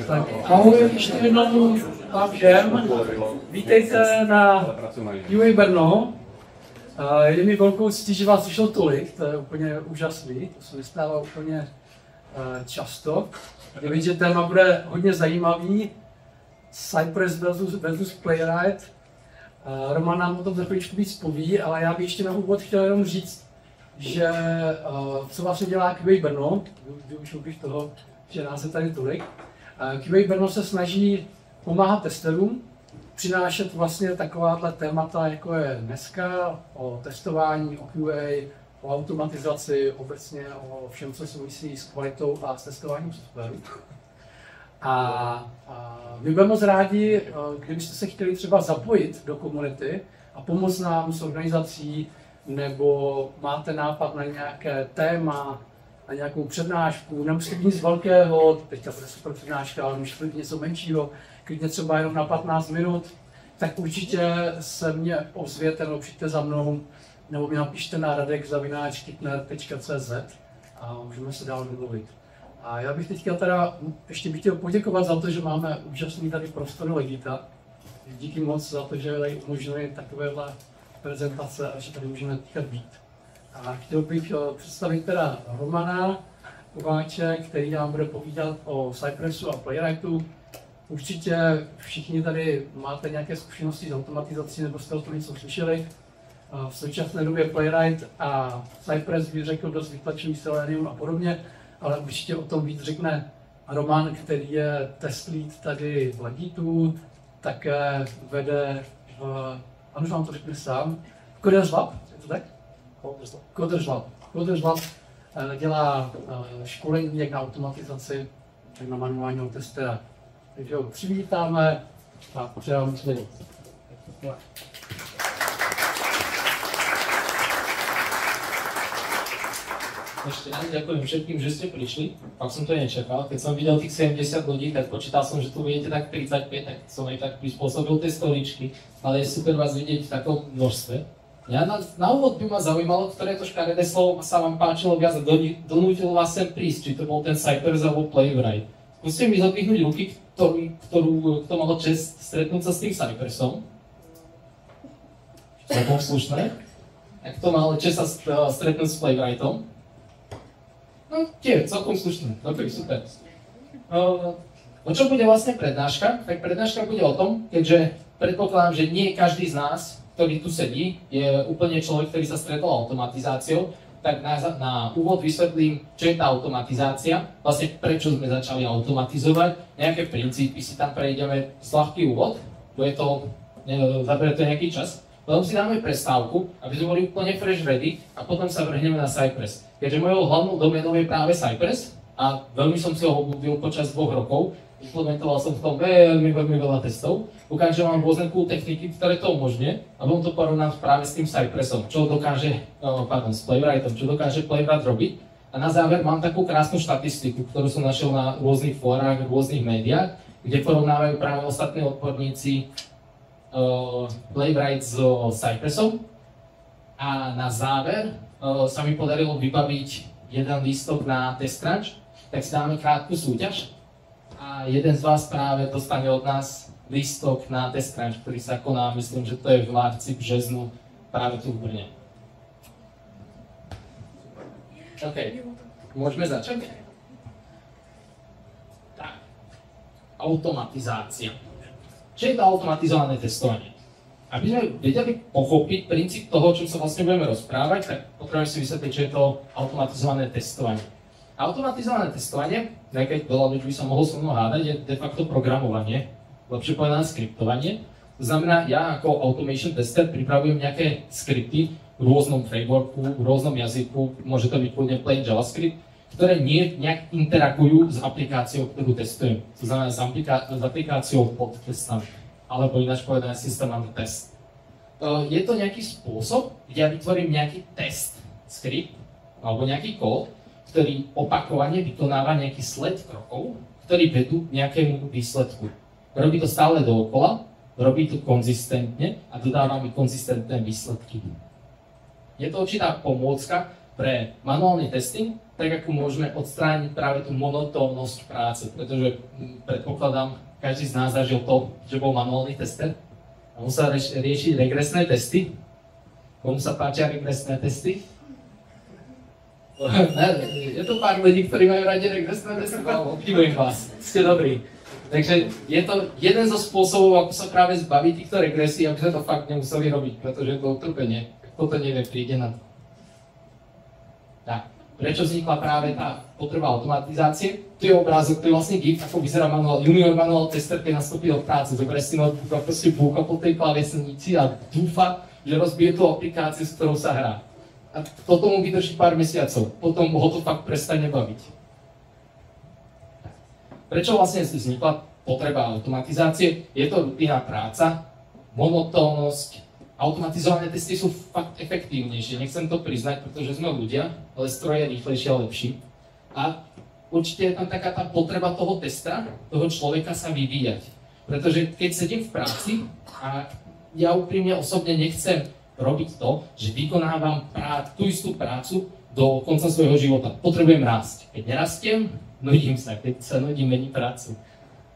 Tak, ahoj ještě jednou vám všem. Vítejte na QA Brno. Je mi velkou ctí, že vás přišlo tolik, to je úplně úžasný, to se nestává úplně často. Je vidět, že téma bude hodně zajímavý. Cypress versus Playwright. Roman nám o tom za chvíličku víc poví, ale já bych ještě na úvod chtěl jenom říct, že co vlastně dělá QA Brno, využiju toho, že nás je tady tolik. QA Brno se snaží pomáhat testerům, přinášet vlastně takováhle témata, jako je dneska, o testování, o QA, o automatizaci, obecně o všem, co souvisí s kvalitou a s testováním softwaru. A my budeme moc rádi, kdybyste se chtěli třeba zapojit do komunity a pomoct nám s organizací, nebo máte nápad na nějaké téma, na nějakou přednášku, nemusíte být nic velkého, teďka bude super přednáška, ale můžete být něco menšího, klidně třeba jenom na 15 minut, tak určitě se mě ozvěte, nebo přijďte za mnou, nebo mi napište na radek@kitner.cz a můžeme se dál domluvit. A já bych teď ještě chtěl poděkovat za to, že máme úžasný tady prostor Legita. Díky moc za to, že tady umožňuje takovéhle prezentace a že tady můžeme teďka být. A chtěl bych představit teda Romana Kováče, který nám bude povídat o Cypressu a Playwrightu. Určitě všichni tady máte nějaké zkušenosti s automatizací, nebo jste o tom něco slyšeli. V současné době Playwright a Cypress bych řekl dost vytlačují Selenium a podobně, ale určitě o tom víc řekne Roman, který je test lead tady v Legitu, také vede ano, vám to řekne sám, Coders Lab, je to tak? Coders Lab dělá školení jak na automatizaci, tak na manuálního testera. Takže ho přivítáme a předávám slovo. Ešte raz ďakujem všetkým, že ste prišli. Fakt som to nečakal. Keď som videl tých 70 ľudí, tak počítal som, že tu budete tak 35, tak som aj tak prispôsobil tie stoličky. Ale je super vás vidieť v takom množstve. Ja na úvod by ma zaujímalo, ktoré to škaredé slovo sa vám páčilo viac a donútilo vás sem prísť. Či to bol ten Cypress alebo Playwright. Skúste mi zadvihnúť ruky, kto mal čest stretnúť sa s tým Cypressom. Celkom slušné. A kto mal čest sa stretnúť s Playwrightom. No, tie, celkom slušné. Dobrý, super. O čom bude vlastne prednáška? Tak prednáška bude o tom, keďže predpokladám, že nie každý z nás, ktorý tu sedí, je úplne človek, ktorý sa stretol automatizáciou, tak na úvod vysvetlím, čo je tá automatizácia, vlastne prečo sme začali automatizovať, nejaké princípy si tam prejdeme, ľahký úvod, zabere to nejaký čas. Potom si dáme prestávku, aby sme boli úplne fresh ready a potom sa vrhneme na Cypress. Keďže mojou hlavnou doménou je práve Cypress a veľmi som si ho obľúbil počas 2 rokov, implementoval som v tom veľmi veľa testov, ukážem vám rôzne cool techniky, ktoré to umožňuje a potom to porovnám práve s tým Cypressom, čo dokáže, s Playwrightom, čo dokáže Playwright robiť. A na záver mám takú krásnu štatistiku, ktorú som našiel na rôznych fórach, rôznych médiách, kde porovnávajú práve ostatní odborníci Playwright s Cypressom a na záver sa mi podarilo vybaviť jeden lístok na TestCrunch, tak si dáme krátku súťaž a jeden z vás práve dostane od nás lístok na TestCrunch, ktorý sa koná, myslím, že to je v marci, březnu, práve tu v Brne. OK, môžeme začať? Tak, automatizácia. Čo je to automatizované testovanie? Aby sme vedeli pochopiť princíp toho, čom sa vlastne budeme rozprávať, tak potrebujeme si vysvetliť, čo je to automatizované testovanie. Automatizované testovanie, aj keď veľa ľudí by sa mohlo so mnou hádať, je de facto programovanie, lepšie povedané skriptovanie. To znamená, ja ako automation tester pripravujem nejaké skripty v rôznom frameworku, v rôznom jazyku, môže to byť kľudne plain JavaScript, ktoré nejak interagujú s aplikáciou, ktorú testujem. To znamená s aplikáciou pod testami, alebo ináč povedané systém under test. Je to nejaký spôsob, kde ja vytvorím nejaký test skript, alebo nejaký kód, ktorý opakovane vykonáva nejaký sled krokov, ktorí vedú k nejakému výsledku. Robí to stále dookola, robí to konzistentne a dodáva mi konzistentné výsledky. Je to určitá pomôcka pre manuálny testing, tak ako môžeme odstrániť práve tú monotónnosť práce, pretože predpokladám, každý z nás zažil to, že bol manuálny tester a musel riešiť regresné testy. Komu sa páčia regresné testy? Je to pár ľudí, ktorí majú radi regresné testy? Obdivujem vás, ste dobrí. Takže je to jeden zo spôsobov, ako sa práve zbaviť týchto regresí, aby sme to fakt nemuseli robiť, pretože je to utrpenie. Toto nevie, príde na to. Tak, prečo vznikla práve tá potreba automatizácie? Tu je obrázok, to je vlastne GIF, ako vyzerá junior manuál tester, keď nastúpil do práce. Zoberie si notebook a proste búcha po tej klávesnici a dúfa, že rozbije tú aplikáciu, s ktorou sa hrá. A toto mu vydrží pár mesiacov, potom ho to fakt prestane baviť. Prečo vlastne vznikla potreba automatizácie? Je to rutinná práca, monotónnosť. Automatizované testy sú fakt efektívnejšie, nechcem to priznať, pretože sme ľudia, ale stroj je rýchlejší a lepší. A určite je tam taká tá potreba toho testa, toho človeka sa vyvíjať. Pretože keď sedím v práci a ja úprimne osobne nechcem robiť to, že vykonávam tú istú prácu do konca svojho života. Potrebujem rásť. Keď nerastiem, nudím sa, keď sa nudím, mením prácu.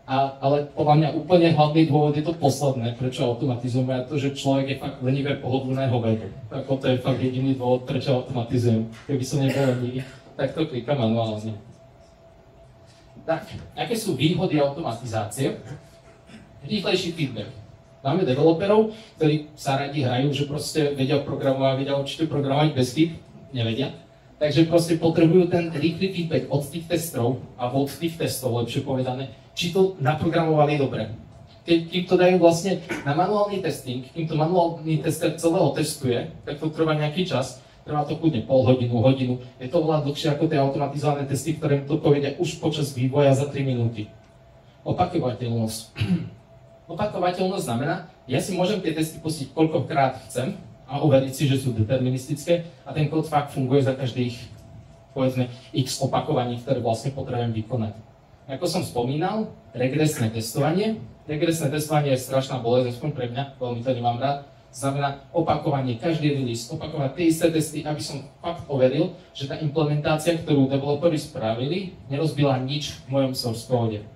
Ale podľa mňa úplne hlavný dôvod je to posledné, prečo automatizujeme, a to, že človek je fakt lenivé pohodlné hovedo. Ako to je fakt jediný dôvod, prečo automatizujem. Keby som nebol lenivý, tak to klikám manuálne. Tak, aké sú výhody automatizácie? Rýchlejší feedback. Máme developerov, ktorí sa radi hrajú, že proste vedia programovať, vedia určite programovať bez chyb, nevedia. Takže proste potrebujú ten rýchly feedback od tých testov, alebo od tých testov, lepšie povedané, či to naprogramovali dobre. Keď to dajú vlastne na manuálny testing, kým to manuálny tester celého testuje, tak to trvá nejaký čas, trvá to kľudne pol hodinu, hodinu. Je to oveľa dlhšie ako tie automatizované testy, ktoré to povedia už počas vývoja za 3 minúty. Opakovateľnosť. Opakovateľnosť znamená, ja si môžem tie testy pustiť koľkokrát chcem a overiť si, že sú deterministické a ten kód fakt funguje za každých, povedzme, x opakovaní, ktoré vlastne potrebujem vykonať. Ako som spomínal, regresné testovanie. Regresné testovanie je strašná bolesť, aspoň pre mňa, veľmi to nemám rád. Znamená opakovanie, každý release, opakovať tie isté testy, aby som fakt overil, že tá implementácia, ktorú developeri spravili, nerozbila nič v mojom source code.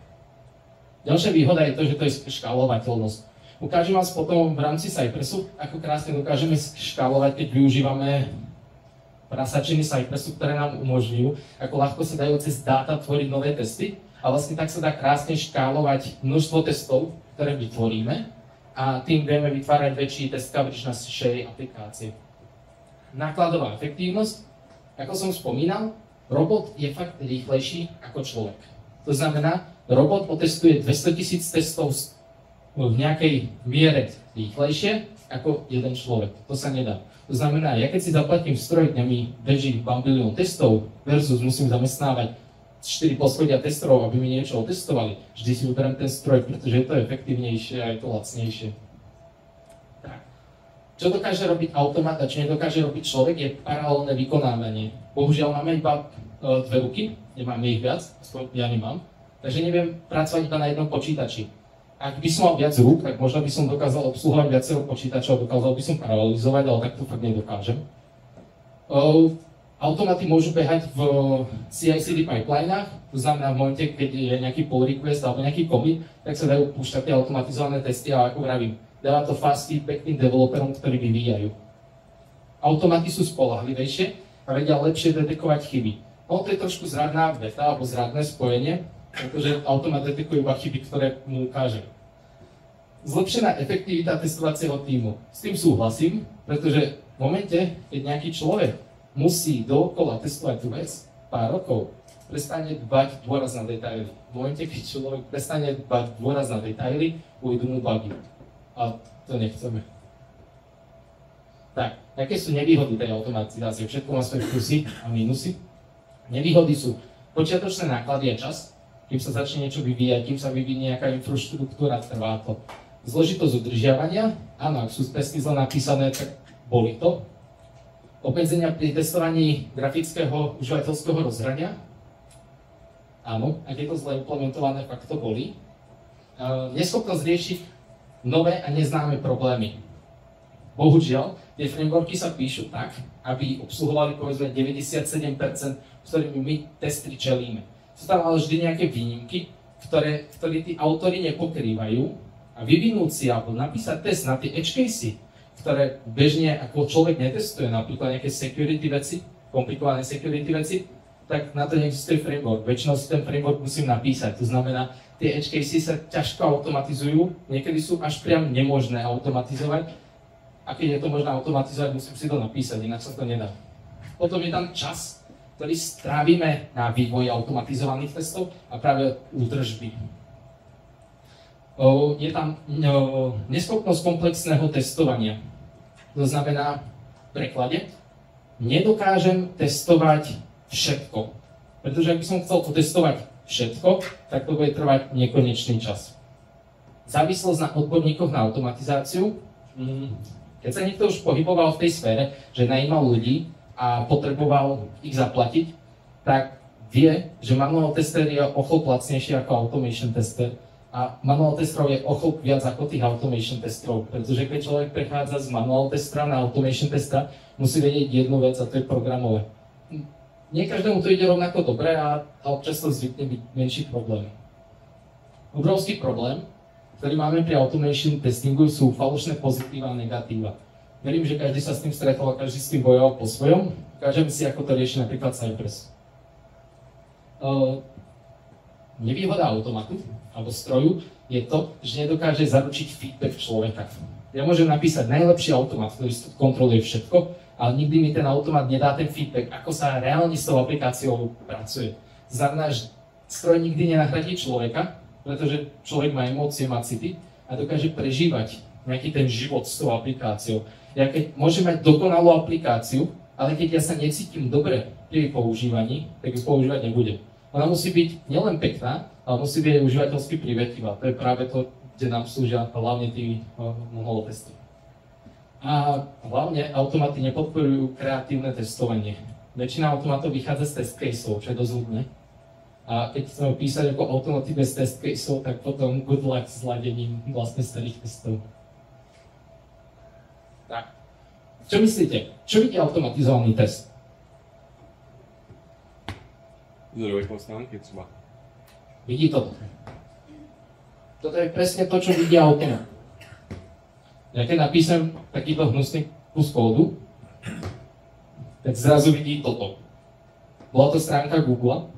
Ďalšia výhoda je to, že to je škálovateľnosť. Ukážem vás potom v rámci Cypressu, ako krásne dokážeme škálovať, keď využívame prasačiny Cypressu, ktoré nám umožňujú, ako ľahko sa dajú cez dáta tvoriť nové testy. A vlastne tak sa dá krásne škálovať množstvo testov, ktoré vytvoríme a tým vieme vytvárať väčší test coverage na našej aplikácie. Nákladová efektívnosť. Ako som spomínal, robot je fakt rýchlejší ako človek. To znamená, robot otestuje 200 000 testov v nejakej miere rýchlejšie ako jeden človek. To sa nedá. To znamená, ja keď si zaplatím stroj, kde mi beží 1 bilión testov versus musím zamestnávať 4 poschodia testerov, aby mi niečo otestovali, vždy si vyberiem ten stroj, pretože je to efektívnejšie a je to lacnejšie. Tak. Čo dokáže robiť automat a čo nedokáže robiť človek, je paralelné vykonávanie. Bohužiaľ máme iba 2 ruky, nemáme ich viac, aspoň ja nemám, takže neviem pracovať iba na jednom počítači. Ak by som mal viac rúk, tak možno by som dokázal obsluhovať viacero počítačov, dokázal by som paralelizovať, ale tak to fakt nedokážem. Automaty môžu behať v CI/CD pipelinách, to znamená v momente, keď je nejaký pull request alebo nejaký commit, tak sa dajú púšťať tie automatizované testy a ako vravím, dáva to fast feedback tým developerom, ktorí vyvíjajú. Automaty sú spoľahlivejšie a vedia lepšie detekovať chyby. No to je trošku zradná veta alebo zradné spojenie, pretože automat detekuje iba chyby, ktoré mu ukáže. Zlepšená efektivita testovacieho tímu. S tým súhlasím, pretože v momente, keď nejaký človek musí dookola testovať tú vec pár rokov, prestane dbať dôraz na detaily. V momente, keď človek prestane dbať dôraz na detaily, ujdu mu bugy. A to nechceme. Tak, aké sú nevýhody tej automatizácie? Všetko má svoje plusy a mínusy. Nevýhody sú počiatočné náklady a čas, kým sa začne niečo vyvíjať, kým sa vyvinie nejaká infraštruktúra, trvá to. Zložitosť udržiavania, áno, ak sú testy zle napísané, tak boli to. Obmedzenia pri testovaní grafického užívateľského rozhrania. Áno, ak je to zle implementované, fakt to bolí. Neschopnosť riešiť nové a neznáme problémy. Bohužiaľ, tie frameworky sa píšu tak, aby obsluhovali povedzme 97%, s ktorými my testri čelíme. Sú tam ale vždy nejaké výnimky, ktoré tí autori nepokrývajú a vyvinúť si alebo napísať test na tie edge casey, ktoré bežne ako človek netestuje, napríklad nejaké security veci, komplikované security veci, tak na to neexistuje framework. Väčšinou si ten framework musím napísať. To znamená, tie edge casey sa ťažko automatizujú, niekedy sú až priam nemožné automatizovať. A keď je to možné automatizovať, musím si to napísať, inak sa to nedá. Potom je tam čas, ktorý strávime na vývoji automatizovaných testov a práve údržby. Je tam neschopnosť komplexného testovania. To znamená, v preklade, nedokážem testovať všetko. Pretože ak by som chcel otestovať všetko, tak to bude trvať nekonečný čas. Závislosť na odborníkoch na automatizáciu. Keď sa niekto už pohyboval v tej sfére, že najímal ľudí a potreboval ich zaplatiť, tak vie, že manual tester je o chlop lacnejší ako automation tester. A manual testerov je o chlop viac ako tých automation testerov, pretože keď človek prechádza z manual testera na automation testera, musí vedieť jednu vec a to je programové. Nie každému to ide rovnako dobre a občas to zvykne byť menší problém. Obrovský problém, ktorý máme pri automation testingu, sú falošné pozitíva a negatíva. Verím, že každý sa s tým stretol a každý s tým bojoval po svojom. Ukážeme si, ako to rieši napríklad Cypress. Nevýhoda automatu alebo stroju je to, že nedokáže zaručiť feedback človeka. Ja môžem napísať najlepší automat, ktorý kontroluje všetko, ale nikdy mi ten automat nedá ten feedback, ako sa reálne s tou aplikáciou pracuje. Znamená, že stroj nikdy nenahradí človeka, pretože človek má emócie, má city a dokáže prežívať nejaký ten život s tou aplikáciou. Ja keď môžem mať dokonalú aplikáciu, ale keď ja sa necítim dobre pri jej používaní, tak ju používať nebudem. Ona musí byť nielen pekná, ale musí byť aj užívateľsky privetivá. To je práve to, kde nám slúžia hlavne tí monolith testy. A hlavne automaty nepodporujú kreatívne testovanie. Väčšina automatov vychádza z test caseov, čo je dosť ľudné. A keď chceme písať ako automaty bez test caseov, tak potom good luck s ladením vlastne starých testov. Tak. Čo myslíte? Čo vidí automatizovaný test? Zdrojové stránky třeba. Vidí toto. Toto je presne to, čo vidí automat. Ja keď napíšem takýto hnusný kus kódu, tak zrazu vidí toto. Bola to stránka Google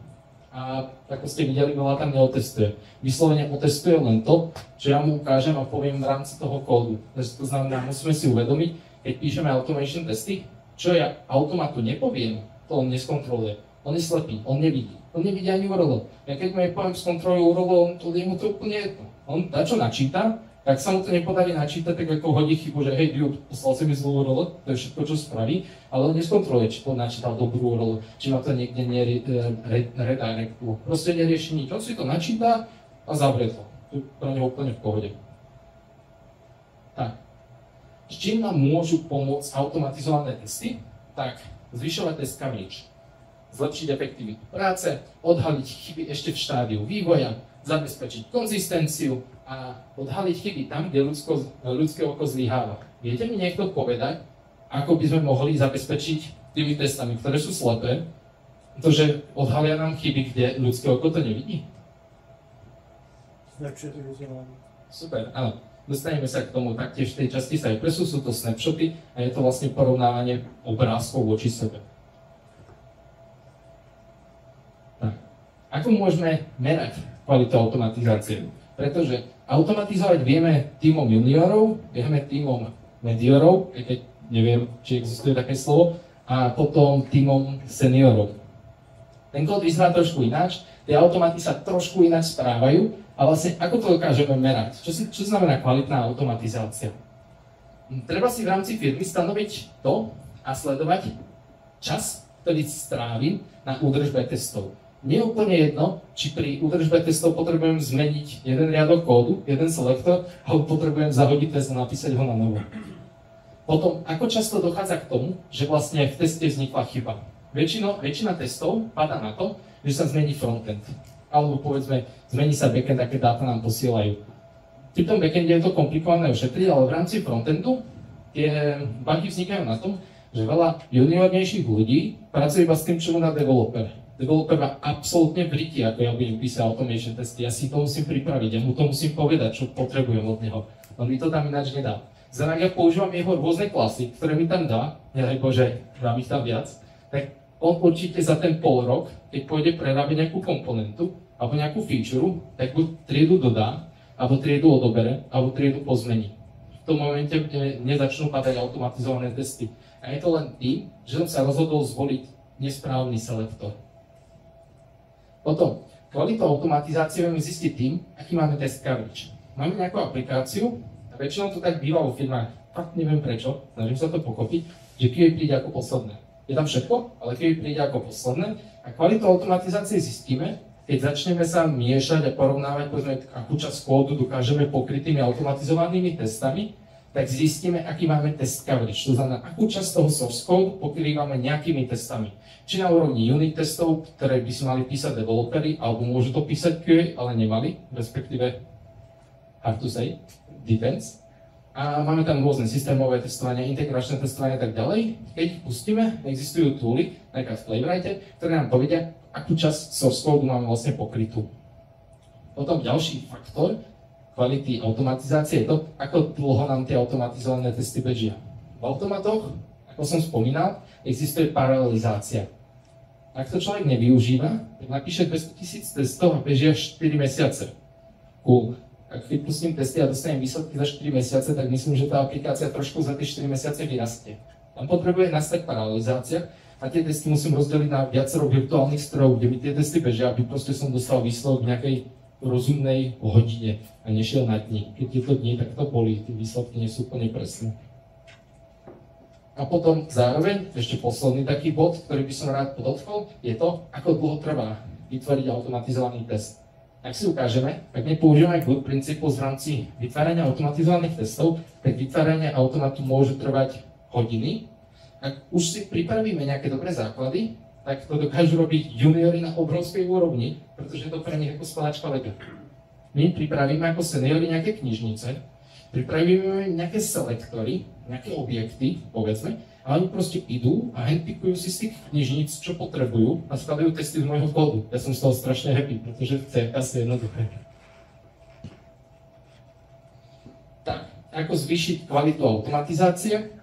a ako ste videli, veľa tam neotestuje. Vyslovene otestuje len to, čo ja mu ukážem a poviem v rámci toho kódu. Takže to znamená, musíme si uvedomiť, keď píšeme automation testy, čo ja automatu nepoviem, to on neskontroluje. On je slepý, on nevidí. On nevidí ani URL. Ja keď mu poviem skontrolujem URL, je mu to úplne jedno. On dačo načíta, tak sa mu to nepodarí načítať, tak ako hodí chybu, že hej, dude, poslal si mi zlú URL, to je všetko, čo spraví, ale on neskontroluje, či to načítal dobrú URL, či ma to niekde redirectuje. Proste nerieši nič. On si to načíta a zavrie to. To je pre neho úplne v pohode. Tak. S čím nám môžu pomôcť automatizované testy? Tak, zvyšovať test coverage. Zlepšiť efektivitu práce, odhaliť chyby ešte v štádiu vývoja, zabezpečiť konzistenciu a odhaliť chyby tam, kde ľudské oko zlyháva. Viete mi niekto povedať, ako by sme mohli zabezpečiť tými testami, ktoré sú slepé, pretože odhalia nám chyby, kde ľudské oko to nevidí? Snapshoty vyzerání. Super, áno. Dostaneme sa k tomu taktiež v tej časti Cypressu, sú to snapshoty a je to vlastne porovnávanie obrázkov voči sebe. Ako môžeme merať kvalitu automatizácie? Pretože automatizovať vieme tímom juniorov, vieme tímom mediorov, keď neviem, či existuje také slovo, a potom tímom seniorov. Ten kód vyzerá trošku ináč, tie automaty sa trošku ináč správajú a vlastne ako to dokážeme merať? Čo znamená kvalitná automatizácia? Treba si v rámci firmy stanoviť to a sledovať čas, ktorý strávim na údržbe testov. Nie je úplne jedno, či pri údržbe testov potrebujem zmeniť jeden riadok kódu, jeden selektor, alebo potrebujem zahodiť test a napísať ho na novo. Potom, ako často dochádza k tomu, že vlastne v teste vznikla chyba. Väčšina testov padá na to, že sa zmení frontend. Alebo povedzme, zmení sa backend, aké dáta nám posielajú. Pri tom backende je to komplikované ošetriť, ale v rámci frontendu Tie bugy vznikajú na tom, že veľa juniornejších ľudí pracuje iba s tým, čo mu dá developer. Developer má absolútne v riti, ako ja budem písať automation testy. Ja si to musím pripraviť, ja mu to musím povedať, čo potrebujem od neho. On mi to tam ináč nedá. Zároveň ja používam jeho rôzne klasy, ktoré mi tam dá, nedaj Bože, dám ich tam viac, tak on určite za ten pol rok, keď pôjde prerábať nejakú komponentu alebo nejakú feature, tak buď triedu dodá, alebo triedu odobere, alebo triedu pozmení. V tom momente nezačnú padať automatizované testy. A je to len tým, že som sa rozhodol zvoliť nesprávny selektor. Potom, kvalitu automatizácie vieme zistiť tým, aký máme test coverage. Máme nejakú aplikáciu, a väčšinou to tak býva vo firmách, fakt neviem prečo, snažím sa to pochopiť, že QA príde ako posledné. Je tam všetko, ale QA príde ako posledné a kvalitu automatizácie zistíme, keď začneme sa miešať a porovnávať, povedzme, akú časť kódu dokážeme pokryť tými automatizovanými testami, tak zistíme, aký máme test coverage. To znamená, akú časť toho source code pokrývame nejakými testami. Či na úrovni unit testov, ktoré by si mali písať developeri, alebo môžu to písať QA, ale nemali, respektíve, hard to say, depends. A máme tam rôzne systémové testovanie, integračné testovanie a tak ďalej. Keď ich pustíme, existujú tooly, napríklad v Playwrighte, ktoré nám povedia, akú časť source code máme vlastne pokrytú. Potom ďalší faktor kvality automatizácie je to, ako dlho nám tie automatizované testy bežia. V automatoch, ako som spomínal, existuje paralelizácia. Ak to človek nevyužíva, tak napíše 200 000 testov a bežia 4 mesiace. Cool. Ak vypustím testy a dostanem výsledky za 4 mesiace, tak myslím, že tá aplikácia trošku za tie 4 mesiace vyrastie. Tam potrebuje nastať paralelizácia a tie testy musím rozdeliť na viacero virtuálnych strojov, kde mi tie testy bežia, aby proste som dostal výsledok v nejakej rozumnej hodine a nešiel na dni. Keď je to dní, tak to bolí, tie výsledky nie sú úplne presné. A potom zároveň, ešte posledný taký bod, ktorý by som rád podotkol, je to, ako dlho trvá vytvoriť automatizovaný test. Ak si ukážeme, ak nepoužívame good principles v rámci vytvárania automatizovaných testov, tak vytváranie automatu môže trvať hodiny. Ak už si pripravíme nejaké dobré základy, tak to dokážu robiť juniori na obrovskej úrovni, pretože je to pre nich ako skláčka Lega. My pripravíme ako seniori nejaké knižnice, pripravíme nejaké selektory, nejaké objekty, povedzme, a oni proste idú a handpikujú si z tých knižníc, čo potrebujú a skladajú testy z môjho kódu. Ja som z toho strašne happy, pretože v C asi jednoduché. Tak, ako zvýšiť kvalitu automatizácie?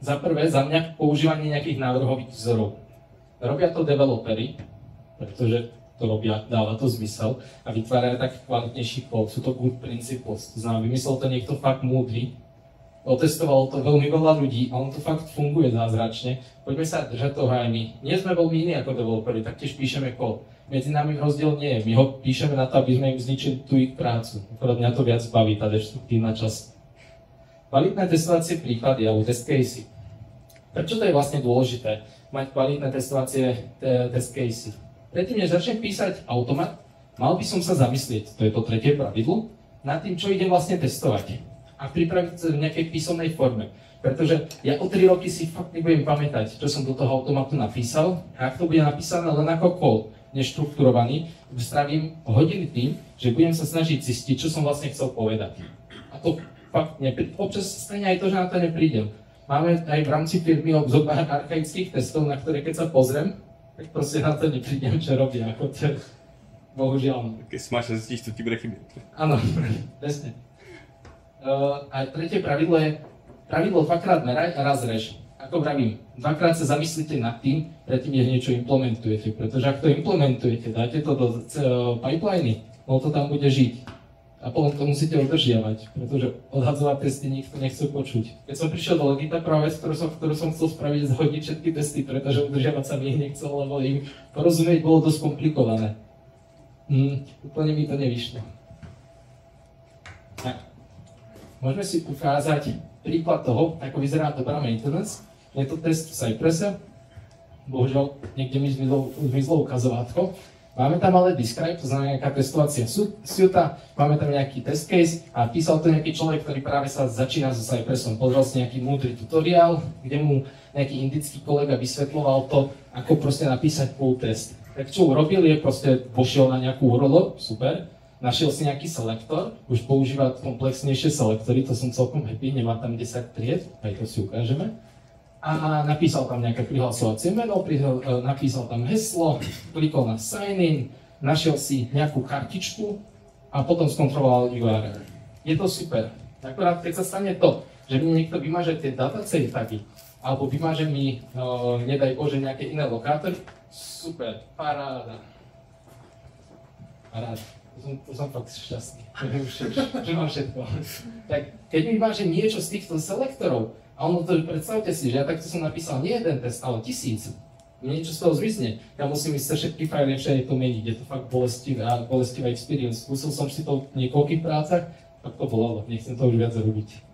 Za prvé, za mňa používanie nejakých návrhových vzorov. Robia to developeri, pretože to robia, dáva to zmysel a vytvárajú taký kvalitnejší kód. Sú to good principles, to znamená, vymyslel to niekto fakt múdry, otestovalo to veľmi veľa ľudí a on to fakt funguje zázračne. Poďme sa držať toho aj my. Nie sme veľmi iní ako developeri, taktiež píšeme kód. Medzi nami rozdiel nie je, my ho píšeme na to, aby sme im zničili tú ich prácu. Akorát mňa to viac baví, tá deštruktívna časť. Kvalitné testovacie príklady alebo test casey. Prečo to je vlastne dôležité? Mať kvalitné testovacie test casey. Predtým, než začnem písať automat, mal by som sa zamyslieť, to je to tretie pravidlo, nad tým, čo idem vlastne testovať. A pripraviť sa v nejakej písomnej forme. Pretože ja o 3 roky si fakt nebudem pamätať, čo som do toho automatu napísal. A ak to bude napísané len ako kód, neštrukturovaný, strávim hodiny tým, že budem sa snažiť zistiť, čo som vlastne chcel povedať. A to fakt občas stane aj to, že na to neprídem. Máme aj v rámci firmy obzor archaických testov, na ktoré keď sa pozriem, tak proste na to neprídem, čo robia. Bohužiaľ. Keď máš a zistíš, to ti bude chybieť. Áno, presne. A tretie pravidlo je pravidlo 2-krát meraj a raz rež. Ako vravím, 2-krát sa zamyslite nad tým, predtým, než niečo implementujete. Pretože ak to implementujete, dáte to do pipeliny, no to tam bude žiť. A potom to musíte udržiavať, pretože odhadzovať testy nikto nechce počuť. Keď som prišiel do Logita, prvá vec, ktorú som chcel spraviť, zhodiť všetky testy, pretože udržiavať sa mi ich nechcel, lebo im porozumieť bolo dosť komplikované. Úplne mi to nevyšlo. Tak. Môžeme si ukázať príklad toho, ako vyzerá dobrá maintenance. Je to test v Cypresse. Bohužiaľ, niekde mi zmizlo ukazovátko. Máme tam ale describe, to znamená nejaká testovacia suita, máme tam nejaký test case a písal to nejaký človek, ktorý práve sa začína so Cypressom. Pozrel si nejaký múdry tutoriál, kde mu nejaký indický kolega vysvetľoval to, ako proste napísať full test. Tak čo urobil je proste pošiel na nejakú URL, super, našiel si nejaký selektor, už používa komplexnejšie selektory, to som celkom happy, nemá tam 10 tried, aj to si ukážeme. A napísal tam nejaké prihlasovacie meno, napísal tam heslo, klikol na sign in, našiel si nejakú kartičku a potom skontroloval URL. Je to super. Akurát keď sa stane to, že mi niekto vymaže tie datasave tagy, alebo vymaže mi, nedaj Bože, nejaké iné lokátory, super, paráda. Paráda. To som fakt šťastný, že mám všetko. Tak keď mi vymaže niečo z týchto selektorov, a ono to, predstavte si, že ja takto som napísal nie jeden test, ale 1000. Mne niečo z toho zmizne. Ja musím ísť všetky fajly všade to meniť. Je to fakt bolestivá experience. Skúsil som si to v niekoľkých prácach, tak to bolelo. Nechcem to už viac robiť.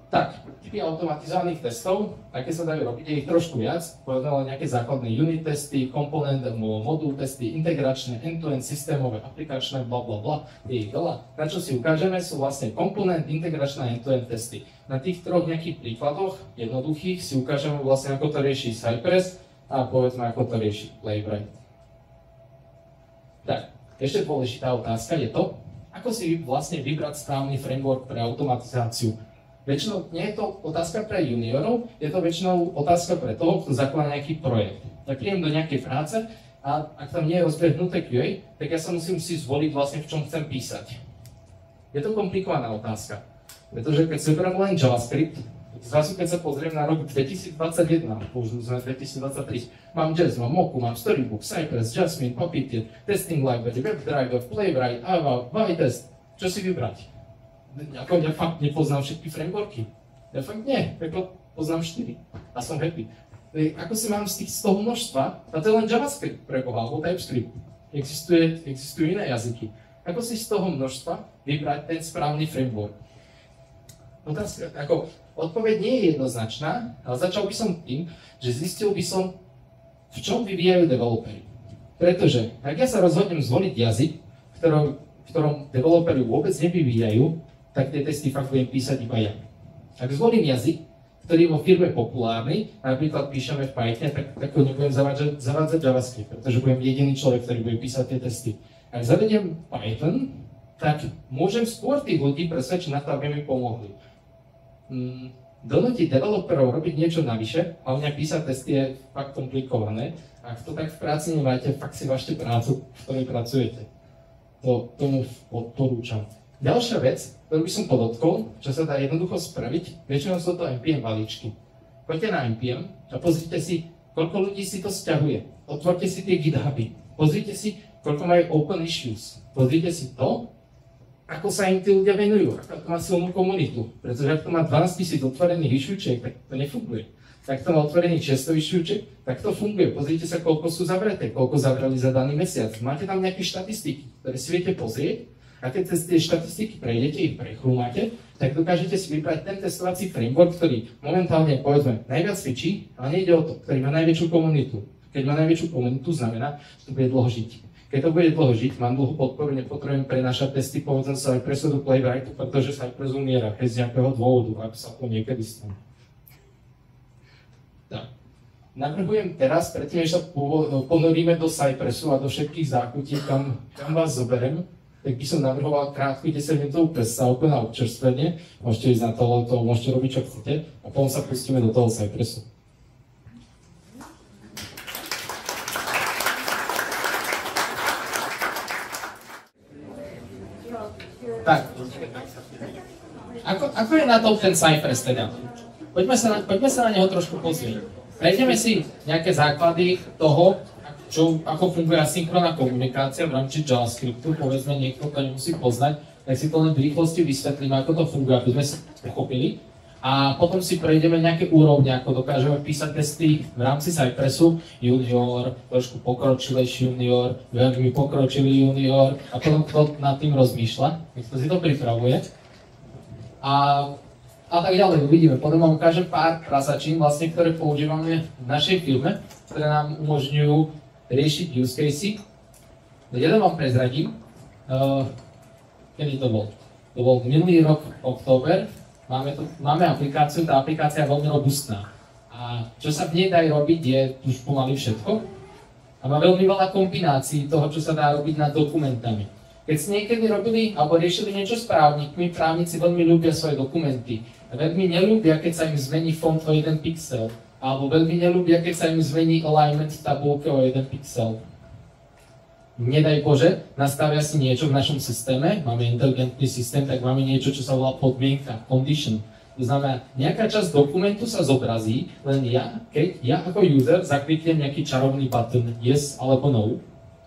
Tak, typy automatizovaných testov, aké sa dajú robiť, je ich trošku viac. Povedal len nejaké základné unit testy, komponent, modul testy, integračné, end-to-end, systémové, aplikačné, blablabla. Je ich veľa. Na čo si ukážeme, sú vlastne komponent, integračné a end-to-end testy. Na tých troch nejakých príkladoch, jednoduchých, si ukážeme vlastne, ako to rieši Cypress a povedzme, ako to rieši Playwright. Tak, ešte dôležitá otázka je to, ako si vlastne vybrať správny framework pre automatizáciu. Väčšinou nie je to otázka pre juniorov, je to väčšinou otázka pre toho, kto zakladá nejaký projekt. Tak prídem do nejakej práce a ak tam nie je rozbehnuté QA, tak ja sa musím si zvoliť vlastne, v čom chcem písať. Je to komplikovaná otázka, pretože keď si vyberám len JavaScript, zrazu keď sa pozriem na rok 2021, už sme 2023, mám Jazz, mám Moku, mám Storybook, Cypress, Jasmine, Puppeteer, Testing Library, WebDriver, Playwright, Ava, PyTest, čo si vybrať? Ako ja fakt nepoznám všetky frameworky. Ja fakt nie, poznám 4 a som happy. Ako si mám z toho množstva, a to je len JavaScript preboha, alebo TypeScript. Existujú iné jazyky. Ako si z toho množstva vybrať ten správny framework? Otázka, odpoveď nie je jednoznačná, ale začal by som tým, že zistil by som, v čom vyvíjajú developeri. Pretože ak ja sa rozhodnem zvoliť jazyk, v ktorom developeri vôbec nevyvíjajú, tak tie testy fakt budem písať iba ja. Ak zvolím jazyk, ktorý je vo firme populárny, a napríklad píšeme v Pythone, tak ho nebudem zavádzať JavaScript, pretože budem jediný človek, ktorý bude písať tie testy. Ak zavediem Python, tak môžem skôr tých ľudí presvedčiť na to, aby mi pomohli. Donútiť developerov robiť niečo navyše, hlavne písať testy je fakt komplikované. Ak to tak v práci nemáte, fakt si vážte prácu, v ktorej pracujete. To tomu odporúčam. Ďalšia vec, ktorú by som podotkol, čo sa dá jednoducho spraviť, väčšinou sú to NPM balíčky. Poďte na NPM a pozrite si, koľko ľudí si to sťahuje. Otvorte si tie GitHuby. Pozrite si, koľko majú open issues. Pozrite si to, ako sa im tí ľudia venujú, ako to má silnú komunitu. Pretože ak to má 12 000 otvorených issueček, tak to nefunguje. Tak to má otvorených 600 issueček, tak to funguje. Pozrite sa, koľko sú zavreté, koľko zavreli za daný mesiac. Máte tam nejaké štatistiky, ktoré si viete pozrieť. A keď cez tie štatistiky prejdete, ich prechrúmate, tak dokážete si vybrať ten testovací framework, ktorý momentálne, povedzme, najviac cvičí, ale nejde o to, ktorý má najväčšiu komunitu. Keď má najväčšiu komunitu, znamená, že to bude dlho žiť. Keď to bude dlho žiť, mám dlhú podporu, nepotrebujem prenášať testy, povedzme sa aj Cypressu do Playwrightu, pretože Cypress umiera, bez nejakého dôvodu, ak sa to niekedy stane. Tak. Navrhujem teraz, predtým, než sa ponoríme do Cypressu a do všetkých zákutí, kam vás zoberem, tak by som navrhoval krátku 10-minútovú prestávku na občerstvenie. Môžete ísť na to, môžete robiť, čo chcete, a potom sa pustíme do toho Cypressu. Tak, ako je na to ten Cypress teda? Poďme sa na neho trošku pozrieť. Prejdeme si nejaké základy toho, ako funguje asynchronná komunikácia v rámci JavaScriptu, povedzme niekto to nemusí poznať, tak si to len v rýchlosti vysvetlíme, ako to funguje, aby sme si pochopili. A potom si prejdeme nejaké úrovne, ako dokážeme písať testy v rámci Cypressu, junior, trošku pokročilejší junior, veľmi pokročilý junior, a potom kto nad tým rozmýšľa, kto si to pripravuje. A tak ďalej uvidíme. Potom vám ukážem pár prasačín, vlastne, ktoré používame v našej firme, ktoré nám umožňujú riešiť use casey. Jeden vám prezradím. Kedy to bol? To bol minulý rok, október. Máme aplikáciu, tá aplikácia je veľmi robustná. A čo sa v nej dá robiť, je už pomaly všetko. A má veľmi veľa kombinácií toho, čo sa dá robiť nad dokumentami. Keď ste niekedy robili alebo riešili niečo s právnikmi, právnici veľmi ľúbia svoje dokumenty. Veľmi neľúbia, keď sa im zmení font o 1 pixel. Alebo veľmi neľúbia, keď sa im zmení alignment v tabulke o 1 pixel. Nedaj Bože, nastavia si niečo v našom systéme, máme inteligentný systém, tak máme niečo, čo sa volá podmienka, condition. To znamená, nejaká časť dokumentu sa zobrazí, len keď ja ako user zakliknem nejaký čarovný button yes alebo no,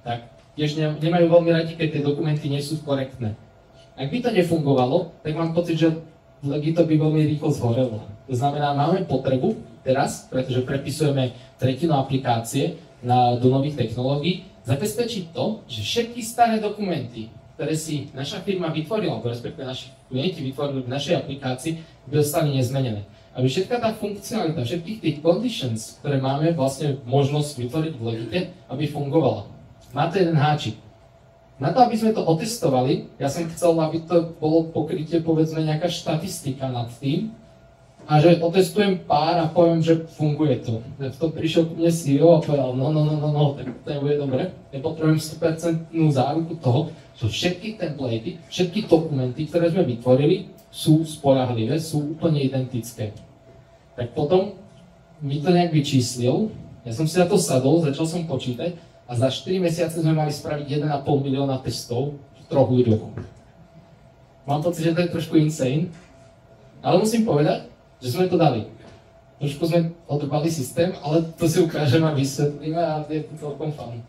tak tiež nemajú veľmi radi, keď tie dokumenty nie sú korektné. Ak by to nefungovalo, tak mám pocit, že Legito by veľmi rýchlo zhorelo. To znamená, máme potrebu teraz, pretože prepisujeme tretinu aplikácie do nových technológií, zabezpečiť to, že všetky staré dokumenty, ktoré si naša firma vytvorila, alebo respektíve naši klienti vytvorili v našej aplikácii, by ostali nezmenené. Aby všetká tá funkcionalita, všetkých tých conditions, ktoré máme vlastne možnosť vytvoriť v Legite, aby fungovala. Má to jeden háčik. Na to, aby sme to otestovali, ja som chcel, aby to bolo pokrytie, povedzme, nejaká štatistika nad tým, a že otestujem pár a poviem, že funguje to. V tom prišiel ku mne CEO a povedal, no, tak to nebude dobre. Ja potrebujem 100% záruku toho, že všetky templatey, všetky dokumenty, ktoré sme vytvorili, sú spoľahlivé, sú úplne identické. Tak potom mi to nejak vyčíslil, ja som si za to sadol, začal som počítať a za 4 mesiace sme mali spraviť 1,5 milióna testov v 3 ľuďoch. Mám pocit, že to je trošku insane, ale musím povedať, že sme to dali. Trošku sme odrbali systém, ale to si ukážeme a vysvetlíme a je to celkom fun.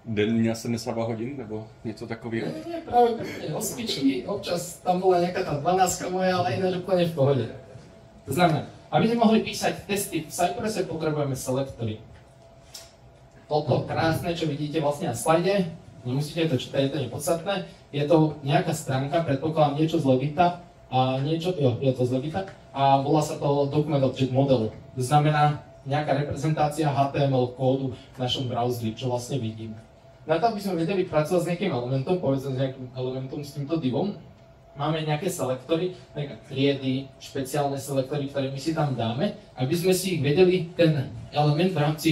Den měl 72 hodin, nebo něco takového? Nie, práve pekne, osmičky, občas tam bola nejaká tá 12 moja, ale ináč úplne v pohode. To znamená, aby sme mohli písať testy v Cypresse, potrebujeme selektory. Toto krásne, čo vidíte vlastne na slajde, nemusíte to čítať, je to nepodstatné. Je to nejaká stránka, predpokladám niečo z Legita, a niečo, je to z Legita, a volá sa to Document Object Model. To znamená nejaká reprezentácia HTML kódu v našom browseri, čo vlastne vidíme. Na to, aby sme vedeli pracovať s nejakým elementom, povedzme s nejakým elementom s týmto divom, máme nejaké selektory, nejaké triedy, špeciálne selektory, ktoré my si tam dáme, aby sme si ich vedeli ten element v rámci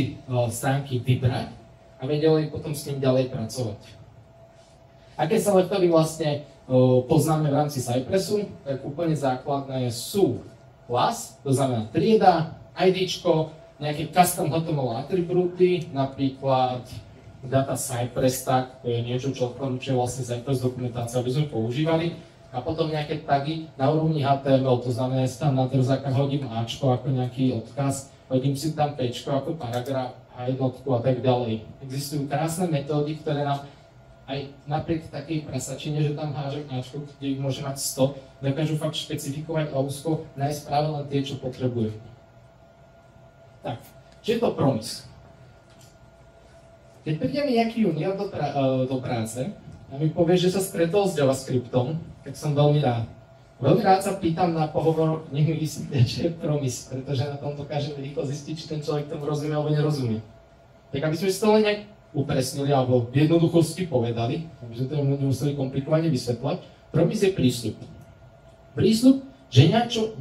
stránky vybrať a vedeli potom s ním ďalej pracovať. Aké selektory vlastne poznáme v rámci Cypressu, tak úplne základné sú class, to znamená trieda, IDčko, nejaké custom HTML atribúty, napríklad data Cypress tag, to je niečo, čo odporúčuje vlastne Cypress dokumentácia, aby sme používali. A potom nejaké tagy na úrovni HTML, to znamená, že tam na drzáka hodím Ačko ako nejaký odkaz, hodím si tam Pčko ako paragraf a jednotku a tak ďalej. Existujú krásne metódy, ktoré nám aj napriek takej prasačine, že tam hážem Ačko, kde ich môže mať 100, dokážu fakt špecifikovať a úzko nájsť práve len tie, čo potrebujú. Tak, čo je to promise? Keď príde mi nejaký junior do práce a mi povie, že sa stretol s JavaScriptom, tak som veľmi rád. Veľmi rád sa pýtam na pohovor, nech mi vysvetlí, čo je promise, pretože na tom dokážeme rýchlo zistiť, či ten človek tomu rozumie alebo nerozumie. Tak aby sme si to len nejak upresnili alebo v jednoduchosti povedali, aby sme to nemuseli komplikovane vysvetľať, promise je prísľub. Prísľub, že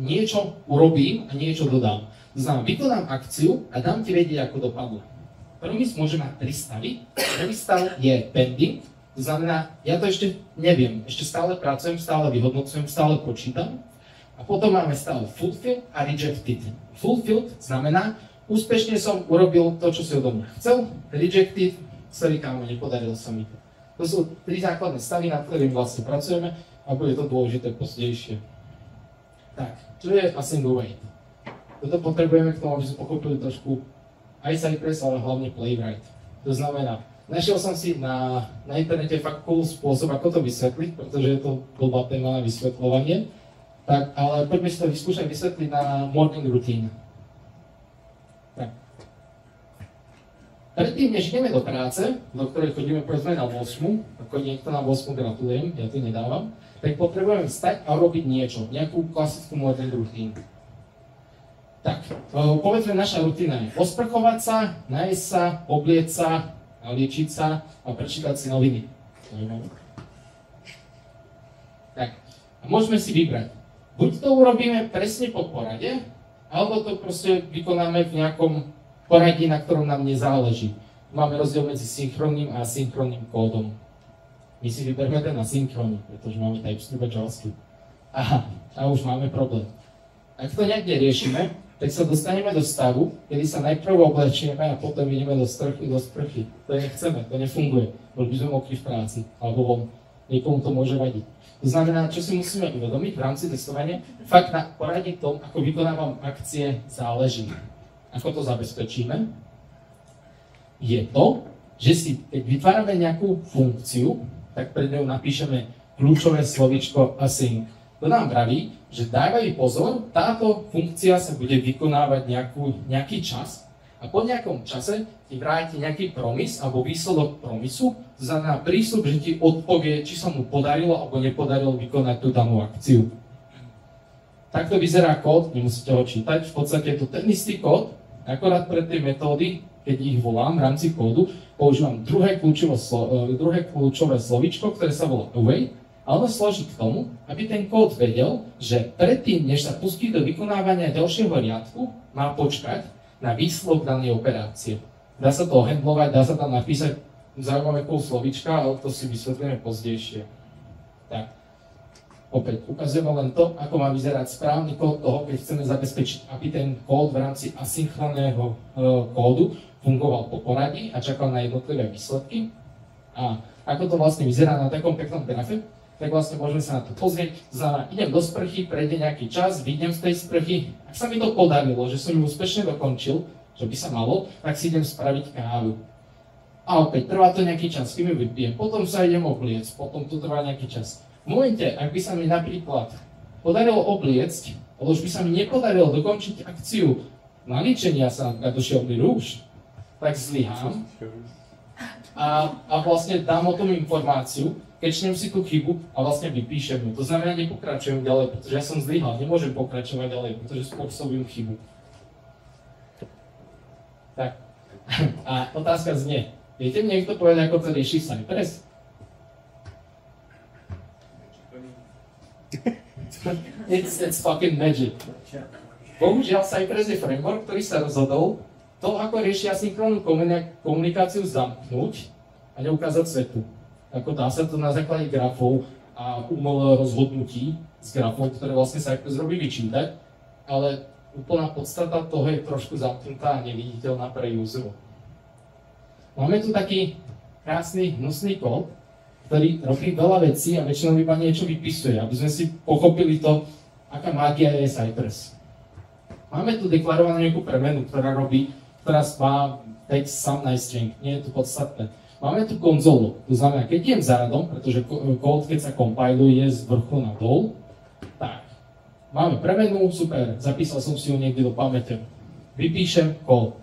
niečo urobím a niečo dodám. To znamená, vykonám akciu a dám ti vedieť, ako dopadlo. Promise môže mať 3 stavy. Prvý stav je pending, to znamená, ja to ešte neviem, ešte stále pracujem, stále vyhodnocujem, stále počítam. A potom máme stav fulfilled a rejected. Fulfilled znamená, úspešne som urobil to, čo si odo mňa chcel. Rejected, sorry kámo, nepodarilo sa mi to. To sú 3 základné stavy, nad ktorými vlastne pracujeme a bude to dôležité pozdejšie. Tak, čo je async await? Toto potrebujeme k tomu, aby sme pochopili trošku aj Cypress, ale hlavne Playwright. To znamená, našiel som si na internete fakt cool spôsob, ako to vysvetliť, pretože je to blbá téma na vysvetľovanie. Tak, ale poďme si to vyskúšať vysvetliť na morning routine. Tak. Predtým, než ideme do práce, do ktorej chodíme povedzme na 8, ako niekto na 8 gratulujem, ja to nedávam, tak potrebujeme vstať a robiť niečo, nejakú klasickú morning routine. Tak, povedzme, naša rutina je osprchovať sa, nájsť sa, obliecť sa, naliečiť sa a prečítať si noviny. Tak, a môžeme si vybrať. Buď to urobíme presne po porade, alebo to proste vykonáme v nejakom poradí, na ktorom nám nezáleží. Máme rozdiel medzi synchronným a asynchronným kódom. My si vyberme ten asynchronný, pretože máme TypeScript a JavaScript. A už máme problém. Ak to nejak neriešime, tak sa dostaneme do stavu, kedy sa najprv oblečieme a potom ideme do sprchy. To nechceme, to nefunguje. Boli by sme mokrí v práci, alebo von. Niekomu to môže vadiť. To znamená, čo si musíme uvedomiť v rámci testovania, fakt na poradí tom, ako vykonávam akcie, záleží. Ako to zabezpečíme? Je to, že si, keď vytvárame nejakú funkciu, tak pred ňou napíšeme kľúčové slovíčko async. To nám praví, že dávaj pozor, táto funkcia sa bude vykonávať nejaký čas a po nejakom čase ti vráti nejaký promis alebo výsledok promisu, to znamená prísľub, že ti odpovie, či sa mu podarilo alebo nepodarilo vykonať tú danú akciu. Takto vyzerá kód, nemusíte ho čítať, v podstate je to ten istý kód, akorát pre tie metódy, keď ich volám v rámci kódu, používam druhé kľúčové slovíčko, ktoré sa volá await, a ono slúži k tomu, aby ten kód vedel, že predtým, než sa pustí do vykonávania ďalšieho riadku, má počkať na výsledok danej operácie. Dá sa to handlovať, dá sa tam napísať zaujímavé slovíčka, ale to si vysvetlíme pozdejšie. Tak. Opäť ukazujeme len to, ako má vyzerať správny kód toho, keď chceme zabezpečiť, aby ten kód v rámci asynchronného kódu fungoval po poradí a čakal na jednotlivé výsledky. A ako to vlastne vyzerá na takom peknom grafe, tak vlastne môžeme sa na to pozrieť. Znamená, idem do sprchy, prejde nejaký čas, vyjdem z tej sprchy. Ak sa mi to podarilo, že som ju úspešne dokončil, čo by sa malo, tak si idem spraviť kávu. A opäť, trvá to nejaký čas, kým ju vypijem, potom sa idem obliecť, potom to trvá nejaký čas. V momente, ak by sa mi napríklad podarilo obliecť, ale už by sa mi nepodarilo dokončiť akciu naličenia sa napríklad do šielny rúž, tak zlyhám a vlastne dám o tom informáciu, kečnem si tú chybu a vlastne vypíšem ju. To znamená, nepokračujem ďalej, pretože ja som zlyhal, nemôžem pokračovať ďalej, pretože spôsobím chybu. Tak. A otázka znie, viete mi niekto povedať, ako to rieši Cypress? It's fucking magic. Bohužiaľ, Cypress je framework, ktorý sa rozhodol to, ako rieši asynchrónnu komunikáciu, zamknúť a neukázať svetu. Ako dá sa to na základe grafov a umelého rozhodnutí z grafov, ktoré vlastne Cypress robí, vyčítať, ale úplná podstata toho je trošku zamknutá a neviditeľná pre userov. Máme tu taký krásny, hnusný kód, ktorý robí veľa vecí a väčšinou iba niečo vypisuje, aby sme si pochopili to, aká mágia je Cypress. Máme tu deklarovanú nejakú premenu, ktorá má text sum string, nie je to podstatné. Máme tu konzolu, to znamená, keď idem za radom, pretože kód, keď sa kompiluje z vrchu na dol, tak máme premenu, super, zapísal som si ju niekde do pamäte. Vypíšem kód.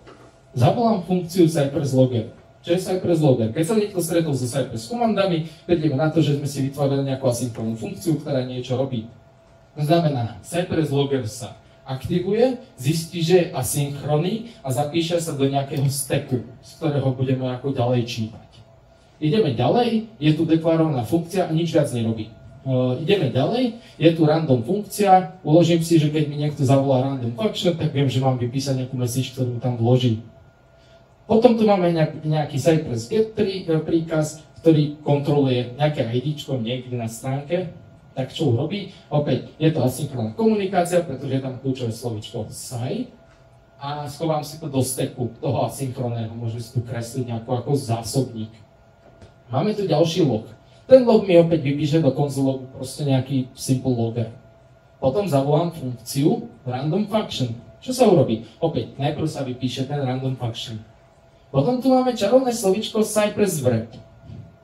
Zavolám funkciu Cypress Logger. Čo je Cypress Logger? Keď sa niekto stretol so Cypress komandami, prídeme na to, že sme si vytvorili nejakú asynchronnú funkciu, ktorá niečo robí. To znamená, Cypress Logger sa aktivuje, zistí, že je asynchronný a zapíše sa do nejakého stacku, z ktorého budeme ako ďalej čítať. Ideme ďalej, je tu deklarovaná funkcia a nič viac nerobí. Ideme ďalej, je tu random funkcia, uložím si, že keď mi niekto zavolá random function, tak viem, že mám vypísať nejakú message, ktorú tam vložím. Potom tu máme nejaký Cypress get príkaz, ktorý kontroluje nejaké IDčko niekde na stránke. Tak čo urobí? Opäť je to asynchronná komunikácia, pretože je tam kľúčové slovíčko sci a schovám si to do stacku toho asynchronného, môžeme si tu kresliť ako zásobník. Máme tu ďalší log. Ten log mi opäť vypíše do konzolu proste nejaký simple logger. Potom zavolám funkciu random function. Čo sa urobí? Opäť, najprv sa vypíše ten random function. Potom tu máme čarovné slovíčko Cypress wrap.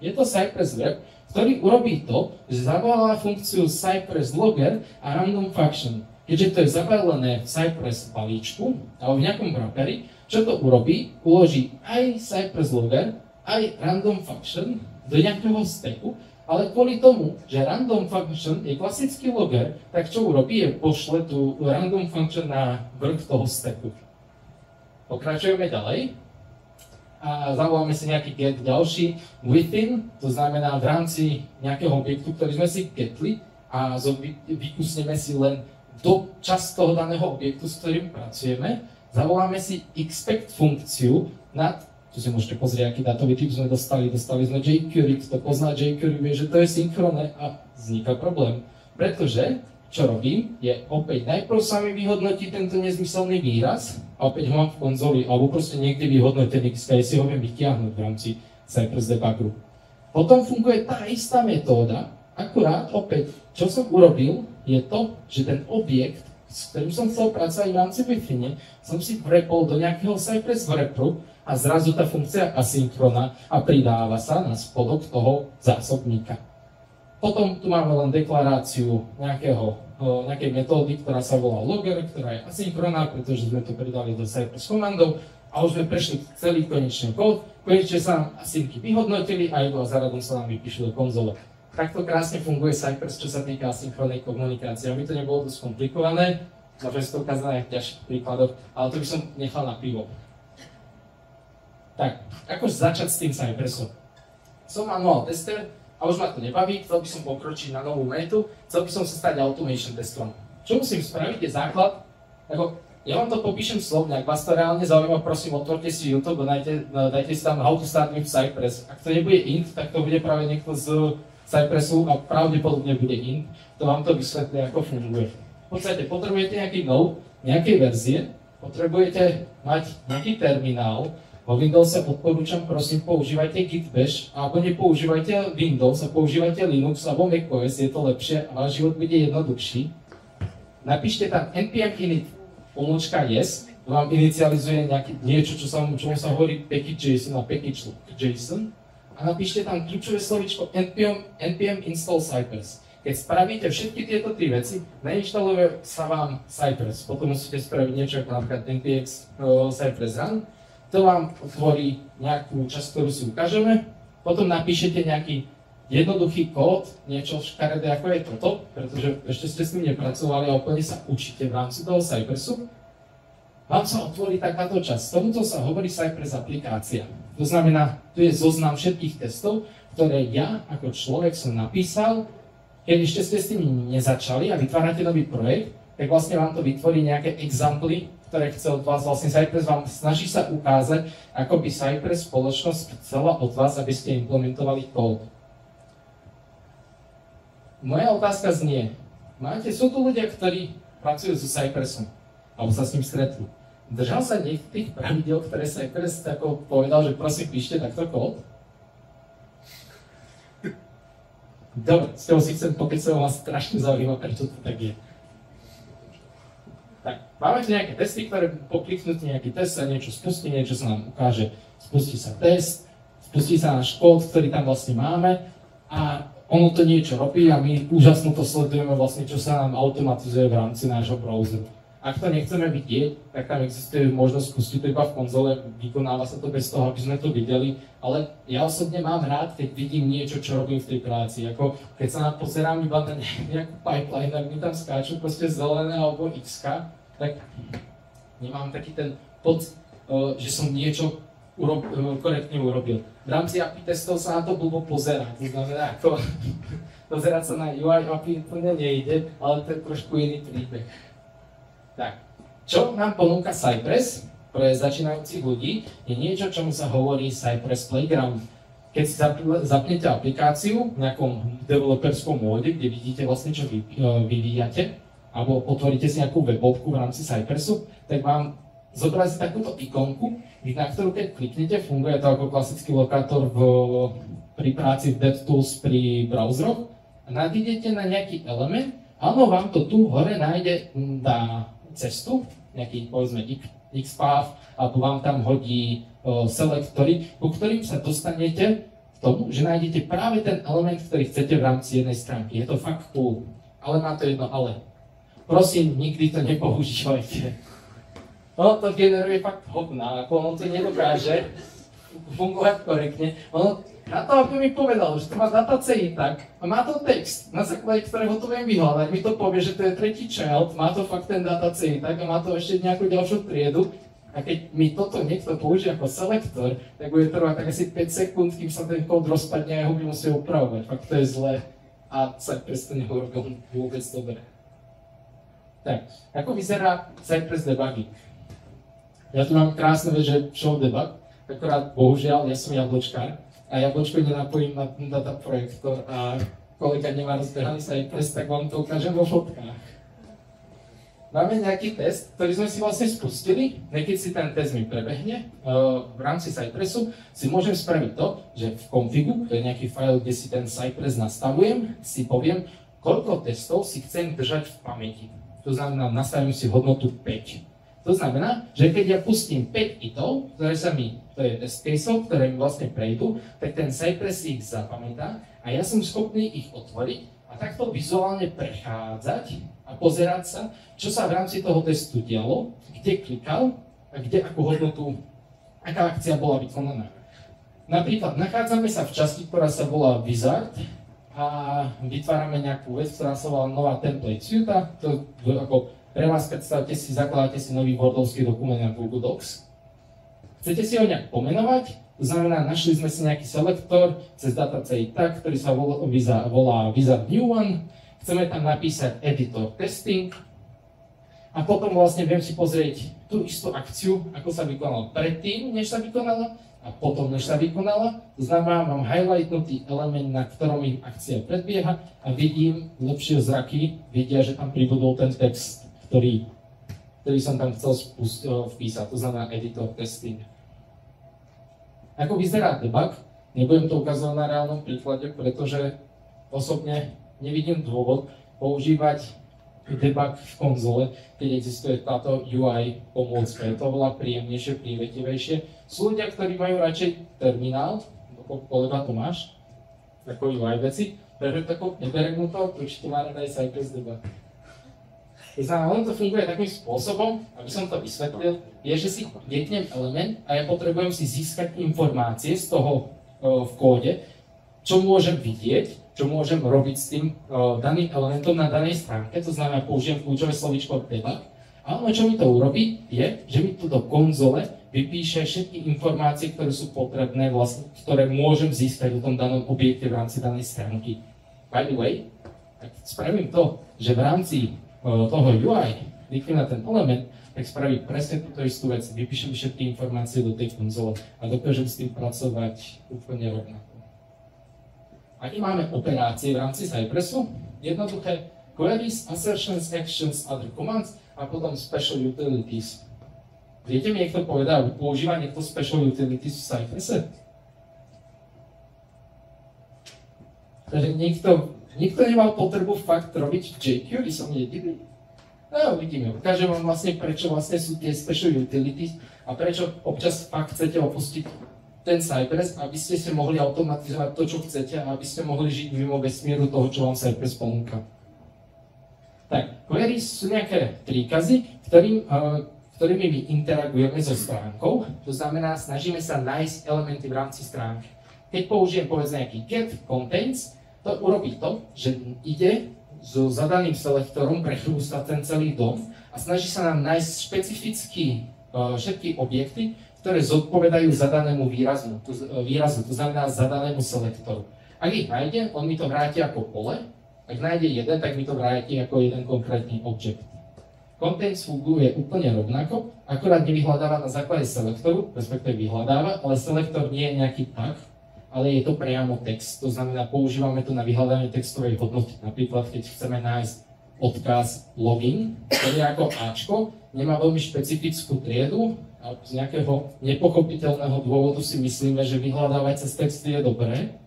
Je to Cypress wrap, ktorý urobí to, že zavolá funkciu Cypress logger a random function. Keďže to je zabalené v Cypress balíčku alebo v nejakom wrapperi, čo to urobí? Uloží aj Cypress logger, aj random function do nejakého stacku, ale kvôli tomu, že random function je klasický logger, tak čo urobí? Pošle tú random function na vrch toho stacku. Pokračujeme ďalej. A zavoláme si nejaký get ďalší within, to znamená v rámci nejakého objektu, ktorý sme si getli a vykusneme si len do časť toho daného objektu, s ktorým pracujeme. Zavoláme si expect funkciu nad Tu si môžete pozrieť, aký dátový typ sme dostali. Dostali sme jQuery, kto pozná jQuery, vie, že to je synchronné a vzniká problém. Pretože, čo robím, je opäť najprv sa mi vyhodnotí tento nezmyselný výraz a opäť ho mám v konzoli, alebo proste niekde vyhodnotený, keď si ho viem vytiahnuť v rámci Cypress debuggeru. Potom funguje tá istá metóda, akurát opäť, čo som urobil, je to, že ten objekt, s ktorým som chcel pracovať v rámci Wi-Fi, som si vrepol do nejakého Cypress wrapperu a zrazu tá funkcia asynchrona a pridáva sa na spodok toho zásobníka. Potom tu máme len deklaráciu nejakej metódy, ktorá sa volá logger, ktorá je asynchroná, pretože sme to pridali do Cypress komandov a už sme prešli celý konečný kód. Konečne sa nám asynky vyhodnotili a iba za radom sa nám vypíšu do konzole. Takto krásne funguje Cypress, čo sa týka asynchronnej komunikácie. Aby to nebolo dosť komplikované, môžem si to ukázať na ťažších príkladoch, ale to by som nechal na pivo. Tak, ako začať s tým Cypressom? Som manual tester a už ma to nebaví, chcel by som pokročiť na novú metu, chcel by som sa stať automation testerom. Čo musím spraviť je základ, ja vám to popíšem slovne, ak vás to reálne zaujíma, prosím, otvorte si YouTube a dajte si tam how to start with Cypress. Ak to nebude int, tak to bude práve niekto z Cypressu a pravdepodobne bude int, to vám to vysvetlí, ako funguje. V podstate potrebujete nejaký node, nejakej verzie, potrebujete mať nejaký terminál. Vo Windowse odporúčam, prosím, používajte Git Bash, alebo nepoužívajte Windows a používajte Linux alebo macOS, je to lepšie a váš život bude jednoduchší. Napíšte tam npm init -yes, to vám inicializuje niečo, čo sa hovorí package.json a package.json a napíšte tam kľúčové slovíčko npm install Cypress. Keď spravíte všetky tieto tri veci, nainštaluje sa vám Cypress. Potom musíte spraviť niečo ako napríklad npx Cypress run. To vám otvorí nejakú časť, ktorú si ukážeme. Potom napíšete nejaký jednoduchý kód, niečo škaredé ako je toto, pretože ešte ste s tým nepracovali a úplne sa učíte v rámci toho Cypressu. Vám sa otvorí takáto časť. Tomuto sa hovorí Cypress aplikácia. To znamená, tu je zoznam všetkých testov, ktoré ja ako človek som napísal. Keď ešte ste s tým nezačali a vytvárate nový projekt, tak vlastne vám to vytvorí nejaké examply, ktoré chce od vás, vlastne Cypress vám snaží sa ukázať, ako by Cypress spoločnosť chcela od vás, aby ste implementovali kód. Moja otázka znie, sú tu ľudia, ktorí pracujú so Cypressom, alebo sa s ním stretli. Držal sa niekto tých pravidel, ktoré Cypress tako povedal, že prosím, píšte takto kód? Dobre, s toho si chcem pokecať, ma strašne zaujíma, prečo to tak je. Tak, máme tu nejaké testy, ktoré po kliknutí nejaký test sa niečo spustí, niečo sa nám ukáže. Spustí sa test, spustí sa náš kód, ktorý tam vlastne máme a ono to niečo robí a my úžasno to sledujeme vlastne, čo sa nám automatizuje v rámci nášho browseru. Ak to nechceme vidieť, tak tam existuje možnosť spustiť to iba v konzole, vykonáva sa to bez toho, aby sme to videli, ale ja osobne mám rád, keď vidím niečo, čo robím v tej práci. Ako keď sa pozerám iba na nejakú pipeline, ak mi tam skáču proste zelené alebo x-ka, tak nemám taký ten pocit, že som niečo korektne urobil. V rámci API testov sa na to blbo pozerá, to znamená, ako pozerať sa na UI API to nejde, ale to je trošku iný príbeh. Tak, čo nám ponúka Cypress pre začínajúcich ľudí, je niečo, čomu sa hovorí Cypress Playground. Keď si zapnete aplikáciu v nejakom developerskom móde, kde vidíte vlastne, čo vyvíjate, alebo otvoríte si nejakú webovku v rámci Cypressu, tak vám zobrazí takúto ikonku, na ktorú keď kliknete, funguje to ako klasický lokátor pri práci v DevTools pri browseroch. A nadídete na nejaký element, áno, vám to tu hore nájde na cestu, nejaký povedzme XPath, alebo vám tam hodí selektory, po ktorým sa dostanete k tomu, že nájdete práve ten element, ktorý chcete v rámci jednej stránky. Je to fakt cool, ale má to jedno ale. Prosím, nikdy to nepoužívajte. Ono to generuje fakt hovna, ako ono to nedokáže fungovať korektne. Ono na to, aby mi povedal, že to má dataC tak a má to text, na základe ktorého to viem vyhľadať, mi to povie, že to je tretí child, má to fakt ten dataC tak a má to ešte nejakú ďalšiu triedu. A keď mi toto niekto použije ako selektor, tak bude trvať tak asi 5 sekúnd, kým sa ten kód rozpadne a ja ho budem musieť opravovať. Fakt to je zlé a Cypress to neurobil vôbec dobre. Tak, ako vyzerá Cypress debugging? Ja tu mám krásne vec, že show debug. akorát bohužiaľ ja som jablčkár a jablčko nenapojím na data projektor a kolega nemá rozbehaný Cypress, tak vám to ukážem vo fotkách. Máme nejaký test, ktorý sme si vlastne spustili. Keď si ten test mi prebehne, v rámci Cypressu si môžem spraviť to, že v configu, to je nejaký file, kde si ten Cypress nastavujem, si poviem, koľko testov si chcem držať v pamäti. To znamená, nastavím si hodnotu 5. To znamená, že keď ja pustím 5 itov, ktoré to je test caseov, ktoré mi vlastne prejdú, tak ten Cypress ich zapamätá a ja som schopný ich otvoriť a takto vizuálne prechádzať a pozerať sa, čo sa v rámci toho testu dialo, kde klikal a kde akú hodnotu, aká akcia bola vykonaná. Napríklad nachádzame sa v časti, ktorá sa volá Wizard a vytvárame nejakú vec, ktorá sa volá nová template suite. To ako pre vás predstavte si, zakladáte si nový wordovský dokument na Google Docs. Chcete si ho nejak pomenovať? To znamená, našli sme si nejaký selektor cez datacej tag, ktorý sa volá Wizard New One. Chceme tam napísať editor testing a potom vlastne viem si pozrieť tú istú akciu, ako sa vykonala predtým, než sa vykonala a potom, než sa vykonala. To znamená, mám highlightnutý element, na ktorom ich akcia predbieha a vidím, lepšie zraky vidia, že tam pribudol ten text, ktorý som tam chcel vpísať, to znamená editor testing. Ako vyzerá debug? Nebudem to ukazovať na reálnom príklade, pretože osobne nevidím dôvod používať debug v konzole, keď existuje táto UI pomôcka. Je to veľa príjemnejšie, prívetivejšie. Sú ľudia, ktorí majú radšej terminál, kolega Tomáš, ako UI veci, pretože tako neberem to, určite má rada aj Cypress debug. Ono to funguje takým spôsobom, aby som to vysvetlil, je, že si kliknem element a ja potrebujem si získať informácie z toho v kóde, čo môžem vidieť, čo môžem robiť s tým daným elementom na danej stránke, to znamená, použijem kľúčové slovíčko debug. A ono, čo mi to urobí, je, že mi tu do konzole vypíše všetky informácie, ktoré sú potrebné, vlastne, ktoré môžem získať o tom danom objekte v rámci danej stránky. By the way, tak spravím to, že v rámci toho UI, kliknem na ten element, tak spraví presne túto istú vec, vypíšem všetky informácie do tej konzole a dokážem s tým pracovať úplne rovnako. Aké máme operácie v rámci Cypressu? Jednoduché queries, assertions, actions, other commands a potom special utilities. Viete mi niekto povedať, používa niekto special utilities v Cypresse? Takže nikto nemal potrebu fakt robiť jQuery, som jediný. No, uvidíme. Ukážem vám vlastne, prečo vlastne sú tie special utilities a prečo občas fakt chcete opustiť ten Cypress, aby ste si mohli automatizovať to, čo chcete a aby ste mohli žiť mimo vesmíru toho, čo vám Cypress ponúka. Tak, queries sú nejaké príkazy, ktorými my interagujeme so stránkou. To znamená, snažíme sa nájsť elementy v rámci stránky. Keď použijem povedzme nejaký get contains, to urobí to, že ide so zadaným selektorom prechrústať ten celý dom a snaží sa nám nájsť špecificky všetky objekty, ktoré zodpovedajú zadanému výrazu, to znamená zadanému selektoru. Ak ich nájde, on mi to vráti ako pole, ak nájde jeden, tak mi to vráti ako jeden konkrétny objekt. Contains funguje úplne rovnako, akorát nevyhľadáva na základe selektoru, respektíve vyhľadáva, ale selektor nie je nejaký tag, ale je to priamo text, to znamená, používame to na vyhľadanie textovej hodnoty. Napríklad, keď chceme nájsť odkaz login, ktorý je ako Ačko, nemá veľmi špecifickú triedu, a z nejakého nepochopiteľného dôvodu si myslíme, že vyhľadávať cez texty je dobré,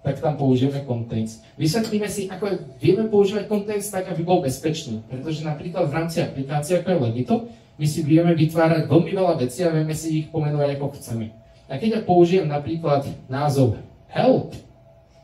tak tam použijeme contains. Vysvetlíme si, ako vieme používať contains tak, aby bol bezpečný, pretože napríklad v rámci aplikácie, ako je Legito, my si vieme vytvárať veľmi veľa vecí a vieme si ich pomenovať, ako chceme. A keď ja použijem napríklad názov help,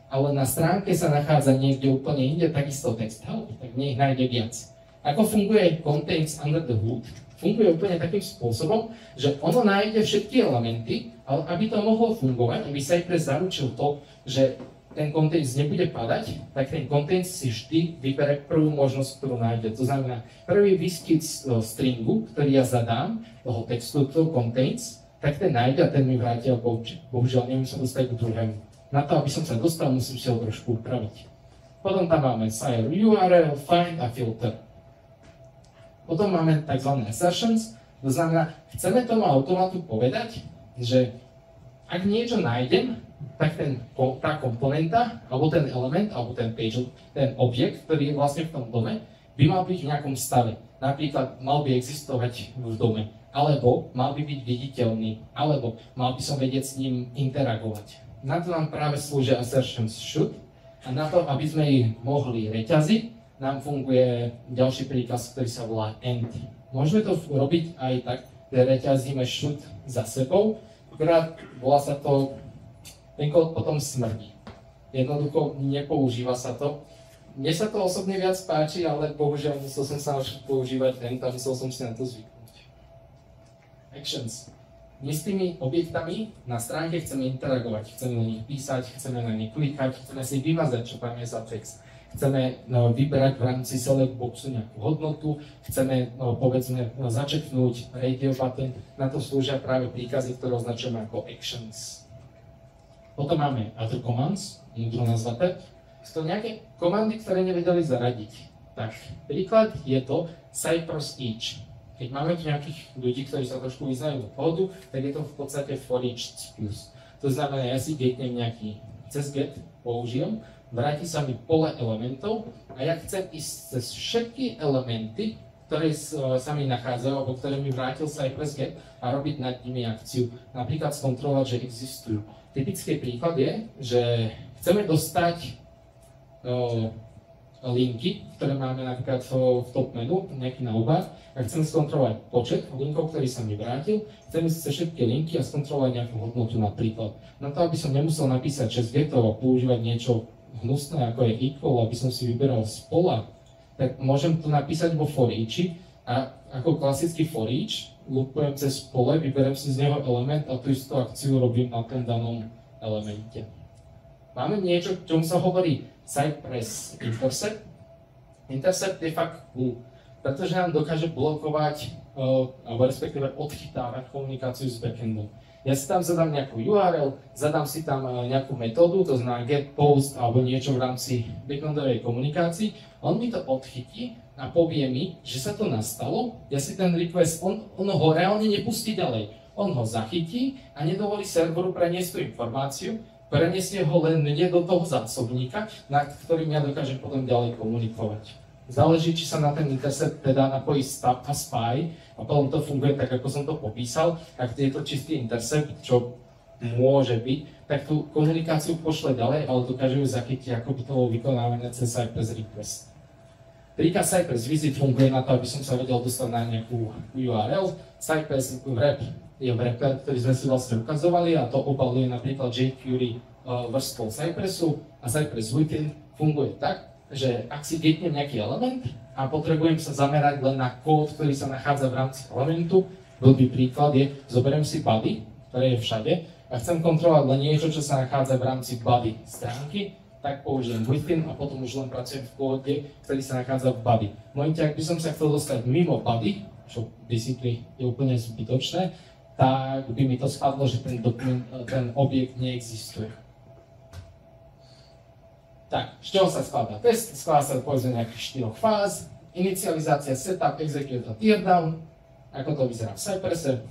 ale na stránke sa nachádza niekde úplne inde, takisto text help, tak nech nájde viac. Ako funguje contains under the hood? Funguje úplne takým spôsobom, že ono nájde všetky elementy, ale aby to mohlo fungovať, aby Cypress zaručil to, že ten contains nebude padať, tak ten contains si vždy vybere prvú možnosť, ktorú nájde. To znamená, prvý výskyt stringu, ktorý ja zadám, toho textu, toho contains, tak ten nájde a ten mi vráti ako object. Bohužiaľ, neviem sa dostať k druhému. Na to, aby som sa dostal, musím si ho trošku upraviť. Potom tam máme sire URL, find a filter. Potom máme tzv. Assertions, to znamená, chceme tomu automatu povedať, že ak niečo nájdem, tak tá komponenta, alebo ten element, alebo ten page, ten objekt, ktorý je vlastne v tom dome, by mal byť v nejakom stave. Napríklad mal by existovať v dome, alebo mal by byť viditeľný, alebo mal by som vedieť s ním interagovať. Na to nám práve slúžia assertions should a na to, aby sme ich mohli reťaziť, nám funguje ďalší príkaz, ktorý sa volá end. Môžeme to robiť aj tak, že reťazíme should za sebou, akurát volá sa to, ten kód potom smrdí. Jednoducho nepoužíva sa to. Mne sa to osobne viac páči, ale bohužiaľ musel som sa naučiť používať end a musel som si na to zvyknúť. Actions. My s tými objektami na stránke chceme interagovať, chceme na nich písať, chceme na nich klikať, chceme si vymazať, čo tam je za text. Chceme vyberať v rámci select boxu nejakú hodnotu, chceme povedzme začeknúť radio button, na to slúžia práve príkazy, ktoré označujeme ako actions. Potom máme other commands, múdro nazvaté. Sú to nejaké komandy, ktoré nevedeli zaradiť. Tak, príklad je to Cypress each. Keď máme tu nejakých ľudí, ktorí sa trošku vyznajú do kódu, tak je to v podstate for each plus. To znamená, ja si getnem nejaký, cez get použijem, vráti sa mi pole elementov a ja chcem ísť cez všetky elementy, ktoré sa mi nachádzajú, alebo ktoré mi vrátil Cypress get a robiť nad nimi akciu. Napríklad skontrolovať, že existujú. Typický príklad je, že chceme dostať linky, ktoré máme napríklad v top menu, nejaký navbar, a chcem skontrolovať počet linkov, ktorý sa mi vrátil, chcem ísť cez všetky linky a skontrolovať nejakú hodnotu napríklad. Na to, aby som nemusel napísať 6 getov a používať niečo hnusné, ako je equal, aby som si vyberal z pola, tak môžem to napísať vo for eachi a ako klasický for each, loopujem cez pole, vyberiem si z neho element a tú istú akciu robím na tom danom elemente. Máme niečo, čomu sa hovorí Cypress intercept. Intercept je fakt cool, pretože nám dokáže blokovať, alebo respektíve odchytávať komunikáciu s backendom. Ja si tam zadám nejakú URL, zadám si tam nejakú metódu, to znamená get, post alebo niečo v rámci backendovej komunikácii. On mi to odchytí a povie mi, že sa to nastalo. Ja si ten request, on ho reálne nepustí ďalej. On ho zachytí a nedovolí serveru preniesť tú informáciu, preniesie ho len mne do toho zásobníka, nad ktorým ja dokážem potom ďalej komunikovať. Záleží, či sa na ten intercept teda napojí stub a spy a potom to funguje tak, ako som to popísal. Ak je to čistý intercept, čo môže byť, tak tú komunikáciu pošle ďalej, ale dokáže ju zachytiť, ako by to bolo vykonávané cez Cypress request. Príkaz Cypress visit funguje na to, aby som sa vedel dostať na nejakú URL. Cypress wrap je wrapper, ktorý sme si vlastne ukazovali a to obaluje napríklad jQuery vrstvom Cypressu a Cypress within funguje tak, že ak si getnem nejaký element a potrebujem sa zamerať len na kód, ktorý sa nachádza v rámci elementu, blbý príklad je, zoberiem si body, ktoré je všade a chcem kontrolovať len niečo, čo sa nachádza v rámci body stránky, tak použijem within a potom už len pracujem v kóde, ktorý sa nachádza v body. V momente, ak by som sa chcel dostať mimo body, čo basically je úplne zbytočné, tak by mi to spadlo, že ten objekt neexistuje. Tak, z čoho sa skladá test? Skladá sa povedzme nejakých 4 fáz. Inicializácia, setup, execute a teardown. Ako to vyzerá v Cypresse.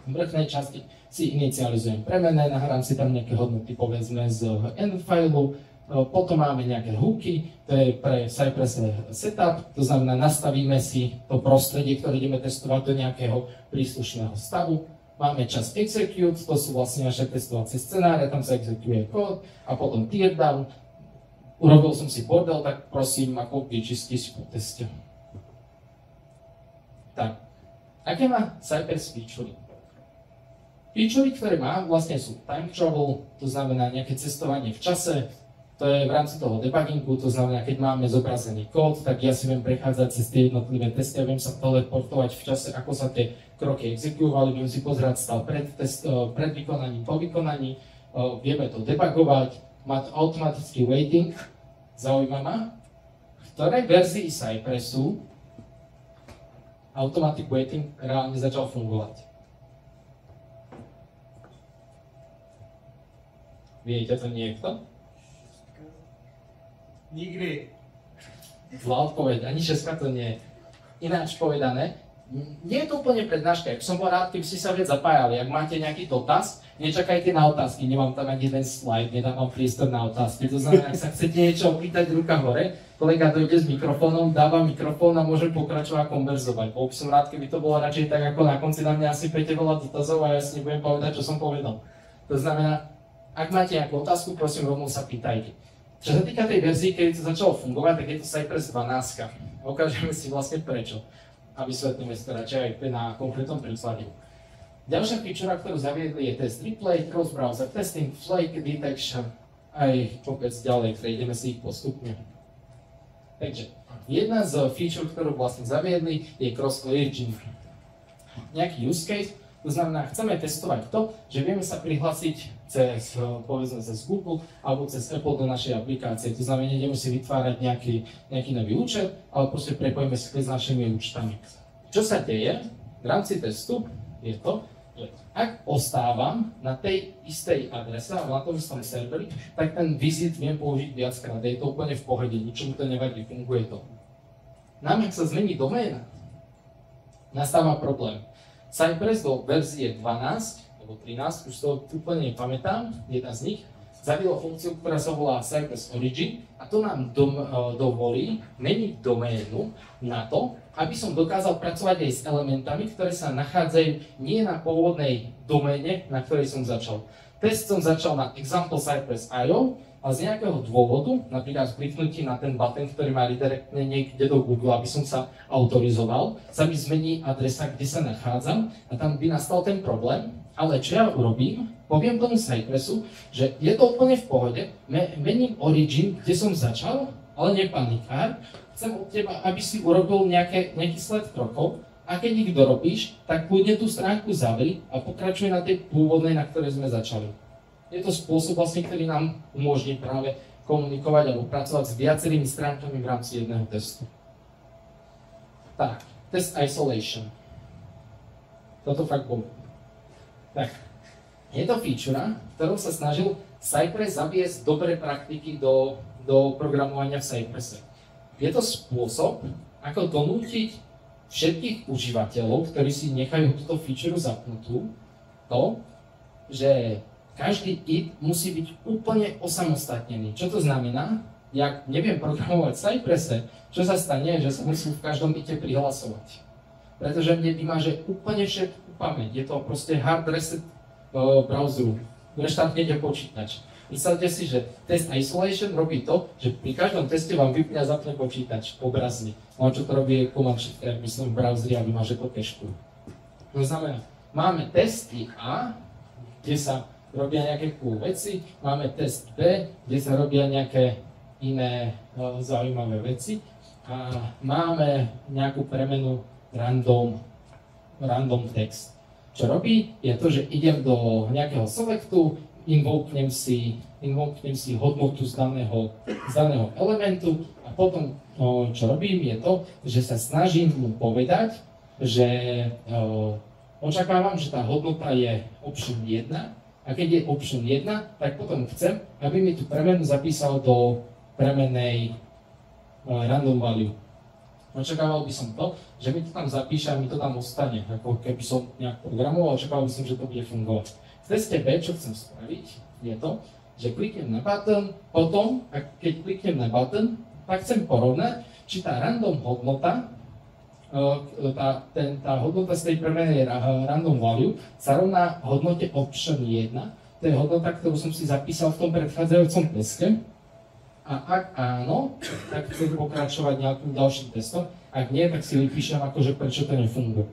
V vrchnej časti si inicializujem premenné, nahrám si tam nejaké hodnoty povedzme z end failu. Potom máme nejaké hooky, to je pre Cypress setup, to znamená nastavíme si to prostredie, ktoré ideme testovať do nejakého príslušného stavu. Máme čas execute, to sú vlastne naše testovacie scenáre, tam sa exekuje kód a potom teardown. Urobil som si bordel, tak prosím, ako vyčistiť po teste. Tak, aké má Cypress featurey? Featurey, ktoré má, vlastne sú time travel, to znamená nejaké cestovanie v čase. To je v rámci toho debuggingu, to znamená, keď máme zobrazený kód, tak ja si viem prechádzať cez tie jednotlivé testy a viem sa teleportovať v čase, ako sa tie kroky exekuovali, viem si pozerať stav pred vykonaním, po vykonaní, vieme to debugovať, mať automatický waiting. Zaujíma ma, v ktorej verzii Cypressu automatic waiting reálne začal fungovať. Viete to niekto? Nikdy. Zlá odpoveď, ani 6 to nie je. Ináč povedané, Nie je to úplne prednáška, ak som bol rád, keby ste sa viac zapájali. Ak máte nejaký dotaz, nečakajte na otázky, nemám tam ani jeden slide, nedám vám priestor na otázky. To znamená, ak sa chcete niečo opýtať, ruka hore, kolega dojde s mikrofónom, dáva mikrofón a môže pokračovať a konverzovať. Bol by som rád, keby to bolo radšej tak, ako na konci na mňa asi pejte veľa dotazov a ja si nebudem povedať, čo som povedal. To znamená, ak máte nejakú otázku, prosím, rovno sa pýtajte. Čo sa týka tej verzii, keď to začalo fungovať, tak je to Cypress 12. Ukážeme si vlastne prečo. A vysvetlíme si to radšej aj na konkrétnom príklade. Ďalšia feature, ktorú zaviedli, je test replay, cross-browser testing, flake detection, aj kopec ďalej, prejdeme si ich postupne. Takže, jedna z feature, ktorú vlastne zaviedli, je cross-origin. Nejaký use case, to znamená, chceme testovať to, že vieme sa prihlásiť cez, povedzme, cez Google alebo cez Apple do našej aplikácie. To znamená, nejdeme si vytvárať nejaký nový účet, ale proste prepojíme si s našimi účtami. Čo sa deje v rámci testu je to, že ak ostávam na tej istej adrese alebo na tom istom serveri, tak ten visit viem použiť viackrát. Je to úplne v pohode, ničomu to nevadí, funguje to. Nám, ak sa zmení doména, nastáva problém. Cypress do verzie 12 alebo 13, už to úplne nepamätám, jedna z nich, zaviedlo funkciu, ktorá sa volá Cypress Origin a to nám dovolí meniť doménu na to, aby som dokázal pracovať aj s elementami, ktoré sa nachádzajú nie na pôvodnej doméne, na ktorej som začal. Test som začal na example Cypress.io, ale z nejakého dôvodu, napríklad v kliknutí na ten button, ktorý má redirektne niekde do Google, aby som sa autorizoval, sa mi zmení adresa, kde sa nachádzam a tam by nastal ten problém. Ale čo ja urobím, poviem tomu Cypressu, že je to úplne v pohode, mením origin, kde som začal, ale nepanikár, chcem od teba, aby si urobil nejaký sled krokov a keď ich dorobíš, tak kľudne tú stránku zavri a pokračuj na tej pôvodnej, na ktorej sme začali. Je to spôsob, vlastne, ktorý nám umožní práve komunikovať alebo pracovať s viacerými stránkami v rámci jedného testu. Tak, test isolation. Toto fakt bolo. Tak, je to feature, ktorou sa snažil Cypress zaviesť dobré praktiky do programovania v Cypresse. Je to spôsob, ako donútiť všetkých užívateľov, ktorí si nechajú túto feature zapnutú, to, že každý id musí byť úplne osamostatnený. Čo to znamená? Ja neviem programovať v Cypresse, čo sa stane, že sa musím v každom ite prihlasovať. Pretože mne vymaže úplne všetku pamäť. Je to proste hard reset browseru. Reštartnete počítač. Myslíte si, že test isolation robí to, že pri každom teste vám vypne a zapne počítač obrazne. No čo to robí Command Shift, myslím v browseri a vymaže to cache. To znamená, máme testy A, kde sa robia nejaké cool veci, máme test B, kde sa robia nejaké iné zaujímavé veci a máme nejakú premenu random text. Čo robí, je to, že idem do nejakého selectu, invoknem si hodnotu z daného elementu a potom, čo robím, je to, že sa snažím mu povedať, že očakávam, že tá hodnota je option 1 a keď je option 1, tak potom chcem, aby mi tú premenu zapísal do premennej random value. Očakával by som to, že mi to tam zapíše a mi to tam ostane, ako keby som nejak programoval, očakával by som, že to bude fungovať. V teste B, čo chcem spraviť, je to, že kliknem na button, potom, keď kliknem na button, tak chcem porovnať, či tá random hodnota, tá hodnota z tej premenej random value sa rovná hodnote option 1, to je hodnota, ktorú som si zapísal v tom predchádzajúcom teste. A ak áno, tak chcem pokračovať nejakým ďalším testom. Ak nie, tak si vypíšem akože prečo to nefunguje.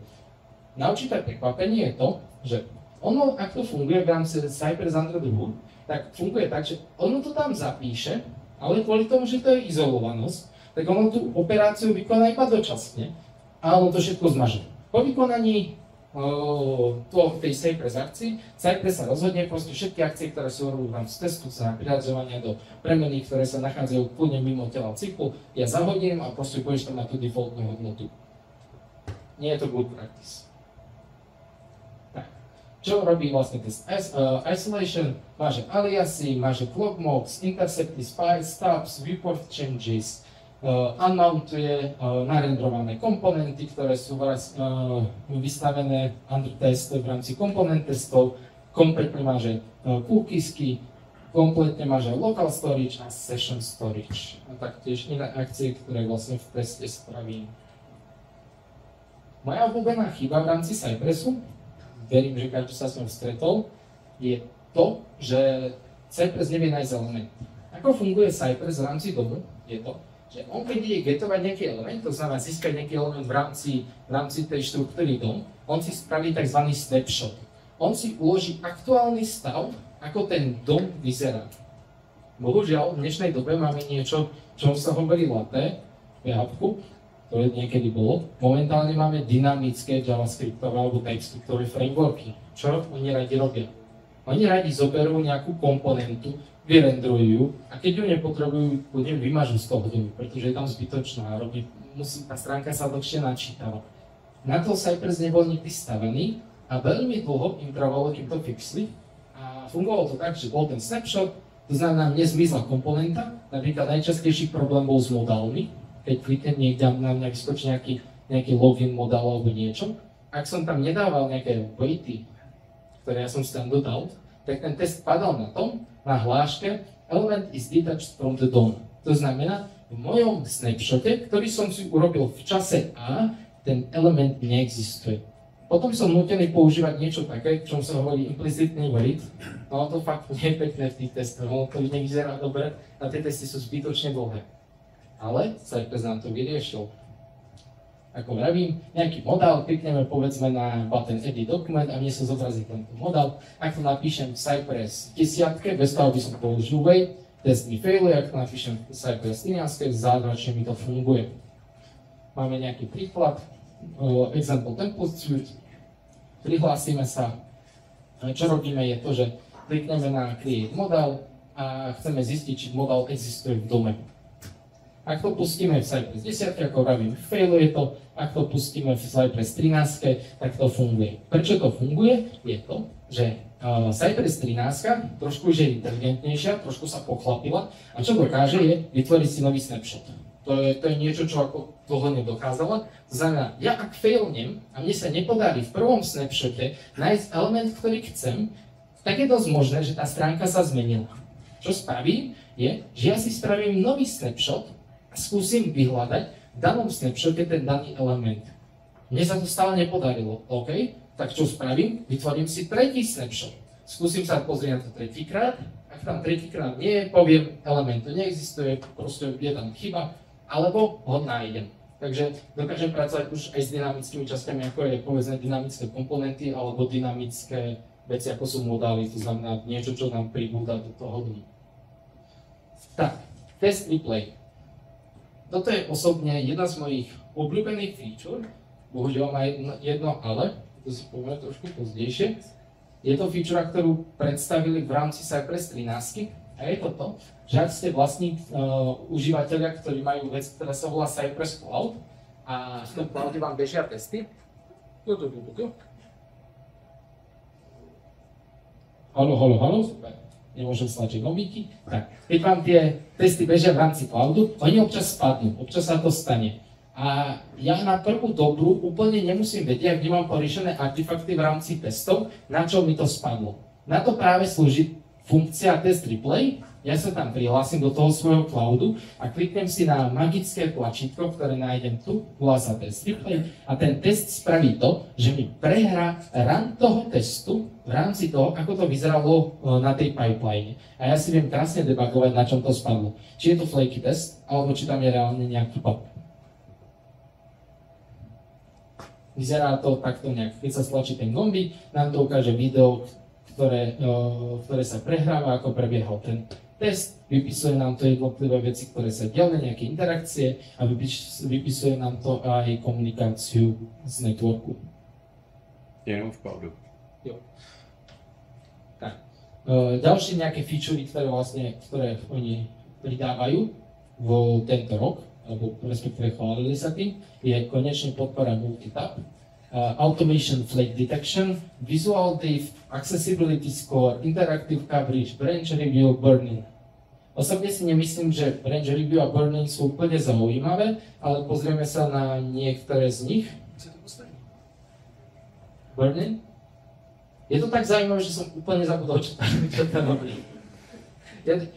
Na určité prekvapenie je to, že ono, ak to funguje v rámci Cypress Under the Hood, tak funguje tak, že ono to tam zapíše, ale kvôli tomu, že to je izolovanosť, tak ono tú operáciu vykoná iba dočasne a ono to všetko zmaže. Po vykonaní tej Cypress akcii, Cypress sa rozhodne proste všetky akcie, ktoré sú v rámci testu, sa prihadzovania do premeny, ktoré sa nachádzajú úplne mimo tela cyklu, ja zahodím a proste budeš tam na tú defaultnú hodnotu. Nie je to good practice. Tak. Čo robí vlastne test isolation? Máže aliasy, máže clock mocks, intercepty, spice, stops, viewport changes, unmountuje narendrované komponenty, ktoré sú vystavené under test v rámci komponent testov, kompletne máže cookiesky, kompletne máže local storage a session storage. A taktiež iné akcie, ktoré vlastne v teste spravím. Moja obľúbená chyba v rámci Cypressu, verím, že každý sa s ňou stretol, je to, že Cypress nevie nájsť element. Ako funguje Cypress v rámci domu, je to, že on keď ide getovať nejaký element, to znamená získať nejaký element v rámci tej štruktúry dom, on si spraví tzv. Snapshot. On si uloží aktuálny stav, ako ten dom vyzerá. Bohužiaľ, v dnešnej dobe máme niečo, čo sa hovorí latte, PHP, ktoré niekedy bolo. Momentálne máme dynamické JavaScriptové alebo TypeScriptové frameworky. Čo oni radi robia? Oni radi zoberú nejakú komponentu, vyrendrujú a keď ju nepotrebujú, ľudia vymažú z toho domu, pretože je tam zbytočná a tá stránka sa dlhšie načítava. Na to Cypress nebol nikdy stavený a veľmi dlho im trvalo, kým to fixli a fungovalo to tak, že bol ten snapshot, to znamená, nezmizla komponenta, napríklad najčastejší problém bol s modálmi, keď kliknem niekde na mňa vyskočí nejaký login modál alebo niečo. Ak som tam nedával nejaké weighty, ktoré ja som si tam dodal, tak ten test padal na tom, na hláške element is detached from the DOM. To znamená, v mojom snapshote, ktorý som si urobil v čase A, ten element neexistuje. Potom som nútený používať niečo také, čom sa hovorí implicitný wait, no to fakt nie je pekné v tých testoch, no to nevyzerá dobre a tie testy sú zbytočne dlhé. Ale Cypress nám to vyriešil. Ako vravím, nejaký modál, klikneme povedzme na button edit document a mne sa zobrazí tento modál. Ak to napíšem Cypress 10, bez toho by som použil wait, test mi failuje, ak to napíšem Cypress 13, zázračne mi to funguje. Máme nejaký príklad, example template suite, prihlásime sa. Čo robíme je to, že klikneme na create model a chceme zistiť, či model existuje v dome. Ak to pustíme v Cypress 10, ako vravím, failuje to. Ak to pustíme v Cypress 13, tak to funguje. Prečo to funguje? Je to, že Cypress 13 trošku už je inteligentnejšia, trošku sa pochlapila a čo dokáže je vytvoriť si nový snapshot. To je niečo, čo ako dlho nedokázala. To znamená, ja ak failnem a mne sa nepodarí v prvom snapshote nájsť element, ktorý chcem, tak je dosť možné, že tá stránka sa zmenila. Čo spravím, je, že ja si spravím nový snapshot a skúsim vyhľadať v danom snapshote ten daný element. Mne sa to stále nepodarilo, OK? Tak čo spravím? Vytvorím si tretí snapshot. Skúsim sa pozrieť na to tretíkrát. Ak tam tretíkrát nie je, poviem, element to neexistuje, proste je tam chyba, alebo ho nájdem. Takže dokážem pracovať už aj s dynamickými časťami, ako je povedzme dynamické komponenty, alebo dynamické veci, ako sú modály, to znamená niečo, čo nám pribúda do toho domu. Tak, test replay. Toto je osobne jedna z mojich obľúbených feature, bohužiaľ má jedno ale, to si poviem trošku pozdejšie. Je to feature, ktorú predstavili v rámci Cypress 13 a je to to, že ak ste vlastní užívateľia, ktorí majú vec, ktorá sa volá Cypress Cloud a v tom cloude vám bežia testy. Haló, super. Nemôžem stlačiť gombíky. Tak, keď vám tie testy bežia v rámci cloudu, oni občas spadnú, občas sa to stane. A ja na prvú dobrú úplne nemusím vedieť, ak nemám poriešené artefakty v rámci testov, na čo mi to spadlo. Na to práve slúži funkcia test replay. Ja sa tam prihlásim do toho svojho cloudu a kliknem si na magické tlačítko, ktoré nájdem tu, volá sa test replay a ten test spraví to, že mi prehrá run toho testu v rámci toho, ako to vyzeralo na tej pipeline. A ja si viem krásne debugovať, na čom to spadlo. Či je to flaky test, alebo či tam je reálne nejaký bug. Vyzerá to takto nejak. Keď sa stlačí ten gombík, nám to ukáže video, ktoré sa prehráva, ako prebiehal ten test, vypisuje nám to jednotlivé veci, ktoré sa diali, nejaké interakcie a vypisuje nám to aj komunikáciu z networku. Jenom v cloudu. Jo. Tak. Ďalšie nejaké featurey, ktoré oni pridávajú v tento rok, alebo respektíve chválili sa tým, je konečne podpora multitap, automation flag detection, visual diff, accessibility score, interactive coverage, branch review, burning. Osobne si nemyslím, že Range Review a Burn-in sú úplne zaujímavé, ale pozrieme sa na niektoré z nich. Burn-in? Je to tak zaujímavé, že som úplne zabudol, čo tam robí.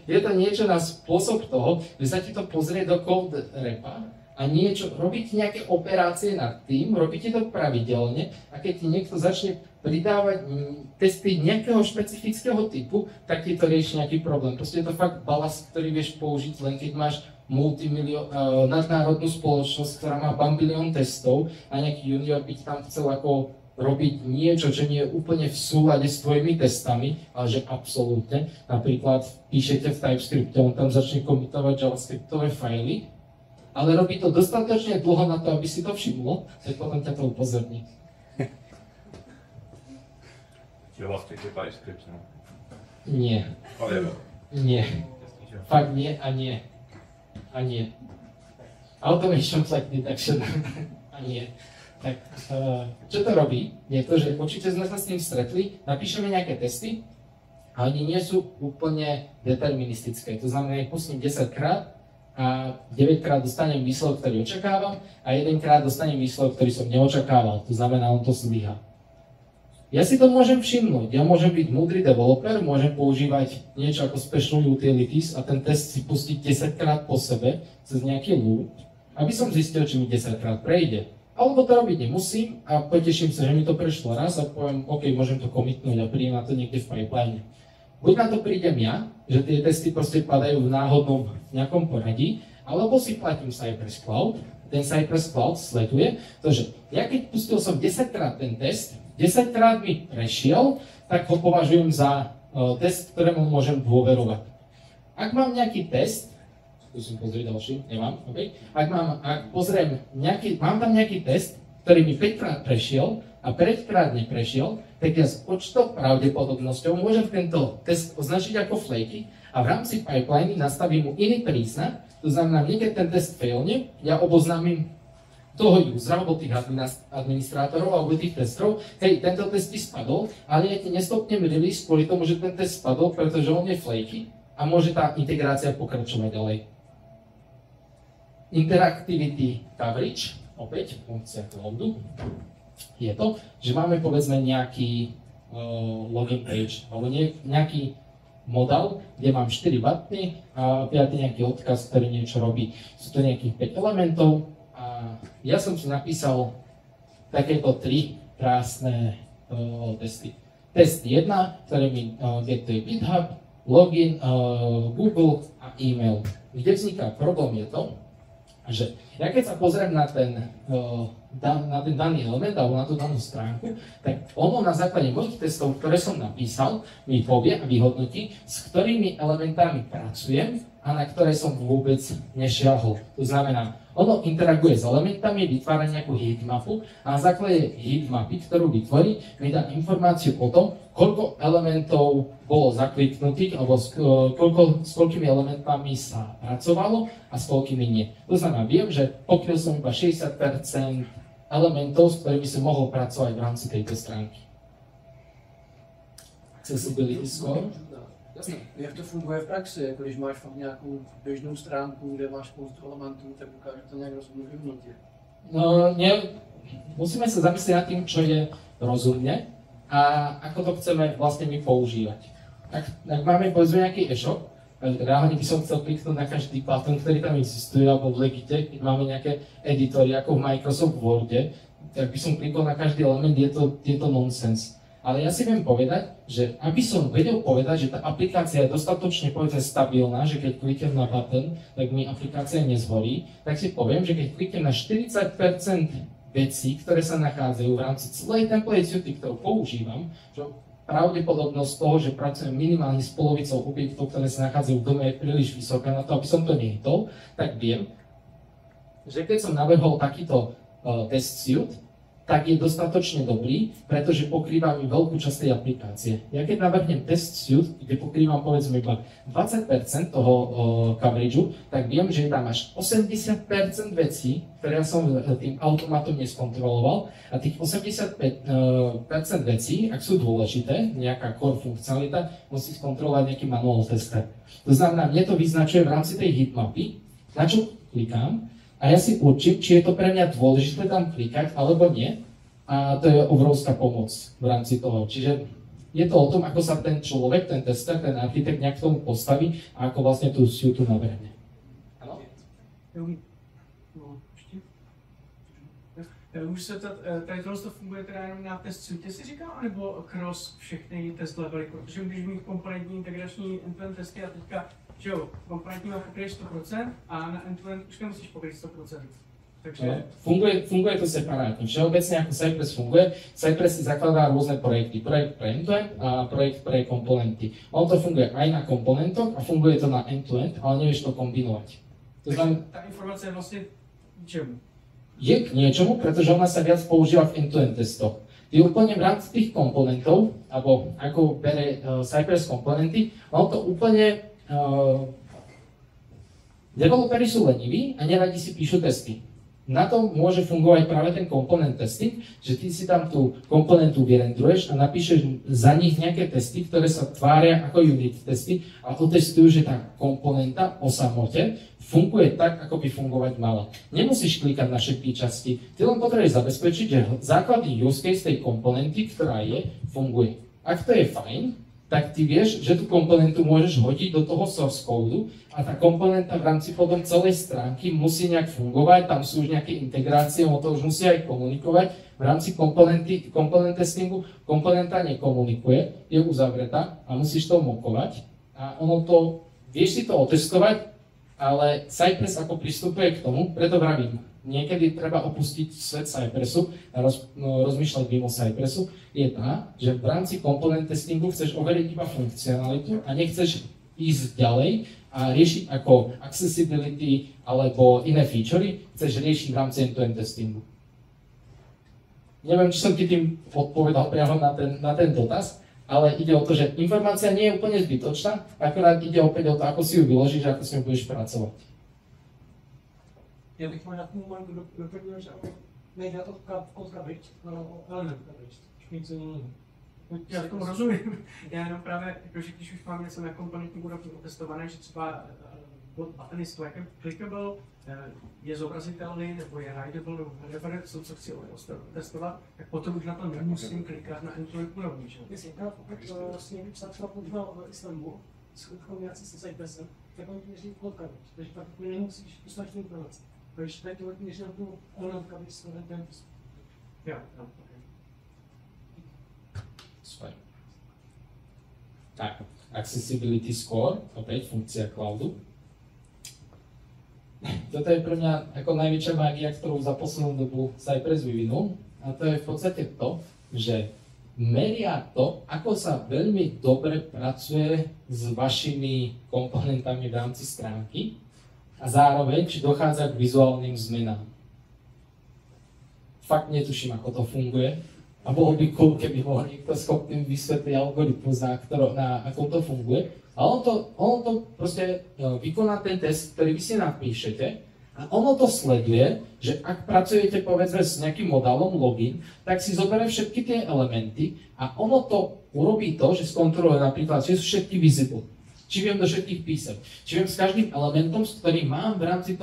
Je to niečo na spôsob toho, že sa ti to pozrie do code repa a robiť nejaké operácie nad tým, robíte to pravidelne a keď ti niekto začne pridávať testy nejakého špecifického typu, tak ti to rieši nejaký problém. Proste je to fakt balast, ktorý vieš použiť len keď máš nadnárodnú spoločnosť, ktorá má bambilión testov a nejaký junior by tam chcel ako robiť niečo, čo nie je úplne v súlade s tvojimi testami, ale že absolútne. Napríklad píšete v TypeScripte, on tam začne komitovať javascriptové fajly, ale robí to dostatočne dlho na to, aby si to všimlo, tak potom ťa to upozorní. JavaScript je TypeScript, no? Nie. Nie. Fakt nie a nie. A nie. Automation Flag Detection. A nie. Tak, čo to robí? Je to, že určite sme sa s tým stretli, napíšeme nejaké testy, a oni nie sú úplne deterministické. To znamená, ich pustím 10 krát a 9 krát dostanem výsledok, ktorý očakávam a 1 krát dostanem výsledok, ktorý som neočakával. To znamená, on to zlyha. Ja si to môžem všimnúť. Ja môžem byť múdry developer, môžem používať niečo ako special utilities a ten test si pustiť 10 krát po sebe cez nejaký loop, aby som zistil, či mi 10 krát prejde. Alebo to robiť nemusím a poteším sa, že mi to prešlo raz a poviem, OK, môžem to commitnúť a príjem na to niekde v pipeline. Buď na to prídem ja, že tie testy proste padajú v náhodnom nejakom poradí, alebo si platím Cypress Cloud. Ten Cypress Cloud sleduje to, že ja keď pustil som 10 krát ten test, 10 krát mi prešiel, tak ho považujem za test, ktorému môžem dôverovať. Ak mám nejaký test, skúsim pozrieť ďalší, nemám, OK. Mám tam nejaký test, ktorý mi 5 krát prešiel a 5 krát neprešiel, tak ja s určitou pravdepodobnosťou môžem tento test označiť ako flaky a v rámci pipeline nastavím mu iný príznak, to znamená, keď ten test failne, ja oboznámim toho usera, alebo tých administrátorov, alebo tých testerov, hej, tento test ti spadol, ale ja ti nestopnem release kvôli tomu, že ten test spadol, pretože on je flaky a môže tá integrácia pokračovať ďalej. Interactivity coverage, opäť funkcia cloudu, je to, že máme povedzme nejaký login page, alebo nejaký model, kde mám 4 buttony a 5 nejaký odkaz, ktorý niečo robí. Sú to nejakých 5 elementov a ja som si napísal takéto 3 krásne testy. Test 1, ktorý mi getuje GitHub, login, Google a e-mail. Kde vzniká problém je to, že ja keď sa pozriem na ten daný element alebo na tú danú stránku, tak ono na základe mojich testov, ktoré som napísal, mi povie a vyhodnotí, s ktorými elementami pracujem a na ktoré som vôbec nešiahol. To znamená, ono interaguje s elementami, vytvára nejakú heatmapu a na základe heatmapy, ktorú vytvorí, mi dá informáciu o tom, koľko elementov bolo zakliknutých, alebo s koľkými elementami sa pracovalo a s koľkými nie. To znamená, viem, že pokryl som iba 60% elementov, s ktorými som mohol pracovať v rámci tejto stránky. Accessibility score. Jasně. Jak to funguje v praxi? Jako když máš fakt nějakou běžnou stránku, kde máš spoustu elementů, tak dokáže to nějak rozumne vyhodnotiť? No, musíme sa zamyslieť nad tým, čo je rozumne a ako to chceme vlastne my používať. Ak máme povedzme nejaký e-shop, reálne by som chcel kliknúť na každý button, ktorý tam existuje, alebo v Legite, keď máme nejaké editory ako v Microsoft Worde, tak by som klikol na každý element, je to nonsense. Ale ja si viem povedať, že aby som vedel povedať, že tá aplikácia je dostatočne povedzme stabilná, že keď kliknem na button, tak mi aplikácia nezhorí, tak si poviem, že keď kliknem na 40% vecí, ktoré sa nachádzajú v rámci celej template suity, ktorú používam, že pravdepodobnosť toho, že pracujem minimálne s polovicou objektov, ktoré sa nachádzajú v dome, je príliš vysoká na to, aby som to nehýtol, tak viem, že keď som navrhol takýto test suite, tak je dostatočne dobrý, pretože pokrýva mi veľkú časť tej aplikácie. Ja keď navrhnem test suite, kde pokrývam povedzme iba 20% toho coverageu, tak viem, že je tam až 80% vecí, ktoré ja som tým automatom neskontroloval, a tých 85% vecí, ak sú dôležité, nejaká core funkcionalita, musí skontrolovať nejaký manual tester. To znamená, mne to vyznačuje v rámci tej heatmapy, na čo klikám, a ja si určím, či je to pre mňa dôležité tam klikať, alebo nie. A to je obrovská pomoc v rámci toho. Čiže je to o tom, ako sa ten človek, ten tester, ten architekt nejak k tomu postaví a ako vlastne tú suite navrhne. Áno? Už se tady tohle funguje teda jenom na test suite, si říkal, nebo cross všechny test levely, protože když mít komponentní integrační end-to-end testy a teďka, že jo, komponentní má pokryt 100% a na end-to-end už nemusíš pokryt 100%. Takže... Funguje to separátne. Všeobecne ako Cypress funguje, Cypress si zakladá rôzne projekty. Projekt pre end-to-end a projekt pre komponenty. Ono to funguje aj na komponentoch a funguje to na end-to-end, ale nevieš to kombinovať. To znamená, tá informácia je vlastne k čemu? Je k niečomu, pretože ona sa viac používa v end-to-end testoch. Ty úplne v rámci tých komponentov, alebo ako bere Cypress komponenty, ono to úplne developeri sú leniví a neradi si píšu testy. Na to môže fungovať práve ten komponent testing, že ty si tam tú komponentu vyrendruješ a napíšeš za nich nejaké testy, ktoré sa tvária ako unit testy a otestujú, že tá komponenta o samote funguje tak, ako by fungovať mala. Nemusíš klikať na všetky časti, ty len potrebuješ zabezpečiť, že základný use case tej komponenty, ktorá je, funguje. Ak to je fajn, tak ty vieš, že tú komponentu môžeš hodiť do toho source code a tá komponenta v rámci potom celej stránky musí nejak fungovať, tam sú už nejaké integrácie, ono to už musí aj komunikovať. V rámci komponent testingu komponenta nekomunikuje, je uzavretá a musíš to mokovať a ono to, vieš si to otestovať, ale Cypress ako pristupuje k tomu, preto vravím, niekedy treba opustiť svet Cypressu a rozmýšľať mimo Cypressu, je tá, že v rámci komponent testingu chceš overiť iba funkcionalitu a nechceš ísť ďalej a riešiť ako accessibility alebo iné featurey, chceš riešiť v rámci end-to-end testingu. Neviem, či som ti tým odpovedal priamo na ten dotaz, ale ide o to, že informácia nie je úplne zbytočná, akorát ide opäť o to, ako si ju vyložíš a ako si ju budeš pracovať. Já bych možná tomu doplnil, že nejde to code coverage, ale element coverage, což nic jiného. Já tomu rozumím, já jenom právě, jakože když už mám něco na komponentní úrovni otestované, že třeba button is clickable, je zobrazitelný, nebo je readable, nebo whatever, co chci testovat, tak potom už na to nemusím klikat na end-to-end úrovni, že? Myslím, pokud vlastně jsem třeba používal Istanbul, s kombinací se Cypressem, tak oni měří code coverage, takže pak nemusíš poslat tu informaci. Takže tady to měří na tu element coverage s elementem. Jo, ok. Super. Tak, Accessibility Score, opäť funkcia cloudu. Toto je pre mňa ako najväčšia mágia, ktorú za poslednú dobu Cypress vyvinul. A to je v podstate to, že meria to, ako sa veľmi dobre pracuje s vašimi komponentami v rámci stránky a zároveň, či dochádza k vizuálnym zmenám. Fakt netuším, ako to funguje. A bolo by cool, keby mohol niekto schopný vysvetliť algoritmus, na akom to funguje. A ono to proste vykoná ten test, ktorý vy si napíšete a ono to sleduje, že ak pracujete povedzme s nejakým modálom login, tak si zoberie všetky tie elementy a ono to urobí to, že skontroluje napríklad, či sú všetky visible, či viem do všetkých písať, či viem s každým elementom, s ktorým mám v rámci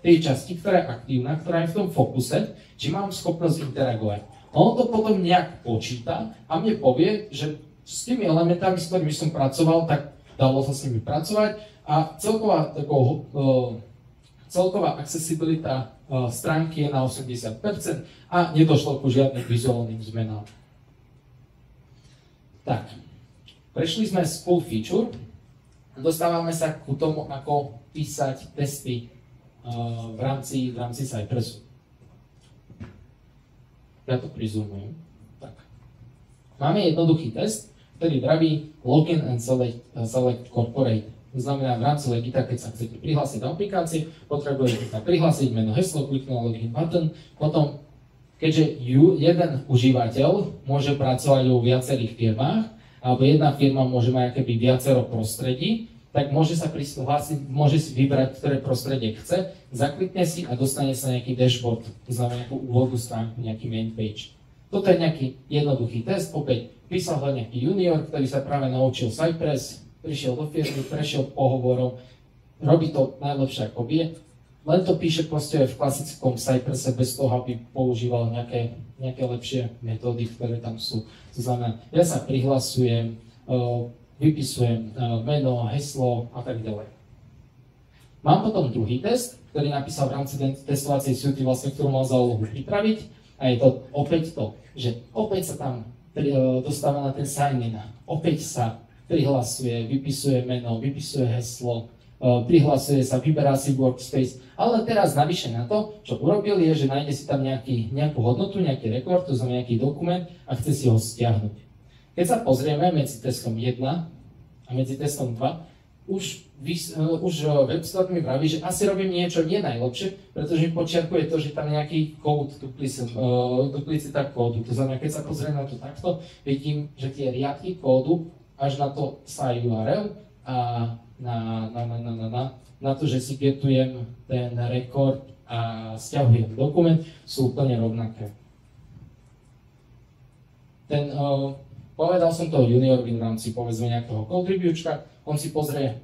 tej časti, ktorá je aktívna, ktorá je v tom fokuse, či mám schopnosť interagovať. Ono to potom nejak počíta a mne povie, že s tými elementami, s ktorými som pracoval, tak dalo sa s nimi pracovať a celková accessibilita stránky je na 80% a nedošlo ku žiadnym vizuálnym zmenám. Tak, prešli sme z full feature, dostávame sa ku tomu, ako písať testy v rámci Cypressu. Ja to prizumujem. Tak. Máme jednoduchý test, ktorý vraví login and select corporate. To znamená, v rámci Legita, keď sa chcete prihlásiť do aplikácie, potrebujete sa prihlásiť, meno, heslo, kliknúť na login button, potom keďže jeden užívateľ môže pracovať vo viacerých firmách, alebo jedna firma môže mať akoby viacero prostredí, tak môže sa prihlásiť, môže si vybrať, ktoré prostredie chce, zaklikne si a dostane sa nejaký dashboard, to znamená nejakú úvodnú stránku, nejaký main page. Toto je nejaký jednoduchý test, opäť písal ho nejaký junior, ktorý sa práve naučil Cypress, prišiel do firmy, prešiel pohovorom, robí to najlepšie ako vie, len to píše proste v klasickom Cypresse bez toho, aby používal nejaké lepšie metódy, ktoré tam sú. To znamená, ja sa prihlasujem, vypisujem meno, heslo a tak ďalej. Mám potom druhý test, ktorý napísal v rámci testovacej suity, vlastne, ktorú mal za úlohu pripraviť. A je to opäť to, že opäť sa tam dostáva na ten sign-in, opäť sa prihlasuje, vypisuje meno, vypisuje heslo, prihlasuje sa, vyberá si workspace, ale teraz navyše na to, čo urobil, je, že nájde si tam nejakú hodnotu, nejaký rekord, to znamená nejaký dokument a chce si ho stiahnuť. Keď sa pozrieme medzi testom 1 a medzi testom 2, už WebStart mi vraví, že asi robím niečo nie najlepšie, pretože mi počiarkuje to, že tam nejaký kód, duplicita kódu. To znamená, keď sa pozriem na to takto, vidím, že tie riadky kódu až na to sa URL a na to, že si getujem ten rekord a stiahujem dokument, sú úplne rovnaké. Povedal som toho juniorovi v rámci povedzme nejakého code reviewčka, on si pozrie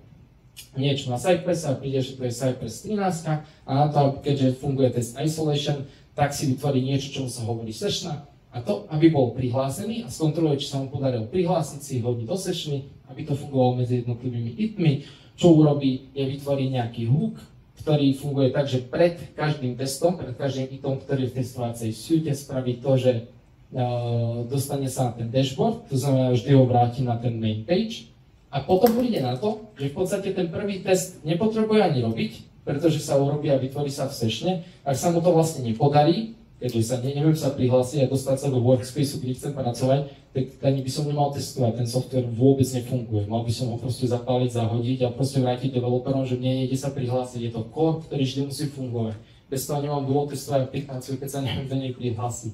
niečo na Cypress a príde, že to je Cypress 13 a na to, keďže funguje test isolation, tak si vytvorí niečo, čo sa hovorí sessiona a to, aby bol prihlásený a skontroluje, či sa mu podarilo prihlásiť si, hodí do sessiony, aby to fungovalo medzi jednotlivými hitmi. Čo urobí, je vytvorí nejaký hook, ktorý funguje tak, že pred každým testom, pred každým hitom, ktorý v testovacej suite spraví to, že dostane sa na ten dashboard, to znamená, vždy ho vráti na ten main page a potom príde na to, že v podstate ten prvý test nepotrebuje ani robiť, pretože sa urobí a vytvorí sa v sessione. Ak sa mu to vlastne nepodarí, keďže sa neviem sa prihlásiť a dostať sa do workspaceu, kde chcem pracovať, tak ani by som nemal testovať, ten software vôbec nefunguje. Mal by som ho proste zapáliť, zahodiť a proste vrátiť developerom, že mne nejde sa prihlásiť, je to core, ktorý vždy musí fungovať. Bez toho nemám dôvod testovať aplikáciu, keď sa neviem do nej prihlásiť.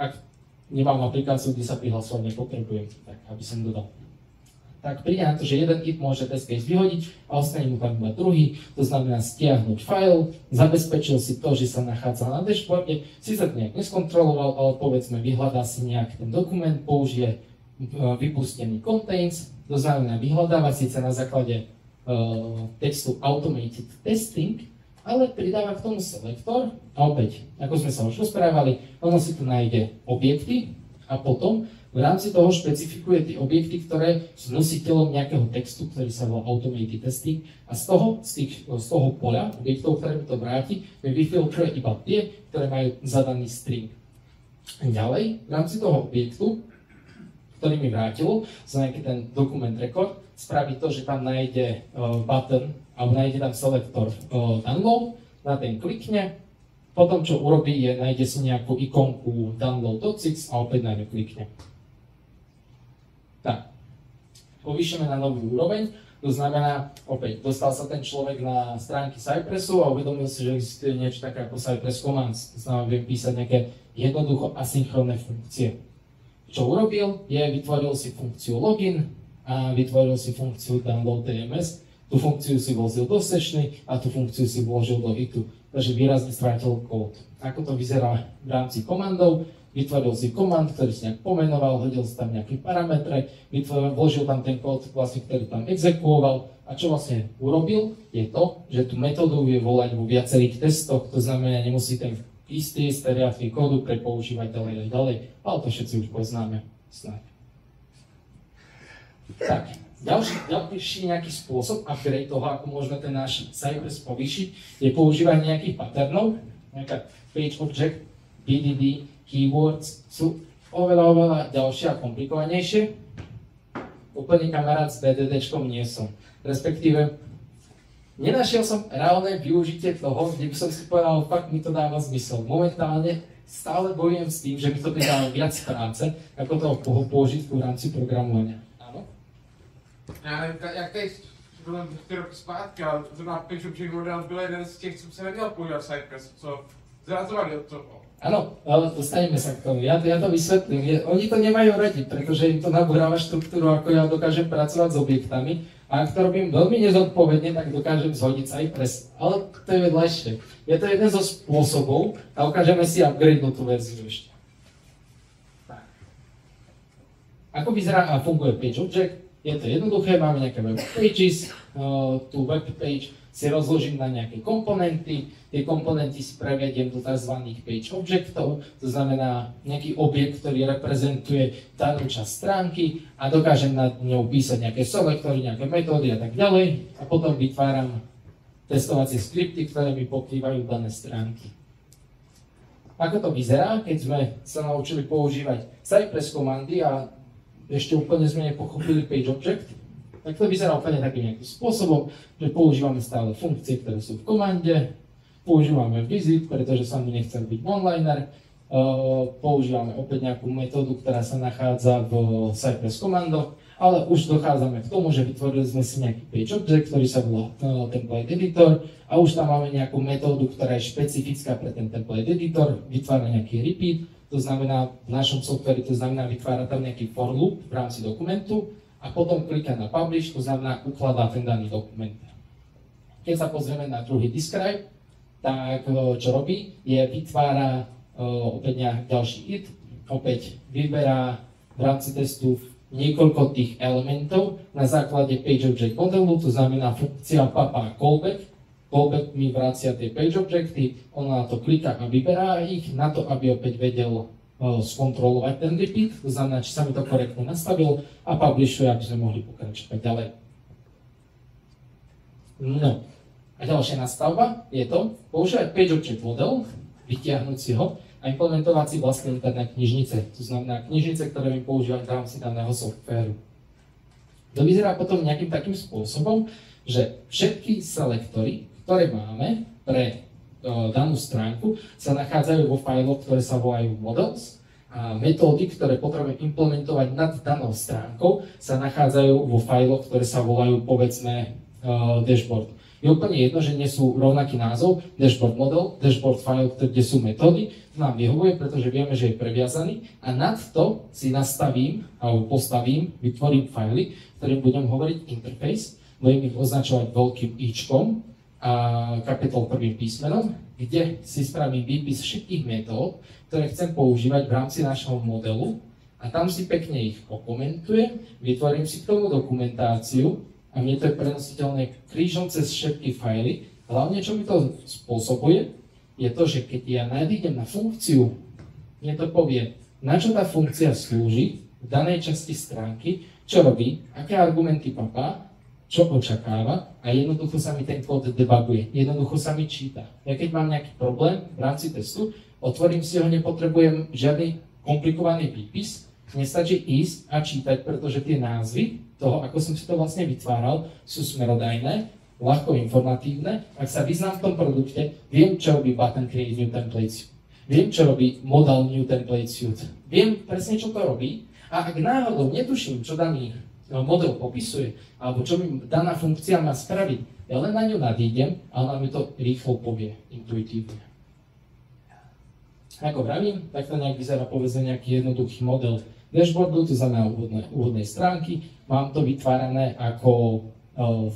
Ak nemám aplikáciu, kde sa prihlasovať nepotrebujem, tak aby som dodal. Tak príde na to, že jeden hit môže test case vyhodiť a ostane mu tam iba druhý, to znamená stiahnuť file, zabezpečil si to, že sa nachádza na dashboarde, si sa to nejak neskontroloval, ale povedzme vyhľadá si nejak ten dokument, použije vypustený contains, to znamená vyhľadáva síce na základe textu automated testing, ale pridáva k tomu selektor a opäť, ako sme sa už rozprávali, ono si tu nájde objekty a potom v rámci toho špecifikuje tie objekty, ktoré sú nositeľom nejakého textu, ktorý sa volá automated testing a z toho poľa objektov, ktoré mi to vráti, mi vyfiltruje iba tie, ktoré majú zadaný string. Ďalej, v rámci toho objektu, ktorý mi vrátilo, za nejaký ten dokument record, spraví to, že tam nájde button, alebo nájde tam selektor download, na ten klikne, potom čo urobí je, nájde si nejakú ikonku download.cx a opäť na ňu klikne. Tak, povýšime na novú úroveň, to znamená, opäť, dostal sa ten človek na stránky Cypressu a uvedomil si, že existuje niečo také ako Cypress Commands, to znamená, viem písať nejaké jednoducho asynchronné funkcie. Čo urobil, je vytvoril si funkciu login a vytvoril si funkciu download TMS. Tú funkciu si vložil do sessiony a tú funkciu si vložil do hitu. Takže výrazne strátil kód. Ako to vyzerá v rámci komandov? Vytvoril si komand, ktorý si nejak pomenoval, hodil si tam nejaké parametre, vložil tam ten kód, vlastne, ktorý tam exekuoval. A čo vlastne urobil, je to, že tú metódu vie volať vo viacerých testoch, to znamená, nemusí ten isté riadky kódu prepoužívať ďalej a ďalej, ale to všetci už poznáme snáď. Tak, ďalší nejaký spôsob upgrade toho, ako môžeme ten náš Cypress povýšiť, je používanie nejakých patternov, nejaká page object, BDD, keywords, sú oveľa ďalšie a komplikovanejšie. Úplne kamarát s BDDčkom nie som, respektíve nenašiel som reálne využitie toho, kde by som si povedal, fakt mi to dáva zmysel. Momentálne stále bojujem s tým, že mi to dáva viac práce, ako toho použiť v rámci programovania. Áno? Já nevím, jak teď byl 3 roky zpátky, ale zrovna page object model byl jeden z těch, co se neměl používat Cypress, co zrazovali od toho. Áno, ale dostaneme sa k tomu. Ja to vysvetlím. Oni to nemajú radi, pretože im to nabúrava štruktúru, ako ja dokážem pracovať s objektami. A ak to robím veľmi nezodpovedne, tak dokážem zhodiť sa aj pres. Ale to je vedľajšie. Je to jeden zo spôsobov a ukážeme si upgradenú tú verziu ešte. Tak. Ako vyzerá a funguje page object? Je to jednoduché, máme nejaké web pages, tú web page si rozložím na nejaké komponenty, tie komponenty si prevediem do tzv. Page objektov, to znamená nejaký objekt, ktorý reprezentuje danú časť stránky a dokážem nad ňou písať nejaké selektory, nejaké metódy a tak ďalej a potom vytváram testovacie skripty, ktoré mi pokrývajú dané stránky. Ako to vyzerá, keď sme sa naučili používať Cypress komandy a ešte úplne sme nepochopili Page Object, tak to vyzerá úplne takým nejakým spôsobom, že používame stále funkcie, ktoré sú v komande, používame visit, pretože sa mi nechcem byť onliner, používame opäť nejakú metódu, ktorá sa nachádza v Cypress komandoch, ale už dochádzame k tomu, že vytvorili sme si nejaký page object, ktorý sa volá template editor a už tam máme nejakú metódu, ktorá je špecifická pre ten template editor, vytvára nejaký repeat, to znamená v našom softveri, to znamená vytvára tam nejaký for loop v rámci dokumentu a potom klika na publish, to znamená ukladá ten daný dokument. Keď sa pozrieme na druhý describe, tak čo robí, je vytvára opäť nejaký ďalší it, opäť vyberá v rámci testu niekoľko tých elementov na základe page object modelu, to znamená funkcia papa callback. Callback mi vracia tie page objecty, on na to kliká a vyberá ich na to, aby opäť vedel skontrolovať ten repeat, to znamená, či sa mi to korektne nastavilo a publishuje, aby sme mohli pokračovať ďalej. No a ďalšia nastavba je to používať page object model, vytiahnuť si ho a implementovať si vlastné interné knižnice, to znamená knižnice, ktoré my používame v rámci daného softvéru. To vyzerá potom nejakým takým spôsobom, že všetky selektory, ktoré máme pre danú stránku, sa nachádzajú vo fajloch, ktoré sa volajú models a metódy, ktoré potrebujeme implementovať nad danou stránkou, sa nachádzajú vo fajloch, ktoré sa volajú povedzme dashboard. Je úplne jedno, že nie sú rovnaký názov, dashboard model, dashboard file, kde sú metódy, to nám vyhovuje, pretože vieme, že je previazaný a nad to si nastavím alebo postavím, vytvorím fajly, ktorým budem hovoriť interface, budem ich označovať veľkým ičkom a kapitol prvým písmenom, kde si spravím výpis všetkých metód, ktoré chcem používať v rámci našho modelu a tam si pekne ich okomentujem, vytvorím si k tomu dokumentáciu a mne to je prenositeľné krížom cez všetky fajly. Hlavne, čo mi to spôsobuje, je to, že keď ja nájdem na funkciu, mne to povie, na čo tá funkcia slúži v danej časti stránky, čo robí, aké argumenty papá, čo očakáva a jednoducho sa mi ten kód debuguje, jednoducho sa mi číta. Ja keď mám nejaký problém v rámci testu, otvorím si ho, nepotrebujem žiadny komplikovaný výpis, nestačí ísť a čítať, pretože tie názvy toho, ako som si to vlastne vytváral, sú smerodajné, ľahko informatívne. Ak sa vyznám v tom produkte, viem, čo robí button create new template suite. Viem, čo robí modal new template suite. Viem presne, čo to robí a ak náhodou netuším, čo daný model popisuje, alebo čo mi daná funkcia má spraviť, ja len na ňu nadídem a ona mi to rýchlo povie, intuitívne. Ako vravím, tak to nejak vyzerá povedzme nejaký jednoduchý model dashboardu, to znamená úvodnej stránky. Mám to vytvárané ako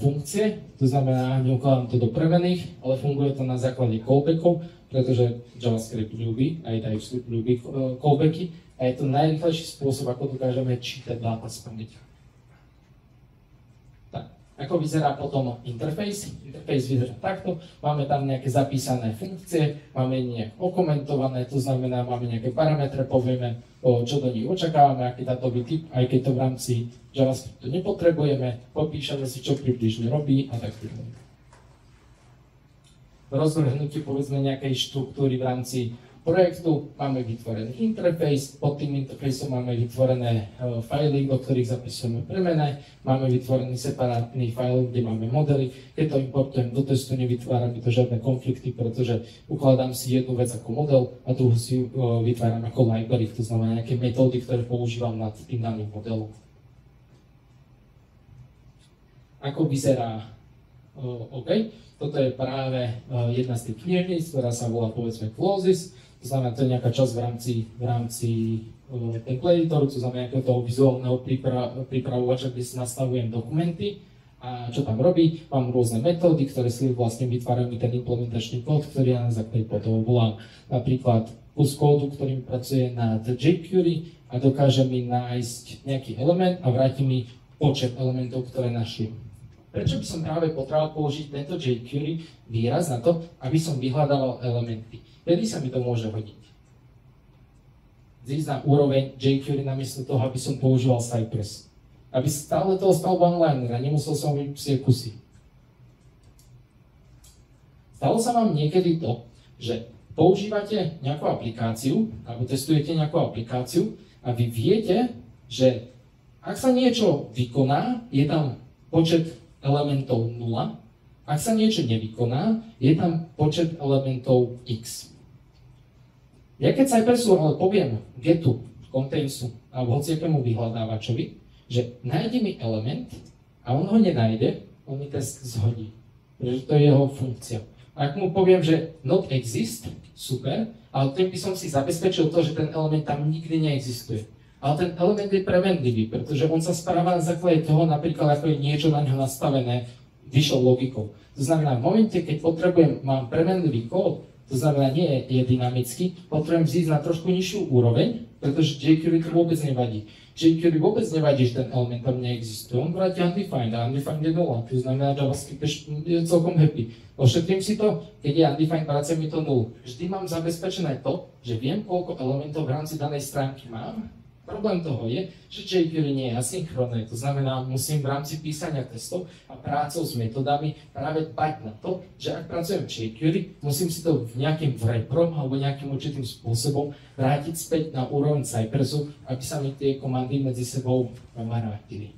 funkcie, to znamená, neukladám to do premených, ale funguje to na základe callbackov, pretože JavaScript ľúbi, aj TypeScript ľúbi callbacky a je to najrýchlejší spôsob, ako dokážeme čítať dáta z pamäti. Ako vyzerá potom interface? Interface vyzerá takto, máme tam nejaké zapísané funkcie, máme nejak okomentované, to znamená, máme nejaké parametre, povieme, čo do nich očakávame, aký dátový typ, aj keď to v rámci JavaScriptu nepotrebujeme, popíšeme si, čo približne robí a tak ďalej. Rozvrhnutie povedzme nejakej štruktúry v rámci projektu máme vytvorený interface, pod tým interfejsom máme vytvorené fajly, do ktorých zapisujeme premené, máme vytvorený separátny file, kde máme modely. Keď to importujem do testu, nevytvára mi to žiadne konflikty, pretože ukladám si jednu vec ako model a druhú si vytváram ako library, to znamená nejaké metódy, ktoré používam nad tým daným modelom. Ako vyzerá OK. Toto je práve jedna z tých knižníc, ktorá sa volá povedzme Closes. To znamená, to je nejaká časť v rámci template editoru, to znamená nejakého toho vizuálneho pripravovača, kde si nastavujem dokumenty. A čo tam robí? Mám rôzne metódy, ktoré si vlastne vytvárajú ten implementačný kód, ktorý ja na základe toho volám. Napríklad kus kódu, ktorým pracuje na jQuery a dokáže mi nájsť nejaký element a vráti mi počet elementov, ktoré našli. Prečo by som práve potreboval použiť tento jQuery výraz na to, aby som vyhľadával elementy? Kedy sa mi to môže hodiť? Zísť na úroveň jQuery namiesto toho, aby som používal Cypress. Aby stále toho stal one-liner a nemusel som vypsieť kusy. Stalo sa vám niekedy to, že používate nejakú aplikáciu, alebo testujete nejakú aplikáciu a vy viete, že ak sa niečo vykoná, je tam počet elementov 0, ak sa niečo nevykoná, je tam počet elementov x. Ja keď Cypressu ale poviem getu, contains'u alebo hociakému vyhľadávačovi, že nájde mi element a on ho nenájde, on mi test zhodí, pretože to je jeho funkcia. Ak mu poviem, že not exist, super, ale tým by som si zabezpečil to, že ten element tam nikdy neexistuje. Ale ten element je prevenlivý, pretože on sa správa na základe toho, napríklad ako je niečo na ňo nastavené vyššou logikou. To znamená, v momente, keď mám premenlivý kód, to znamená, nie je dynamický, potrebujem zísť na trošku nižšiu úroveň, pretože jQuery to vôbec nevadí. jQuery vôbec nevadí, že ten element tam neexistuje. On vráti undefined a undefined je 0, to znamená, JavaScript je celkom happy. Ošetrím si to, keď je undefined, vracia mi to 0. Vždy mám zabezpečené to, že viem, koľko elementov v rámci danej stránky mám. Problém toho je, že jQuery nie je asynchronné, to znamená, musím v rámci písania testov a prácou s metodami práve dbať na to, že ak pracujem v jQuery, musím si to nejakým wrapperom alebo nejakým určitým spôsobom vrátiť späť na úroveň Cypressu, aby sa mi tie komandy medzi sebou vrátili.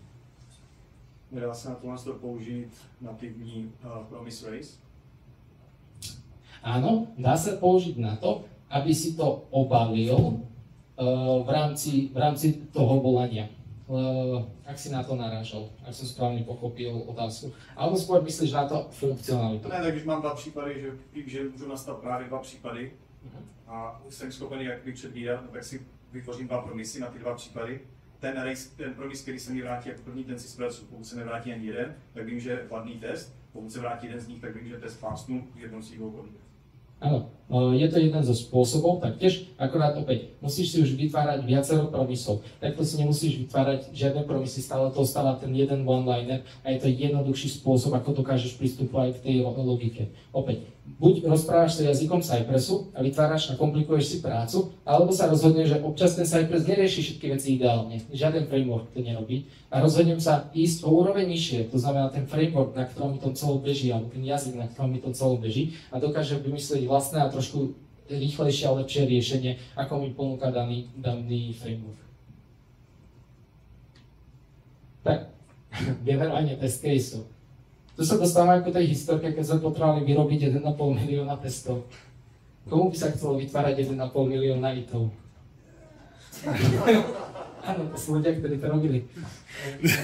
Dá se na to použít nativní promise race? Áno, dá sa použiť na to, aby si to obalil v rámci toho volania. Ak si na to narážal, ak som správne pochopil otázku. Alebo skôr myslíš na to funkcionalitu? Ne, tak když mám dva případy, že vím, že můžu nastat právě dva případy a jsem schopený jakoby předvídat, tak si vytvořím dva promisy na ty dva případy. Ten promis, který se mi vrátí jako první, ten si zpracuju. Pokud se nevrátí ani jeden, tak vím, že je vadný test. Pokud se vrátí jeden z nich, tak vím, že test pásnu v jednom si ho kodí. Áno, je to jeden zo spôsobov, taktiež akorát opäť musíš si už vytvárať viacero promisov. Takto si nemusíš vytvárať žiadne promisy, stále to ostáva ten jeden one-liner a je to jednoduchší spôsob, ako dokážeš pristupovať k tej logike. Opäť, buď rozprávaš sa jazykom Cypressu a vytváraš a komplikuješ si prácu, alebo sa rozhodneš, že občas ten Cypress nerieši všetky veci ideálne. Žiaden framework to nerobí. A rozhodnem sa ísť o úroveň nižšie, to znamená ten framework, na ktorom mi to celé beží, alebo ten jazyk, na ktorom mi to celé beží a dokáže vymyslieť vlastné a trošku rýchlejšie a lepšie riešenie, ako mi ponúka daný framework. Tak, generálne test caseov. Tu sa dostávame ako tej historke, keď sme potrebovali vyrobiť 1,5 milióna testov. Komu by sa chcelo vytvárať 1,5 milióna itov? Áno, to sú ľudia, ktorí to robili.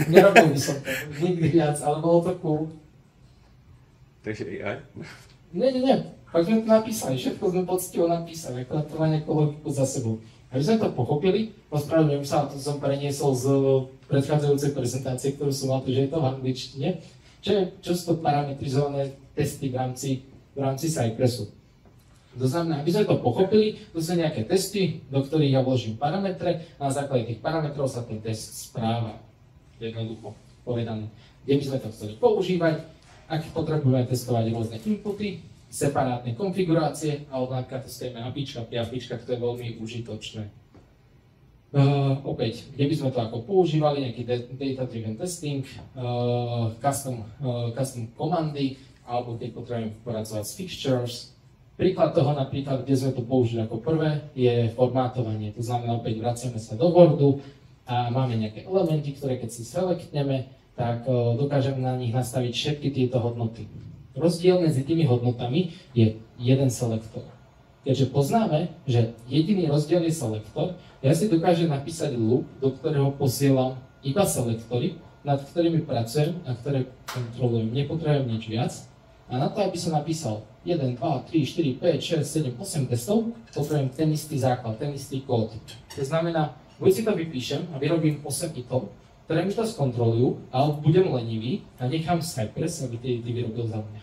Nerobil by som to, nikdy viac, ale bolo to cool. Takže AI? Nie. Pak sme to napísali, všetko sme poctivo napísali, akorát to má nejakú logiku za sebou. Aby sme to pochopili, ospravedlňujem sa, a to som preniesol z predchádzajúcej prezentácie, ktorú som mal, že je to v angličtine, čo sú to parametrizované testy v rámci Cypressu. To znamená, aby sme to pochopili, to sú nejaké testy, do ktorých ja vložím parametre a na základe tých parametrov sa ten test správa. Jednoducho povedané. Kde by sme to chceli používať, ak potrebujeme testovať rôzne inputy, separátne konfigurácie, alebo napríklad testujeme APIčka, ktoré je veľmi užitočné. Opäť, kde by sme to ako používali, nejaký data-driven testing, custom komandy, alebo keď potrebujeme pracovať s fixtures. Príklad toho napríklad, kde sme to použili ako prvé, je formátovanie. To znamená, opäť vraciame sa do Wordu a máme nejaké elementy, ktoré keď si selektneme, tak dokážeme na nich nastaviť všetky tieto hodnoty. Rozdiel medzi tými hodnotami je jeden selektor. Keďže poznáme, že jediný rozdiel je selektor, ja si dokážem napísať loop, do ktorého posielam iba selektory, nad ktorými pracujem a ktoré kontrolujem. Nepotrebujem nič viac. A na to, aby som napísal 1, 2, 3, 4, 5, 6, 7, 8 testov, potrebujem ten istý základ, ten istý kód. To znamená, buď si to vypíšem a vyrobím 8 itov, ktoré mi to skontrolujú, ale budem lenivý a nechám Cypress, aby tie ity vyrobil za mňa.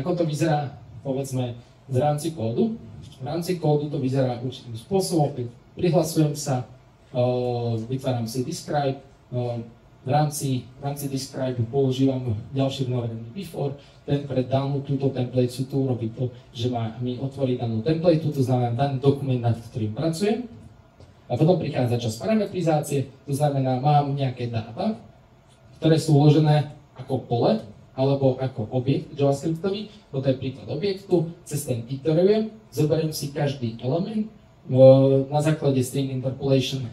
Ako to vyzerá, povedzme, v rámci kódu? V rámci kódu to vyzerá určitým spôsobom, prihlasujem sa, vytváram si describe, v rámci describe používam ďalší vnorený before, ten pre danú túto template tu robí to, že mi otvorí danú template, to znamená daný dokument, nad ktorým pracujem. A potom prichádza čas parametrizácie, to znamená, mám nejaké dáta, ktoré sú uložené ako pole, alebo ako objekt JavaScriptový, toto je príklad objektu, cez ten iterujem, zoberiem si každý element, na základe string interpolation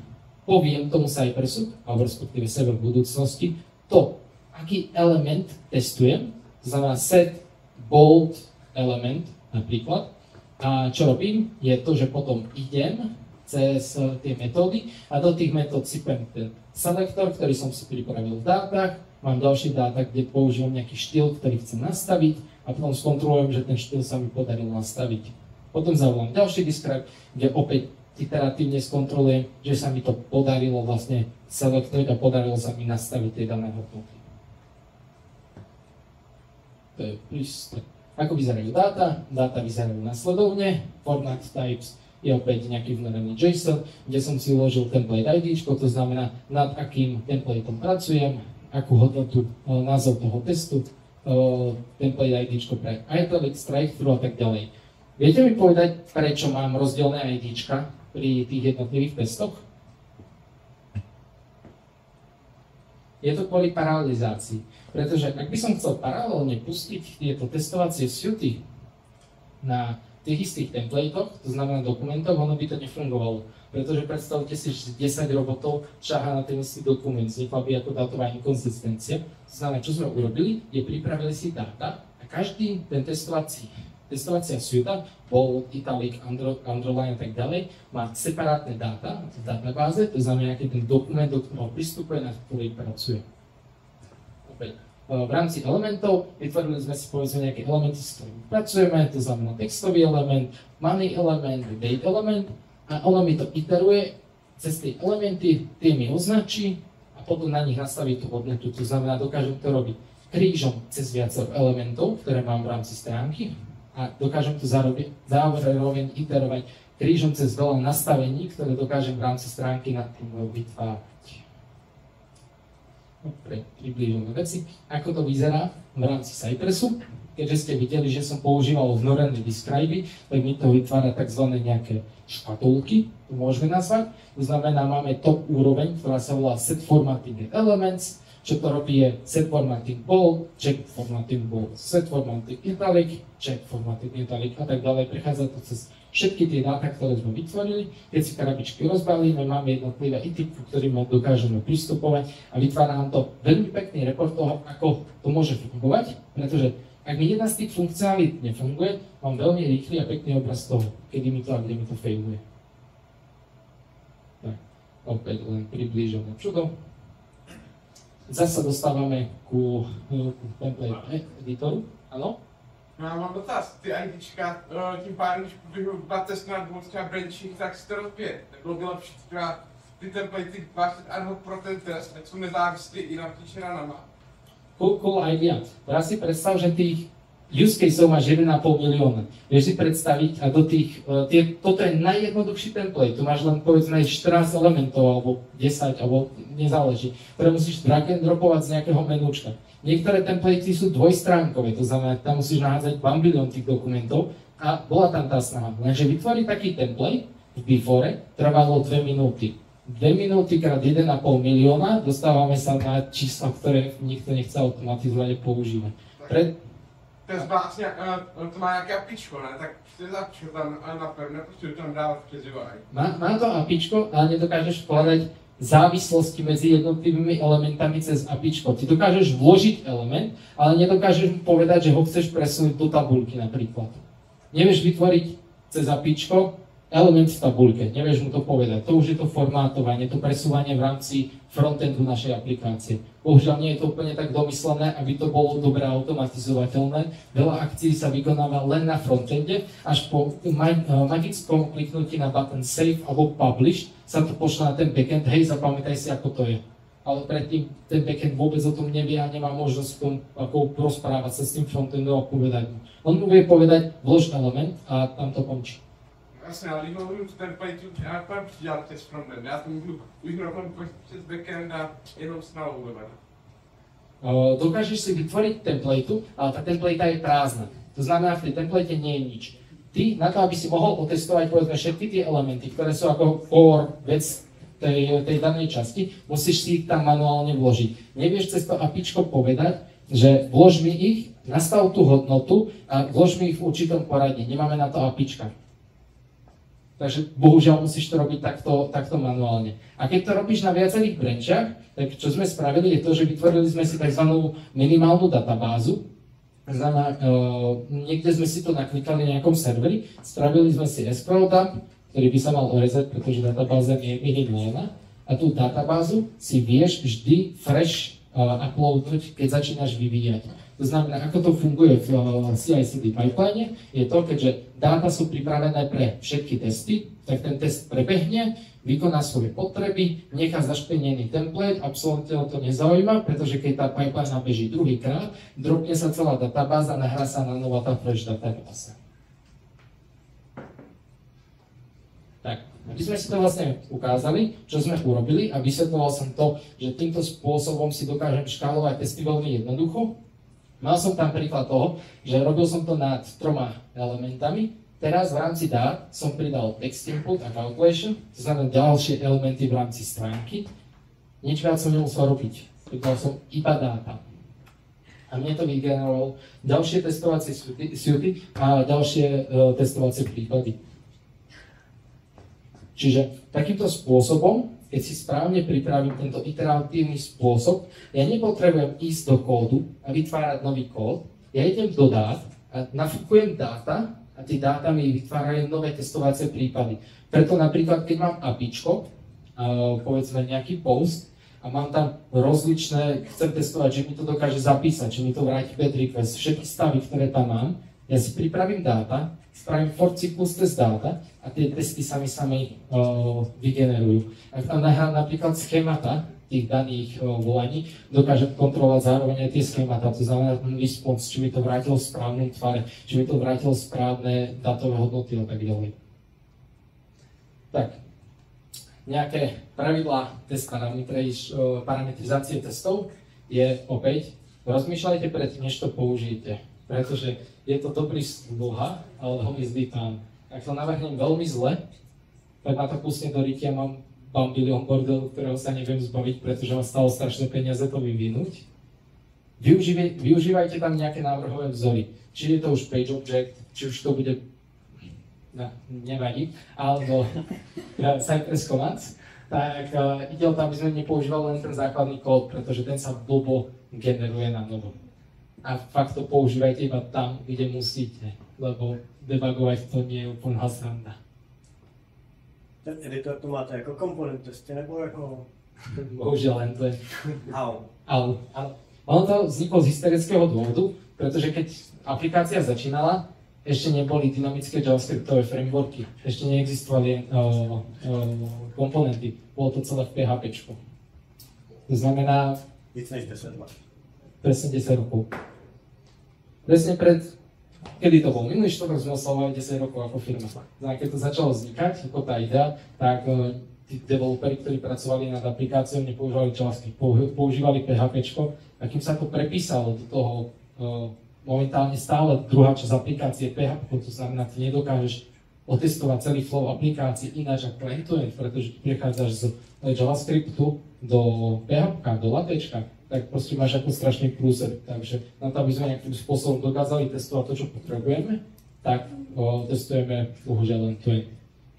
poviem tomu Cypressu, alebo respektíve sebe v budúcnosti, to, aký element testujem, to znamená set bold element napríklad, a čo robím, je to, že potom idem cez tie metódy a do tých metód sypem ten selektor, ktorý som si pripravil v dátach, mám ďalší dáta, kde používam nejaký štýl, ktorý chcem nastaviť a potom skontrolujem, že ten štýl sa mi podaril nastaviť. Potom zavolám ďalší describe, kde opäť iteratívne skontrolujem, že sa mi to podarilo vlastne selektovať a podarilo sa mi nastaviť tie dané hodnoty. To je prístup. Ako vyzerajú dáta? Dáta vyzerajú nasledovne. Format types je opäť nejaký vnorený JSON, kde som si uložil template ID, to znamená, nad akým templateom pracujem, akú hodnotu, názov toho testu, template ID pre italic, strike-through a tak ďalej. Viete mi povedať, prečo mám rozdielne ID pri tých jednotlivých testoch? Je to kvôli paralelizácii. Pretože ak by som chcel paralelne pustiť tieto testovacie suity na tých istých templatoch, to znamená dokumentov, ono by to nefungovalo. Pretože predstavte si, že 10 robotov šáha na ten istý dokument, vznikla by ako dátová inkonzistencia. To znamená, čo sme urobili, je pripravili si dáta a každý ten testovacia suita, bold, italic, underline a tak ďalej, má separátne dáta v databáze, to znamená nejaký ten dokument, do ktorého pristupuje, na ktorý pracuje. Opäť. V rámci elementov vytvorili sme si povedzme nejaké elementy, s ktorými pracujeme, to znamená textový element, money element, date element a ono mi to iteruje cez tie elementy, tie mi označí a potom na nich nastaví tú hodnotu, to znamená dokážem to robiť krížom cez viacero elementov, ktoré mám v rámci stránky a dokážem to zároveň iterovať krížom cez veľa nastavení, ktoré dokážem v rámci stránky nad tým vytvárať. Pre približené veci, ako to vyzerá v rámci Cypressu. Keďže ste videli, že som používal vnorené describy, tak mi to vytvára tzv. Nejaké škatulky, to môžeme nazvať. To znamená, máme top úroveň, ktorá sa volá set formatting elements. Čo to robí je set formatting bold, check formatting bold, set formatting italic, check formatting italic a tak ďalej. Prechádza to cez všetky tie dáta, ktoré sme vytvorili. Keď si krabičky rozbalíme, máme jednotlivé ity, ku ktorým dokážeme pristupovať a vytvára nám to veľmi pekný report toho, ako to môže fungovať, pretože ak mi jedna z tých funkcionalít nefunguje, mám veľmi rýchly a pekný obraz toho, kedy mi to a kde mi to failuje. Tak, opäť len priblížené čudo. Zasa dostávame ku template editoru, ano? Já mám dotaz, ty IDčka, tím pádem, když poběhnu 2 testy na 2 třeba branchích, tak si to rozbije. Nebylo by lepší třeba ty templatey vážit ad hoc pro ten test, ať jsou nezávislí i napříč ranama. Cool idea. Teraz si predstav, že tých use caseov máš 1,5 milióna. Vieš si predstaviť a do tých, toto je najjednoduchší template, tu máš len povedzme 14 elementov alebo 10, alebo nezáleží, ktoré musíš drag and dropovať z nejakého menúčka. Niektoré templatey sú dvojstránkové, to znamená, tam musíš nahádzať bambilión tých dokumentov a bola tam tá snaha. Lenže vytvoriť taký template v before trvalo 2 minúty. 2 minúty krát 1,5 milióna, dostávame sa na čísla, ktoré nikto nechce automatizovať a používať. To je vlastně, to má nějaké apičko, ne? Tak ty zapíšu tam napevne, prostě tam dávat přes UI. Má to apičko, ale nedokážeš vkladať závislosti medzi jednotlivými elementami cez apičko. Ty dokážeš vložiť element, ale nedokážeš mu povedať, že ho chceš presunúť do tabulky napríklad. Nevieš vytvoriť cez apičko element v tabuľke, nevieš mu to povedať. To už je to formátovanie, to presúvanie v rámci frontendu našej aplikácie. Bohužiaľ nie je to úplne tak domyslené, aby to bolo dobre automatizovateľné. Veľa akcií sa vykonáva len na frontende, až po magickom kliknutí na button Save alebo Publish sa to pošle na ten backend, hej, zapamätaj si, ako to je. Ale predtým ten backend vôbec o tom nevie a nemá možnosť v tom, ako rozprávať sa s tým frontendom a povedať mu. On mu vie povedať, vlož element a tam to končí. Jasně, ale když mluvím z template, já tam přidělal přes frontend, já to můžu už rovnou přes backend a jenom snadou ulevat. Dokážeš si vytvoriť templateu, ale tá templata je prázdna. To znamená, v tej template nie je nič. Ty, na to, aby si mohol otestovať povedzme všetky tie elementy, ktoré sú ako core vec tej danej časti, musíš si ich tam manuálne vložiť. Nevieš cez to APIčko povedať, že vlož mi ich, nastav tú hodnotu a vlož mi ich v určitom poradí. Nemáme na to APIčka. Takže bohužiaľ musíš to robiť takto manuálne. A keď to robíš na viacerých branchách, tak čo sme spravili je to, že vytvorili sme si tzv. Minimálnu databázu. Znamená, niekde sme si to naklikali na nejakom serveri, spravili sme si SQL dump, ktorý by sa mal orezať, pretože databáza je hneď a tú databázu si vieš vždy fresh uploadnúť, keď začínaš vyvíjať. To znamená, ako to funguje v CI/CD pipeline, je to, keďže dáta sú pripravené pre všetky testy, tak ten test prebehne, vykoná svoje potreby, nechá zašpenený template, absolútne to nezaujíma, pretože keď tá pipeline beží druhýkrát, dropne sa celá databáza, nahrá sa na nová tá fresh databáza. Tak, aby sme si to vlastne ukázali, čo sme urobili a vysvetloval som to, že týmto spôsobom si dokážem škálovať testy veľmi jednoducho. Mal som tam príklad toho, že robil som to nad 3 elementami. Teraz v rámci dát som pridal text input a calculation, to znamená ďalšie elementy v rámci stránky. Nič viac som nemusel robiť. Pridal som iba dáta. A mne to vygenerovalo ďalšie testovacie suity a ďalšie testovacie prípady. Čiže takýmto spôsobom, keď si správne pripravím tento iteratívny spôsob, ja nepotrebujem ísť do kódu a vytvárať nový kód. Ja idem do dát a nafúkujem dáta a tie dáta mi vytvárajú nové testovacie prípady. Preto napríklad, keď mám APIčko, povedzme nejaký post, a mám tam rozličné, chcem testovať, že mi to dokáže zapísať, že mi to vráti bad request, všetky stavy, ktoré tam mám, ja si pripravím dáta, spravím for cyklus test dáta a tie testy sami vygenerujú. Ak tam nahrám napríklad schémata tých daných volaní, dokážem kontrolovať zároveň aj tie schémata, to znamená ten response, či mi to vrátilo v správnom tvare, či mi to vrátilo správne dátové hodnoty a tak ďalej. Tak, nejaké pravidlá test parametrizácie testov je opäť, rozmýšľajte predtým, než to použijete, pretože je to dobrý sluha, ale veľmi zlý pán. Ak to navrhnem veľmi zle, tak ma to pustne do rytia, mám bambilión bordelu, ktorého sa neviem zbaviť, pretože ma stalo strašné peniaze to vyvinúť. Využívajte tam nejaké návrhové vzory. Či je to už page object, či už to bude, nevadí, alebo Cypress commands, tak ide o to, aby sme nepoužívali len ten základný kód, pretože ten sa blbo generuje na novo. A fakt to používajte iba tam, kde musíte, lebo debugovať to nie je úplná sranda. Ten editor to máte jako komponent testy, nebo jako... Bohužiaľ len to je... How? Ono to vzniklo z hysterického dôvodu, pretože keď aplikácia začínala, ešte neboli dynamické javascriptové frameworky, ešte neexistovali komponenty, bolo to celé v PHP. To znamená... Víc než 10 let. Presne 10 rokov. Presne kedy to bol? Minulý štvrtok sme oslavovali 10 rokov ako firma. Keď to začalo vznikať, ako tá idea, tak tí developeri, ktorí pracovali nad aplikáciou, nepoužívali JavaScript, používali PHP, a kým sa to prepísalo do toho momentálne stále druhá časť aplikácie PHP, to znamená, ty nedokážeš otestovať celý flow aplikácie ináč ako end-to-end, pretože ty prechádzaš z JavaScriptu do PHP, do latečka, tak proste máš ako strašný prúser. Takže na to, aby sme nejakým spôsobom dokázali testovať to, čo potrebujeme, tak testujeme bohužiaľ len to.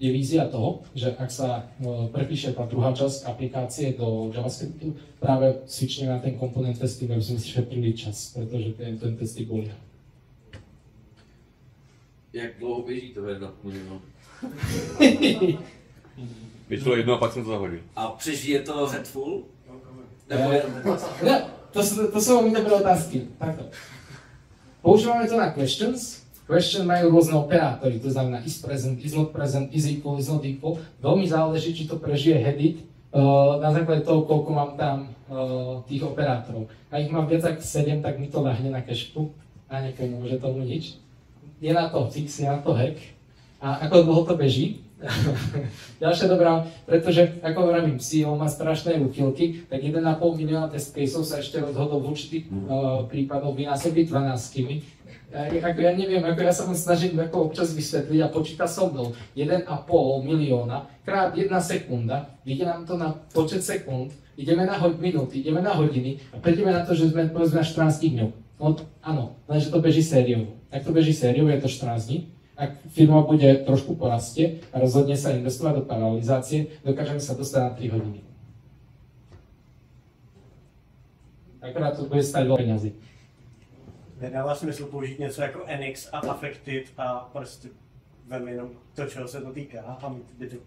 Je vízia toho, že ak sa prepíše tá druhá časť aplikácie do JavaScriptu, práve switchneme na ten komponent testing, aby sme si šetrili čas, pretože ten testy bolia. Jak dlouho běží to V1 milionu? Vyšlo jedno a pak jsem to zahodil. A přežije to Redfall? Nebo je to Ne, to sú veľmi dobré otázky. Takto. Používame to na questions. Question majú rôzne operátory, to znamená is present, is not present, is equal, is not equal. Veľmi záleží, či to prežije headit na základe toho, koľko mám tam tých operátorov. A ich mám viac ako 7, tak mi to ľahne na cache-ku a nepomôže tomu nič. Je na to fix, je na to hack. A ako dlho to beží? Ďalšia dobrá, pretože ako vravím, CEO má strašné úchylky, tak 1,5 milióna test caseov sa ešte rozhodol v určitých prípadoch vynásobiť 12. Ja neviem, ako ja sa mu snažím ako občas vysvetliť a počíta so mnou 1,5 milióna krát 1 sekunda, ide nám to na počet sekúnd, ideme na minúty, ideme na hodiny a prejdeme na to, že sme povedzme na 14 dňov. No, áno, lenže to beží sériou. Ak to beží sériou, je to 14 dní. Ak firma bude trošku porastie a rozhodne sa investovať do paralelizácie, dokážeme sa dostať na 3 hodiny. Akorát to bude stať veľa peňazí. Nedává smysl použít něco jako NX a Affected a prostě velmi jenom to, čeho se to týká a mít bytu.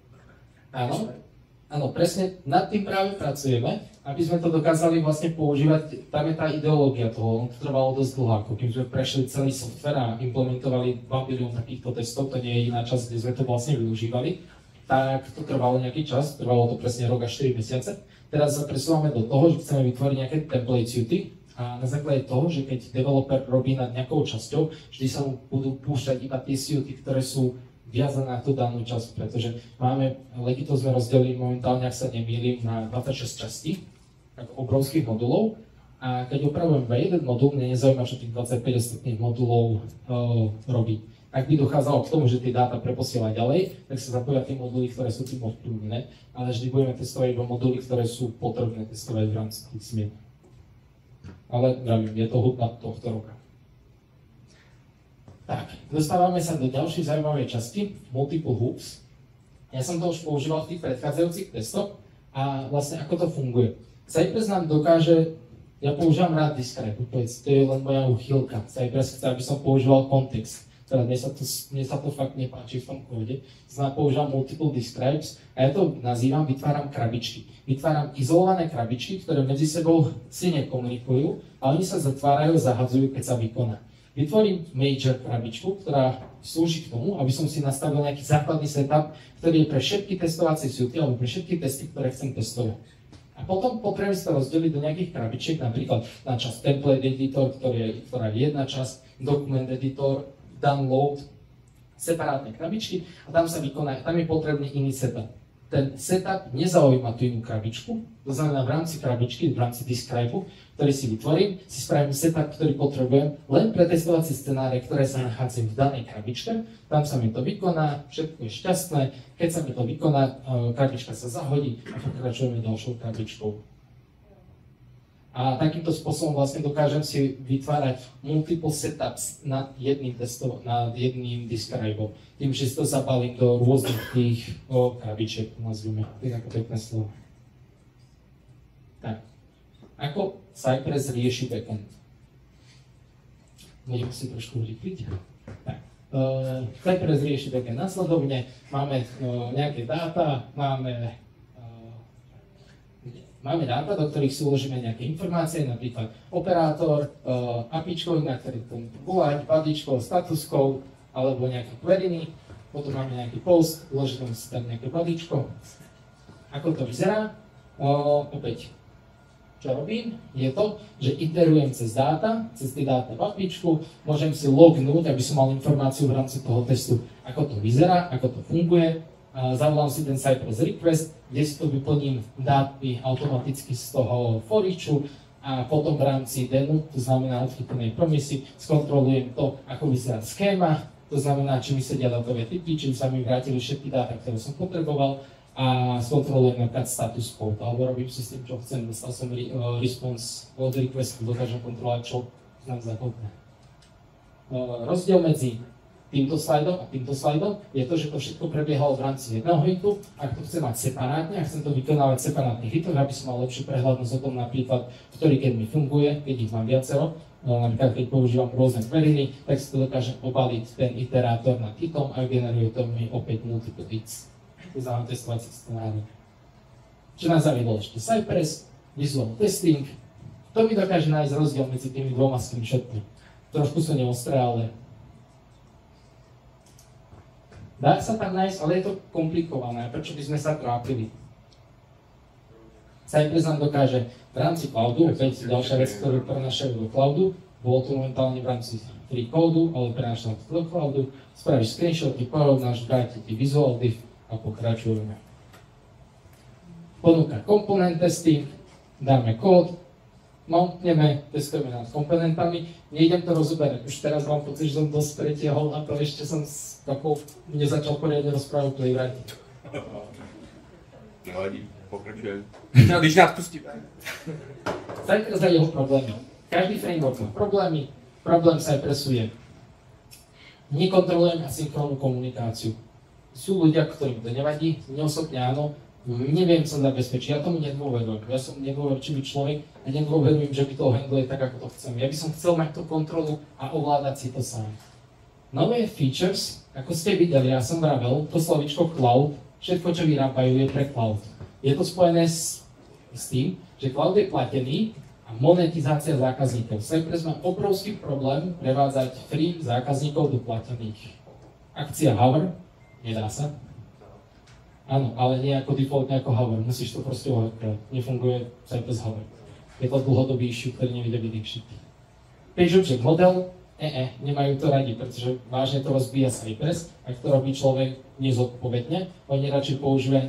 Áno, presne nad tým práve pracujeme, aby sme to dokázali vlastne používať, tam je tá ideológia toho, to trvalo dosť dlho, ako kým sme prešli celý software a implementovali 2 bilión takýchto testov, to nie je jediná časť, kde sme to vlastne využívali, tak to trvalo nejaký čas, trvalo to presne rok až 4 mesiace. Teraz sa presúvame do toho, že chceme vytvoriť nejaké template suity a na základe toho, že keď developer robí nad nejakou časťou, vždy sa mu budú púšťať iba tie suity, ktoré sú viazané na tú danú časť, pretože máme, Legito sme rozdelili momentálne, ak sa nemýlim, na 26 častí, tak obrovských modulov. A keď opravujem iba jeden modul, mne nezaujíma, čo tých 25 ostatných modulov robí. Ak by dochádzalo k tomu, že tie dáta preposiela ďalej, tak sa zapoja tie moduly, ktoré sú tým ovplyvnené, ale vždy budeme testovať iba moduly, ktoré sú potrebné testovať v rámci tých zmien. Ale je to hudba tohto roka. Tak, dostávame sa do ďalšej zaujímavej časti, multiple hoops. Ja som to už používal v tých predchádzajúcich testoch a vlastne ako to funguje. Cypress nám dokáže, ja používam rád describe, to je len moja uchylka. Cypress chce, aby som používal kontext. Teda mne sa to fakt nepáči v tom kóde. Znamená, používam multiple describes a ja to nazývam, vytváram krabičky. Vytváram izolované krabičky, ktoré medzi sebou si nekomunikujú, ale oni sa zatvárajú, zahadzujú, keď sa vykoná. Vytvorím major krabičku, ktorá slúži k tomu, aby som si nastavil nejaký základný setup, ktorý je pre všetky testovacie suity alebo pre všetky testy, ktoré chcem testovať. A potom potrebujem sa rozdeliť do nejakých krabičiek, napríklad na časť template editor, ktorá je jedna časť, document editor, download, separátne krabičky a tam je potrebný iný setup. Ten setup nezaujíma tú inú krabičku, to znamená v rámci krabičky, v rámci describe, ktorý si vytvorím, si spravím setup, ktorý potrebujem len pre testovacie scenáre, ktoré sa nachádzajú v danej krabičke. Tam sa mi to vykoná, všetko je šťastné, keď sa mi to vykoná, krabička sa zahodí a pokračujeme ďalšou krabičkou. A takýmto spôsobom vlastne dokážem si vytvárať multiple setups nad jedným describeom. Tým, že si to zabalím do rôznych tých krabičiek, nazvime. To je ako pekné slovo. Tak. Ako Cypress rieši backend? Budem si trošku rýchliť. Tak. Cypress rieši backend následovne. Máme nejaké dáta, máme dáta, do ktorých si uložíme nejaké informácie, napríklad operátor, APIčko, na ktorý to volať, badičko, status code, alebo nejaké query, potom máme nejaký post, uložíme si tam nejaké badičko. Ako to vyzerá? Opäť, čo robím, je to, že iterujem cez tie dáta v APIčku, môžem si lognúť, aby som mal informáciu v rámci toho testu, ako to vyzerá, ako to funguje. Zavolám si ten Cypress request, kde si to vyplním dátmi automaticky z toho for eachu a potom v rámci demo, to znamená odchytenej promisy, skontrolujem to, ako vyzerá schéma, to znamená, či mi sedia dátové typy, či sa mi vrátili všetky dáta, ktoré som potreboval a skontrolujem napríklad status code, alebo robím si s tým, čo chcem, dostal som response od requestu, dokážem kontrolovať, čo nám zahodné. Rozdiel medzi týmto slajdom je to, že to všetko prebiehalo v rámci jedného hitu. Ak to chcem mať separátne, ak chcem to vykonávať v separátnych hitoch, aby som mal lepšiu prehľadnosť o tom napríklad, ktorý keď mi funguje, keď ich mám viacero, Napríklad, keď používam rôzne query, tak si to dokážem obaliť ten iterátor nad hitom a generuje to mi opäť multiple hits. To znamená testovací scenári. Čo nás zaviedol ešte Cypress, visual testing. To mi dokáže nájsť rozdiel medzi tými dvoma screenshotmi. Trošku sú neostré, ale dá sa tam nájsť, ale je to komplikované. Prečo by sme sa trápili? Cypress nám dokáže v rámci cloudu, opäť ďalšia vec, ktorú prenášajú do cloudu, bolo to momentálne v rámci free códu, ale prenášam to do cloudu, spravíš screenshoty, porovnáš, vráti ti visual diff a pokračujeme. Ponúka komponent testing, dáme kód, mountneme, testujeme nad komponentami, nejdem to rozoberať, už teraz mám pocit, že som dosť pretiahol a to ešte som nezačal poriadne rozprávať o playwrighte. Nevadí, pokračujem. Když nás pustí. Cypress a jeho problémy. Každý framework má problémy. Problém Cypressu je nekontrolujem asynchrónnu komunikáciu. Sú ľudia, ktorým to nevadí, mne osobne áno, neviem sa zabezpečiť, ja tomu nedôverujem. Ja som nedôverčivý človek a nedôverujem, že by to handluje tak, ako to chcem. Ja by som chcel mať tú kontrolu a ovládať si to sám. Nové features, ako ste videli, ja som vravel, to slovičko cloud, všetko, čo vyrábajú, je pre cloud. Je to spojené s tým, že cloud je platený a monetizácia zákazníkov. Cypress má obrovský problém prevádzať free zákazníkov do platených. Akcia Hover, nedá sa. Áno, ale nie ako defaultne ako Hover, musíš to proste overcrowd. Nefunguje Cypress Hover. Je to dlhodobý issue, ktorý neviede vyriešiť. Page Object Model, nemajú to radi, pretože vážne to rozbíja Cypress, ak to robí človek nezodpovedne. Oni radšej používajú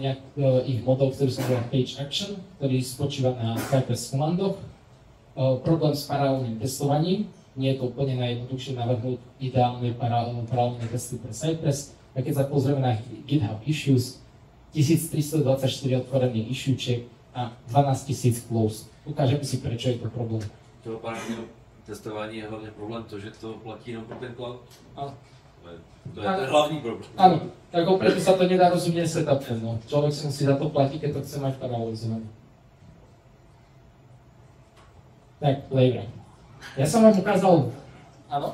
ich model, ktorý sa volá Page Action, ktorý spočíva na Cypress komandoch. Problém s paralelným testovaním, nie je to úplne najjednoduchšie navrhnúť ideálne paralelné testy pre Cypress. A keď sa pozrieme na GitHub issues, 1324 otvorených issuečiek a 12 000 closed. Ukážeme si, prečo je to problém. To testování je hlavně problém to, že to platí jenom pro ten cloud. Áno. To je ten hlavní problém. Áno, tak preto sa to nedá rozumne setupnúť. No. Človek si musí za to platiť, keď to chce mať paralelizované. Tak, Playwright. Ja som vám ukázal... Áno?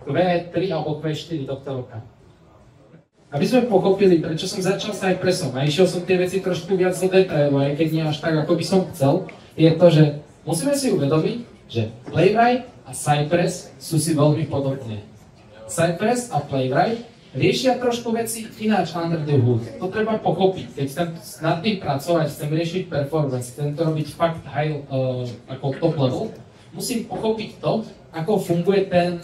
Q3 alebo Q4 tohto roka. Aby sme pochopili, prečo som začal s Cypressom a išiel som tie veci trošku viac do detailu, aj keď nie až tak, ako by som chcel, je to, že musíme si uvedomiť, že Playwright a Cypress sú si veľmi podobné. Cypress a Playwright riešia trošku veci ináč under the hood. To treba pochopiť. Keď chcem nad tým pracovať, chcem riešiť performance, chcem to robiť fakt high, ako top level, musím pochopiť to, ako funguje ten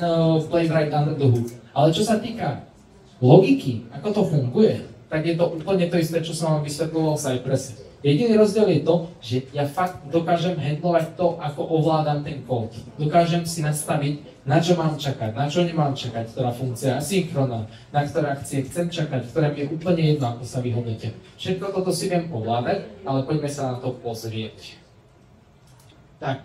Playwright under the hood. Ale čo sa týka logiky, ako to funguje, tak je to úplne to isté, čo som vám vysvetľoval v Cypresse. Jediný rozdiel je to, že ja fakt dokážem handlovať to, ako ovládam ten kód. Dokážem si nastaviť, na čo mám čakať, na čo nemám čakať, ktorá funkcia asynchronná, na ktoré akcie chcem čakať, ktoré mi je úplne jedno, ako sa vyhodnotia. Všetko toto si viem ovládať, ale poďme sa na to pozrieť. Tak,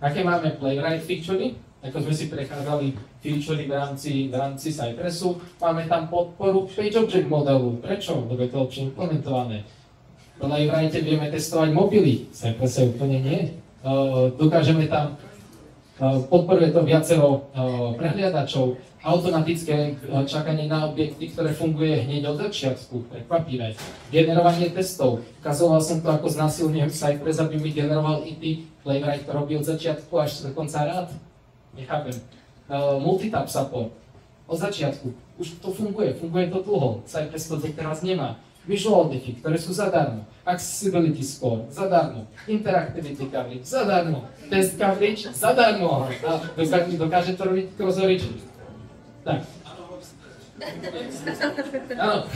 aké máme Playwright featurey? Ako sme si prechádzali featurey v rámci Cypressu, máme tam podporu Page Object modelu. Prečo? Lebo je to lepšie implementované. V Playwrighte vieme testovať mobily, Cypresse úplne nie. Dokážeme tam, podporuje to viacero prehliadačov, automatické čakanie na objekty, ktoré funguje hneď od začiatku, prekvapivé. Generovanie testov. Ukazoval som to, ako znásilňujem Cypress, aby mi generoval ity. Playwright to robí od začiatku až do konca rád. Nechápem. Multitap support. Od začiatku. Už to funguje to dlho. Cypress to teraz nemá. Visual diffy, ktoré sú zadarmo. Accessibility score, zadarmo. Interactivity coverage, zadarmo. Test coverage, zadarmo. A dokáže to robiť cross-origin. Tak. Áno.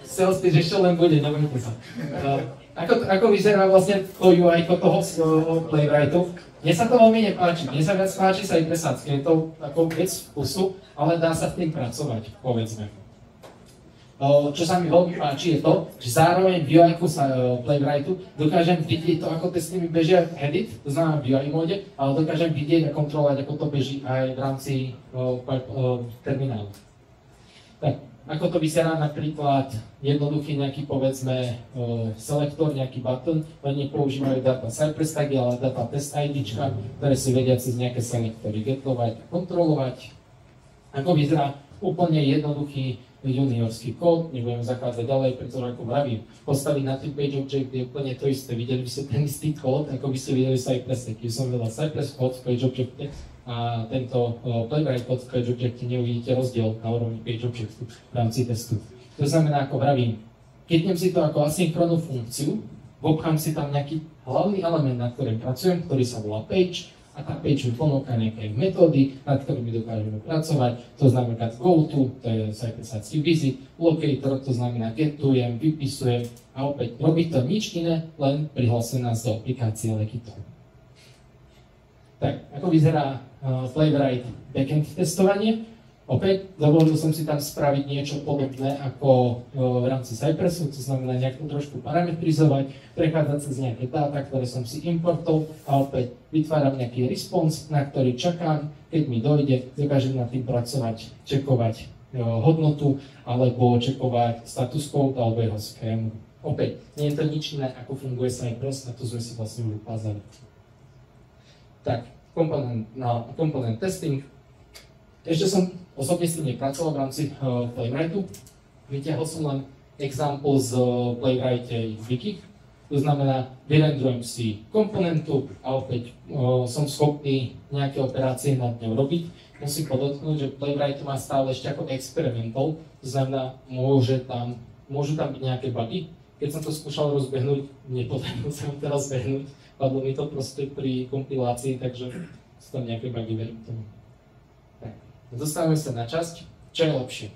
Sales pitch ešte len bude, nebojte sa. Ako vyzerá vlastne to UI toho Playwrightu? Mne sa to veľmi nepáči, mne sa viac páči Cypressacky, je to ako vec vkusu, ale dá sa s tým pracovať, povedzme. Čo sa mi veľmi páči je to, že zároveň v UI-ku Playwrightu dokážem vidieť to, ako testy mi bežia edit, to znamená v UI móde, ale dokážem vidieť a kontrolovať, ako to beží aj v rámci terminálu. Tak, Ako to vyzerá napríklad jednoduchý nejaký, povedzme, selektor, nejaký button, oni používajú data Cypress tagy, ale data test IDčka, ktoré si vedia cez nejaké selektory getovať a kontrolovať. Ako vyzerá úplne jednoduchý juniorský kód, nebudem zachádzať ďalej, pretože ako vravím, postaviť na ten page object je úplne to isté. Videli by ste ten istý kód, ako by ste videli Cypress, keď som vedel Cypress kód v page objecte a tento Playwright kód v page objecte, neuvidíte rozdiel na úrovni page objectu v rámci testu. To znamená, ako vravím, keď si to ako asynchronnú funkciu, obchám si tam nejaký hlavný element, na ktorom pracujem, ktorý sa volá page, a tá page mi ponúka nejaké metódy, nad ktorými dokážeme pracovať. To znamená goto, to je cypressácky visit, locator, to znamená getujem, vypisujem a opäť robí to nič iné, len prihlásuje nás do aplikácie Lekito. Tak, ako vyzerá Playwright backend testovanie? Opäť dovolil som si tam spraviť niečo podobné ako v rámci Cypressu, to znamená nejak trošku parametrizovať, prechádzať cez nejaké dáta, ktoré som si importol a opäť vytváram nejaký response, na ktorý čakám, keď mi dojde, dokážem nad tým pracovať, čekovať hodnotu alebo čekovať status code alebo jeho schému. Opäť, nie je to nič iné, ako funguje Cypress, a to sme si vlastne už ukázali. Tak, component testing. Ešte som osobne s tým nepracoval v rámci Playwrightu. Vytiahol som len example z Playwright wiki. To znamená, vyrendrujem si komponentu a opäť som schopný nejaké operácie nad ňou robiť. Musím podotknúť, že Playwright má stále ešte ako experimental. To znamená, môžu tam byť nejaké bugy. Keď som to skúšal rozbehnúť, nepodarilo sa mi to rozbehnúť. Padlo mi to proste pri kompilácii, takže sú tam nejaké bugy, verím tomu. Dostávame sa na časť, čo je lepšie.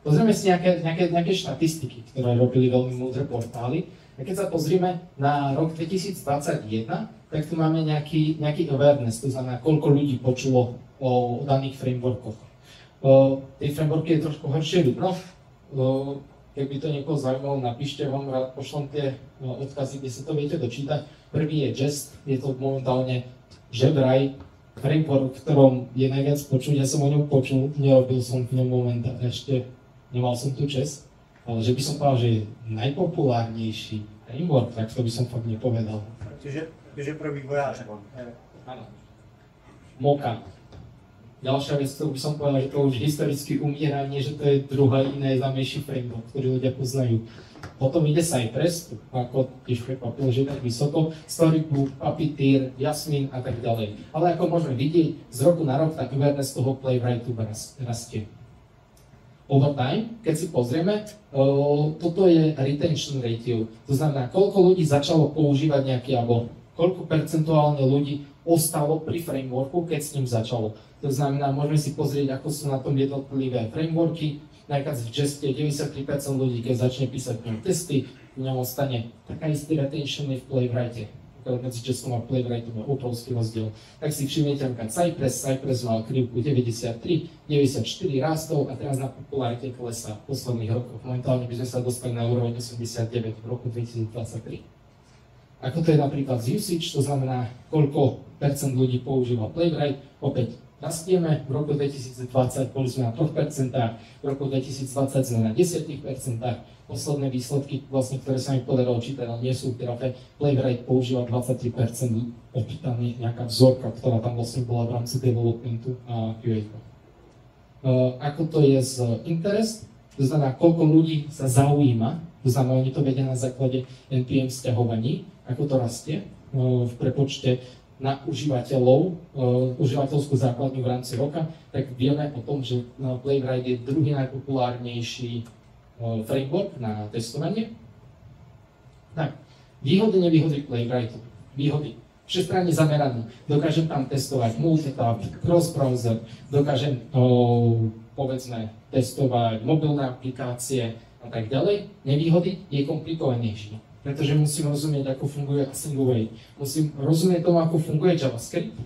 Pozrieme si nejaké štatistiky, ktoré robili veľmi múdre portály. A keď sa pozrieme na rok 2021, tak tu máme nejaký awareness, to znamená, koľko ľudí počulo o daných frameworkoch. Tie frameworky je trošku horšie vidno. Keby to niekoho zaujímalo, napíšte, vám rád pošlom tie odkazy, kde sa to viete dočítať. Prvý je Jest, je to momentálne že vraj framework, v ktorom je najviac počuť, ja som o ňom počul, nerobil som v ňom momentálne, ešte nemal som tu čest, ale že by som povedal, že je najpopulárnejší framework, tak to by som fakt nepovedal. Protože pro vývojáře. Áno. Moka. Ďalšia vec, ktorú by som povedal, že to už historicky umiera, nie že to je druhá iné známejší framework, ktorý ľudia poznajú. Potom ide Cypress, ako tiež prekvapilo, že je tak vysoko, Storybook, Puppeteer, Jasmine a tak ďalej. Ale ako môžeme vidieť, z roku na rok tá awareness toho Playwrightu rastie. Over time, keď si pozrieme, toto je retention ratio, to znamená, koľko ľudí začalo používať nejaký, alebo koľko percentuálne ľudí ostalo pri frameworku, keď s ním začalo. To znamená, môžeme si pozrieť, ako sú na tom jednotlivé frameworky. Napríklad v Jeste 93% ľudí, keď začne písať v ňom testy, v ňom ostane taká istý retention v Playwrighte. Medzi Jestom a Playwrightom je obrovský rozdiel. Tak si všimnete, napríklad Cypress mal krivku 93, 94 rástol a teraz na popularite klesá v posledných rokoch. Momentálne by sme sa dostali na úroveň 89 v roku 2023. Ako to je napríklad z usage, to znamená, koľko percent ľudí používa Playwright, opäť rastieme, v roku 2020 boli sme na 3%, v roku 2020 sme na 10%, posledné výsledky, vlastne, ktoré sa mi podarilo čítať, ale nie sú trafé, Playwright používa 23% opýtaných, nejaká vzorka, ktorá tam vlastne bola v rámci developmentu a QA. Ako to je z interest, to znamená, koľko ľudí sa zaujíma, to znamená, oni to vedia na základe NPM sťahovaní, ako to rastie v prepočte na užívateľov, užívateľskú základňu v rámci roka, tak vieme o tom, že Playwright je druhý najpopulárnejší framework na testovanie. Tak, výhody, nevýhody Playwrightu. Výhody. Všestranne zameraný. Dokážem tam testovať multitab, cross-browser, dokážem povedzme testovať mobilné aplikácie a tak ďalej. Nevýhody je komplikovanejší. Pretože musím rozumieť, ako funguje async await. Musím rozumieť tomu, ako funguje JavaScript,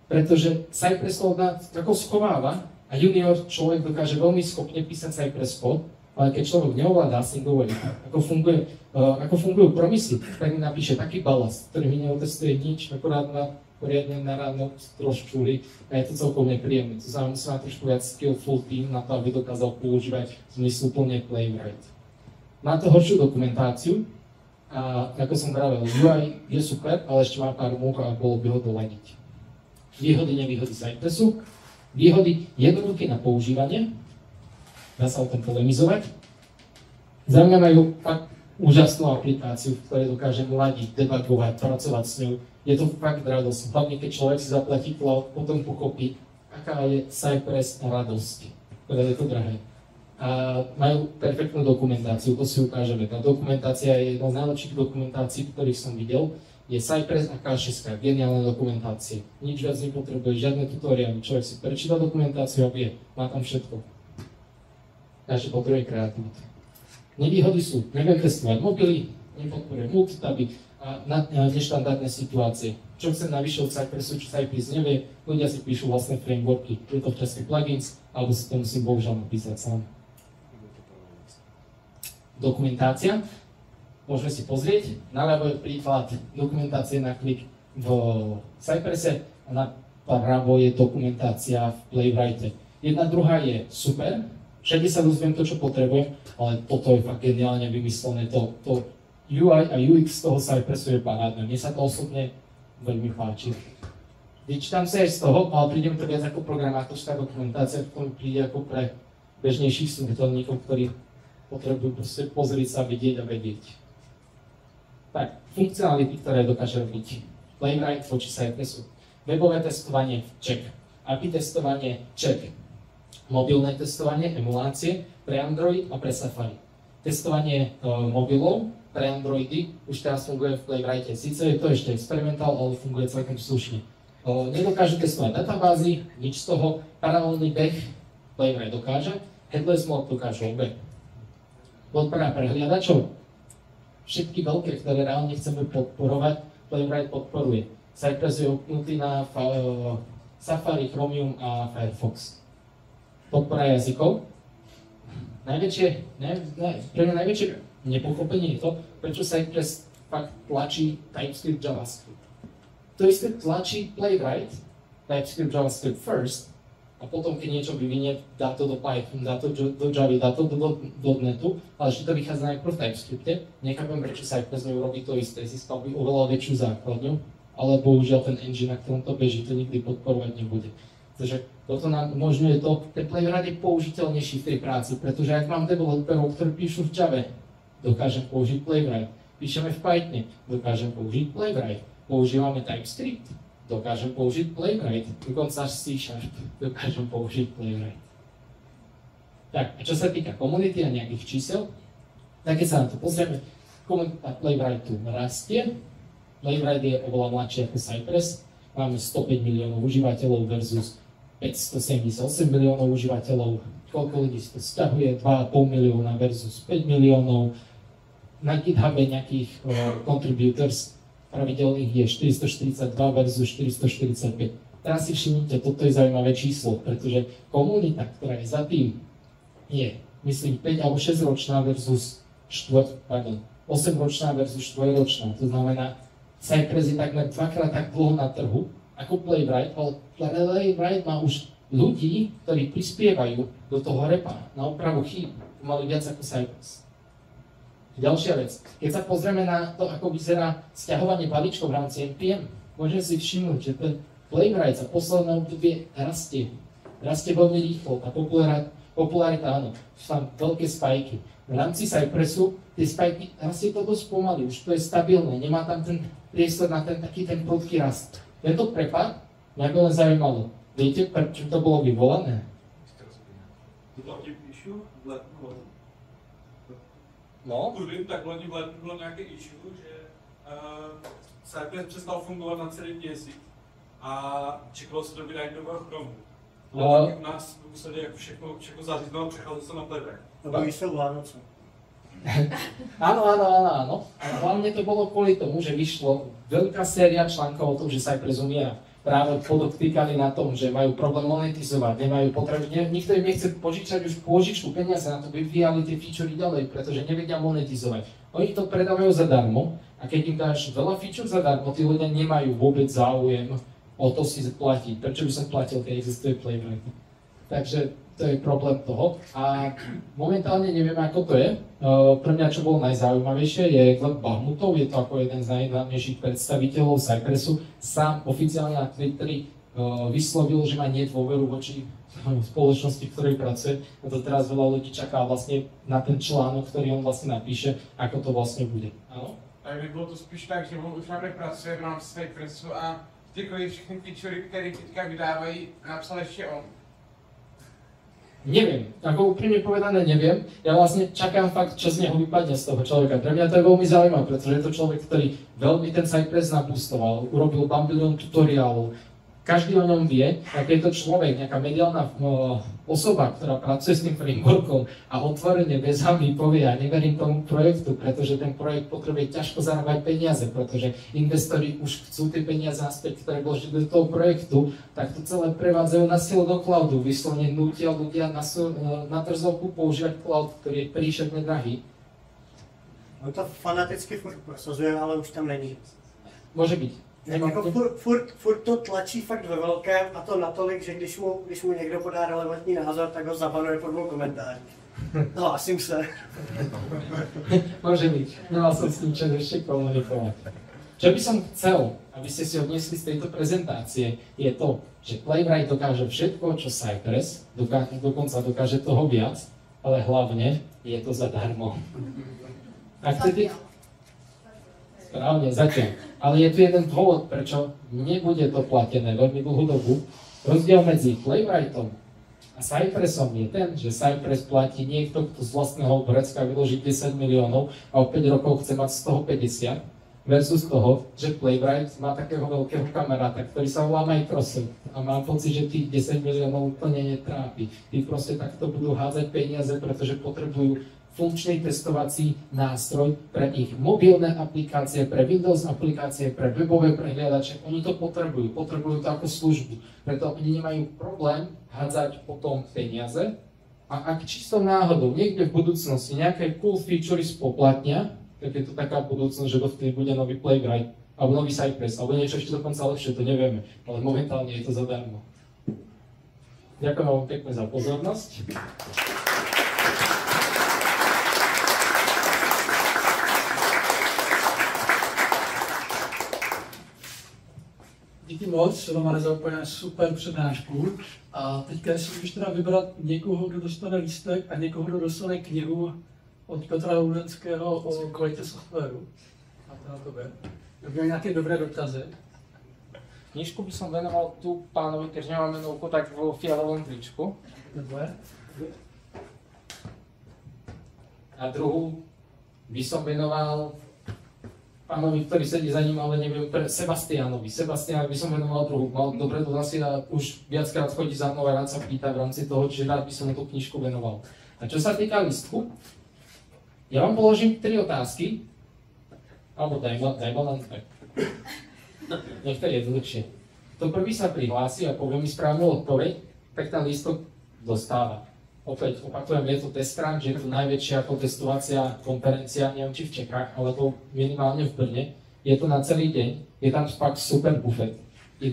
pretože Cypress to ako schováva a junior človek dokáže veľmi schopne písať Cypress kód, ale keď človek neovláda async await, ako fungujú promisy, tak mi napíše taký balast, ktorý mi neotestuje nič, akorát ma poriadne na ráno rozčúli a je to celkom nepríjemné. To znamená, musí mať trošku viac skillful team na to, aby dokázal používať zmysluplne Playwright. Má to horšiu dokumentáciu a ako som vravel, UI je super, ale ešte má pár múk a bolo by ho doladiť. Výhody, nevýhody Cypressu. Výhody jednoduché na používanie, dá sa o tom polemizovať. Zaujímajú fakt úžasnú aplikáciu, v ktorej dokážem ladiť, debugovať, pracovať s ňou. Je to fakt radosť. Hlavne keď človek si zaplatí cloud, potom pochopí, aká je Cypress radosť. Teda je to drahé. A majú perfektnú dokumentáciu, to si ukážeme. Tá dokumentácia je jedna z najlepších dokumentácií, ktorých som videl. Je Cypress a K6, geniálne dokumentácie. Nič viac nepotrebuje, žiadne tutoriály. Človek si prečíta dokumentáciu a vie, má tam všetko. Takže potrebuje kreativitu. Nevýhody sú, neviem testovať mobily, nepodporujem multitaby a neštandardné situácie. Čo chcem navyše od Cypressu, čo Cypress nevie, ľudia si píšu vlastné frameworky. Je to v časti plugins, alebo si to musím bohužiaľ napísať sám. Dokumentácia. Môžeme si pozrieť. Naľavo je príklad dokumentácie na klik v Cypresse a napravo je dokumentácia v Playwrighte. Jedna druhá je super, všade sa dozviem to, čo potrebujem, ale toto je fakt geniálne vymyslené. To UI a UX toho Cypressu je parádne. Mne sa to osobne veľmi páči. Vyčítam sa aj z toho, ale príde mi to viac ako programátorská dokumentácia, ktorá príde ako pre bežnejších súkromníkov, ktorí potrebujú proste pozrieť sa, vidieť a vedieť. Tak, funkcionality, ktoré dokáže robiť Playwright voči Cypressu. Webové testovanie, check. API testovanie, check. Mobilné testovanie, emulácie pre Android a pre Safari. Testovanie mobilov pre Androidy už teraz funguje v Playwrighte. Sice je to ešte experimentál, ale funguje celkom slušne. Nedokáže testovať databázy, nič z toho. Paralelný beh Playwright dokáže. Headless mode dokáže obe. Podpora prehliadačov. Všetky veľké, ktoré reálne chceme podporovať, Playwright podporuje. Cypress je upnutý na Safari, Chromium a Firefox. Podpora jazykov. Pre mňa najväčšie nepochopenie je to, prečo Cypress fakt tlačí TypeScript, JavaScript. To isté tlačí Playwright, TypeScript, JavaScript first, a potom, keď niečo vyvinie, dá to do Python, dá to do Java, dá to do .NETu, ale ešte to vychádza najprv v TypeScripte. Nechápem, prečo Cypress neurobí to isté, získal by oveľa väčšiu základňu, ale bohužiaľ ten engine, na ktorom to beží, to nikdy podporovať nebude. Takže toto nám umožňuje to, ten Playwright je použiteľnejší v tej práci, pretože ak mám developerov, ktorí píšu v Java, dokážem použiť Playwright. Píšeme v Pythone, dokážem použiť Playwright. Používame TypeScript, dokážem použiť Playwright. Dokonca až C#, dokážem použiť Playwright. Tak, a čo sa týka komunity a nejakých čísel, tak keď sa na to pozrieme, komunita Playwrightu rastie. Playwright je oveľa mladší ako Cypress. Máme 105 miliónov užívateľov versus 578 miliónov užívateľov. Koľko ľudí si to sťahuje? 2,5 milióna versus 5 miliónov. Na GitHube nejakých contributors pravidelných je 442 versus 445. Teraz si všimnite, toto je zaujímavé číslo, pretože komunita, ktorá je za tým, je, myslím, 5 alebo 6 ročná versus 8 ročná versus 4 ročná. To znamená, Cypress je takmer dvakrát tak dlho na trhu ako Playwright, ale Playwright má už ľudí, ktorí prispievajú do toho repa na opravu chýb, mali viac ako Cypress. Ďalšia vec, keď sa pozrieme na to, ako vyzerá sťahovanie balíčkov v rámci NPM, môžeme si všimnúť, že ten Playwright za posledné obdobie rastie. Rastie veľmi rýchlo, tá popularita áno, sú tam veľké spajky. V rámci Cypressu tie spajky rastie to dosť pomaly, už to je stabilné, nemá tam ten priestor na ten taký ten prudký rast. Tento prepad mňa by len zaujímalo. Viete, prečo to bolo vyvolané? No? Pokud vím, tak loni v lednu bylo nějaké issue, že Cypress přestal fungovat na celý měsíc a čekalo se do vydání nového Chromu. Ale u nás museli jako všechno zaříznout a přecházet se na Playwright. Baví se Vánoce. Áno. A hlavne to bolo kvôli tomu, že vyšlo veľká séria článkov o tom, že Cypress umiera. Práve podotýkali na tom, že majú problém monetizovať, nemajú potrebu, nikto im nechce požičať už pôžičku peniaze na to, by vyvíjali tie featurey ďalej, pretože nevedia monetizovať. Oni to predávajú zadarmo, A keď im dáš veľa feature zadarmo, tí ľudia nemajú vôbec záujem o to si platiť. Prečo by som platil, keď existuje Playwright? Takže to je problém toho. A momentálne nevieme, ako to je. Pre mňa, čo bolo najzaujímavejšie, je Gleb Bahmutov. Je to ako jeden z najhlavnejších predstaviteľov Cypressu. Sám oficiálne na Twitteri vyslovil, že má nedôveru voči spoločnosti, v ktorej pracuje. A to teraz veľa ľudí čaká vlastne na ten článok, ktorý on vlastne napíše, ako to vlastne bude. Áno? Takže bylo to spíš tak, že on už na nepracuje v rámci Cypressu a ty všechny featurey, které teďka vydávají, napsal ještě on. Neviem, ako úprimne povedané neviem. Ja vlastne čakám fakt, čo z neho vypadne z toho človeka. Pre mňa to je veľmi zaujímavé, pretože je to človek, ktorý veľmi ten Cypress naboostoval, urobil bambilión tutoriálov. Každý o ňom vie, ak je to človek, nejaká mediálna osoba, ktorá pracuje s tým frameworkom a otvorene bez hanby povie, ja neverím tomu projektu, pretože ten projekt potrebuje ťažko zarábať peniaze, pretože investori už chcú tie peniaze naspäť, ktoré vložili do toho projektu, tak to celé prevádzajú na silu do cloudu, vyslovene nútia ľudia na trzovku používať cloud, ktorý je príšerne drahý. On to fanaticky furt prosazuje, ale už tam není. Môže byť. Jako furt to tlačí fakt ve velkém a to natolik, že když mu někdo podá relevantní názor, tak ho zabanuje pod 2 komentáři. Hlásím se. Môže byť. Nemal som s tým čas ešte komunikovať. Čo by som chcel, aby ste si odniesli z tejto prezentácie, je to, že Playwright dokáže všetko, čo Cypress, dokonca dokáže toho viac, ale hlavne je to zadarmo. Ak chcete... Správne, zatiaľ. Ale je tu jeden dôvod, prečo nebude to platené veľmi dlhú dobu. Rozdiel medzi Playwrightom a Cypressom je ten, že Cypress platí niekto, kto z vlastného Grécka vyloží 10 miliónov a o 5 rokov chce mať z toho 50, versus toho, že Playwright má takého veľkého kamaráta, ktorý sa volá Microsoft. A mám pocit, že tých 10 miliónov úplne netrápi. Tí proste takto budú hádzať peniaze, pretože potrebujú funkčný testovací nástroj pre ich mobilné aplikácie, pre Windows aplikácie, pre webové prehliadače. Oni to potrebujú to ako službu. Preto oni nemajú problém hádzať potom peniaze. A ak čisto náhodou niekde v budúcnosti nejaké cool featurey spoplatnia, tak je to taká budúcnosť, že dovtedy bude nový Playwright, alebo nový Cypress, alebo niečo ešte dokonca lepšie, to nevieme. Ale momentálne je to zadarmo. Ďakujem vám pekne za pozornosť. Díky moc, Romane, za úplně super přednášku. A teďka si můžeš teda vybrat někoho, kdo dostane lístek a někoho, kdo dostane knihu od Petra Ludenského o kvalitě softwaru. A to na tobě. Měl nějaké dobré dotazy? Knižku by som venoval tu pánovi, keďže nemám menovku, tak vo fialovom tričku. Dobre. A druhú by som venoval pánovi, ktorý sedí za ním, ale neviem, Sebastianovi. Sebastianovi by som venoval druhú. Mal dobre dohlasy a už viackrát chodí za mnou a rád sa pýta v rámci toho, čiže rád by som mu tú knižku venoval. A čo sa týka listku, ja vám položím 3 otázky, alebo daj ma len tak. Niektoré je dlhšie. To prvý sa prihlási a povie mi správnu odpoveď, tak ten lístok dostáva. Opäť opakujem, je to Testcrunch, že je to najväčšia testovacia konferencia, neviem či v Čechách, alebo minimálne v Brne. Je to na celý deň, je tam fakt super bufet. Je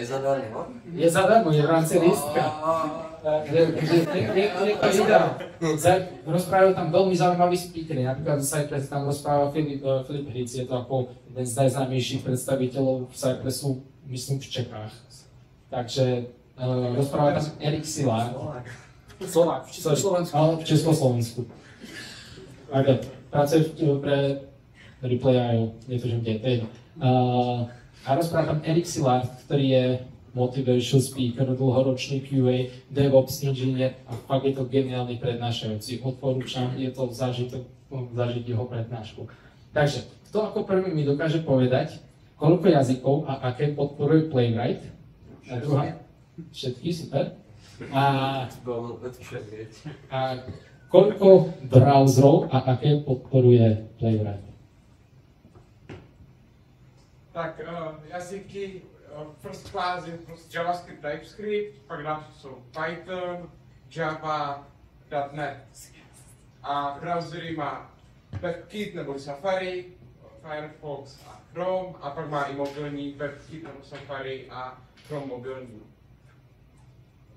zadarmo? Je zadarmo, je v rámci lístka. Rozprávajú tam veľmi zaujímaví speakery, napríklad z Cypress tam rozpráva Filip Hric, je to ako jeden z najznámejších predstaviteľov Cypressu, myslím v Čechách. Takže rozpráva tam Erik Szilárd. Slovák, v Československu. Pracuje pre Replay.io, netužím kde, to je jedno. A rozpráva tam Erik Szilárd, ktorý je motivational speaker, dlhoročný QA, DevOps inžinier a fakt je to geniálny prednášajúci. Odporúčam, je to zažiť jeho prednášku. Takže, kto ako prvý mi dokáže povedať, koľko jazykov a aké podporuje Playwright? A druhá? Všetky, super. A koľko browserov a aké podporuje Playwright? Tak jazyky first class je prostě JavaScript, TypeScript, pak další jsou Python, Java, .NET. A browsery má WebKit nebo Safari, Firefox a Chrome, a pak má i mobilní WebKit nebo Safari a Chrome mobilní.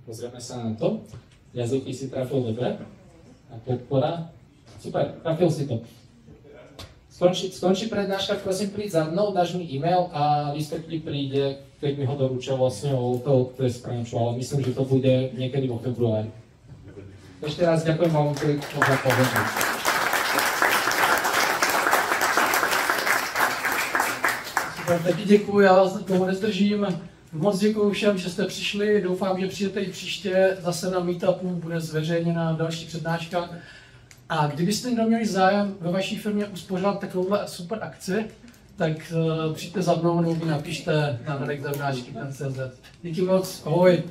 Pozrieme sa na to. Jazyky si trafil dobre. A podpora. Super, trafil si to. Skončí prednáška, prosím príď za mnou, dáš mi e-mail a lístok ti príde, keď mi ho doručia vlastne o to je skránču, ale myslím, že to bude niekedy vo februári. Ešte raz ďakujem vám za pozornosť. Super, taky děkuji, já vás toho nezdržím. Moc děkuji všem, že jste přišli, doufám, že přijdete i příště, zase na meetupu bude zveřejněna další přednáška. A kdybyste někdo měli zájem ve vaší firmě uspořádat takovouhle super akci, tak přijďte za mnou nebo mi napište na redek.cz. Díky moc, ahoj.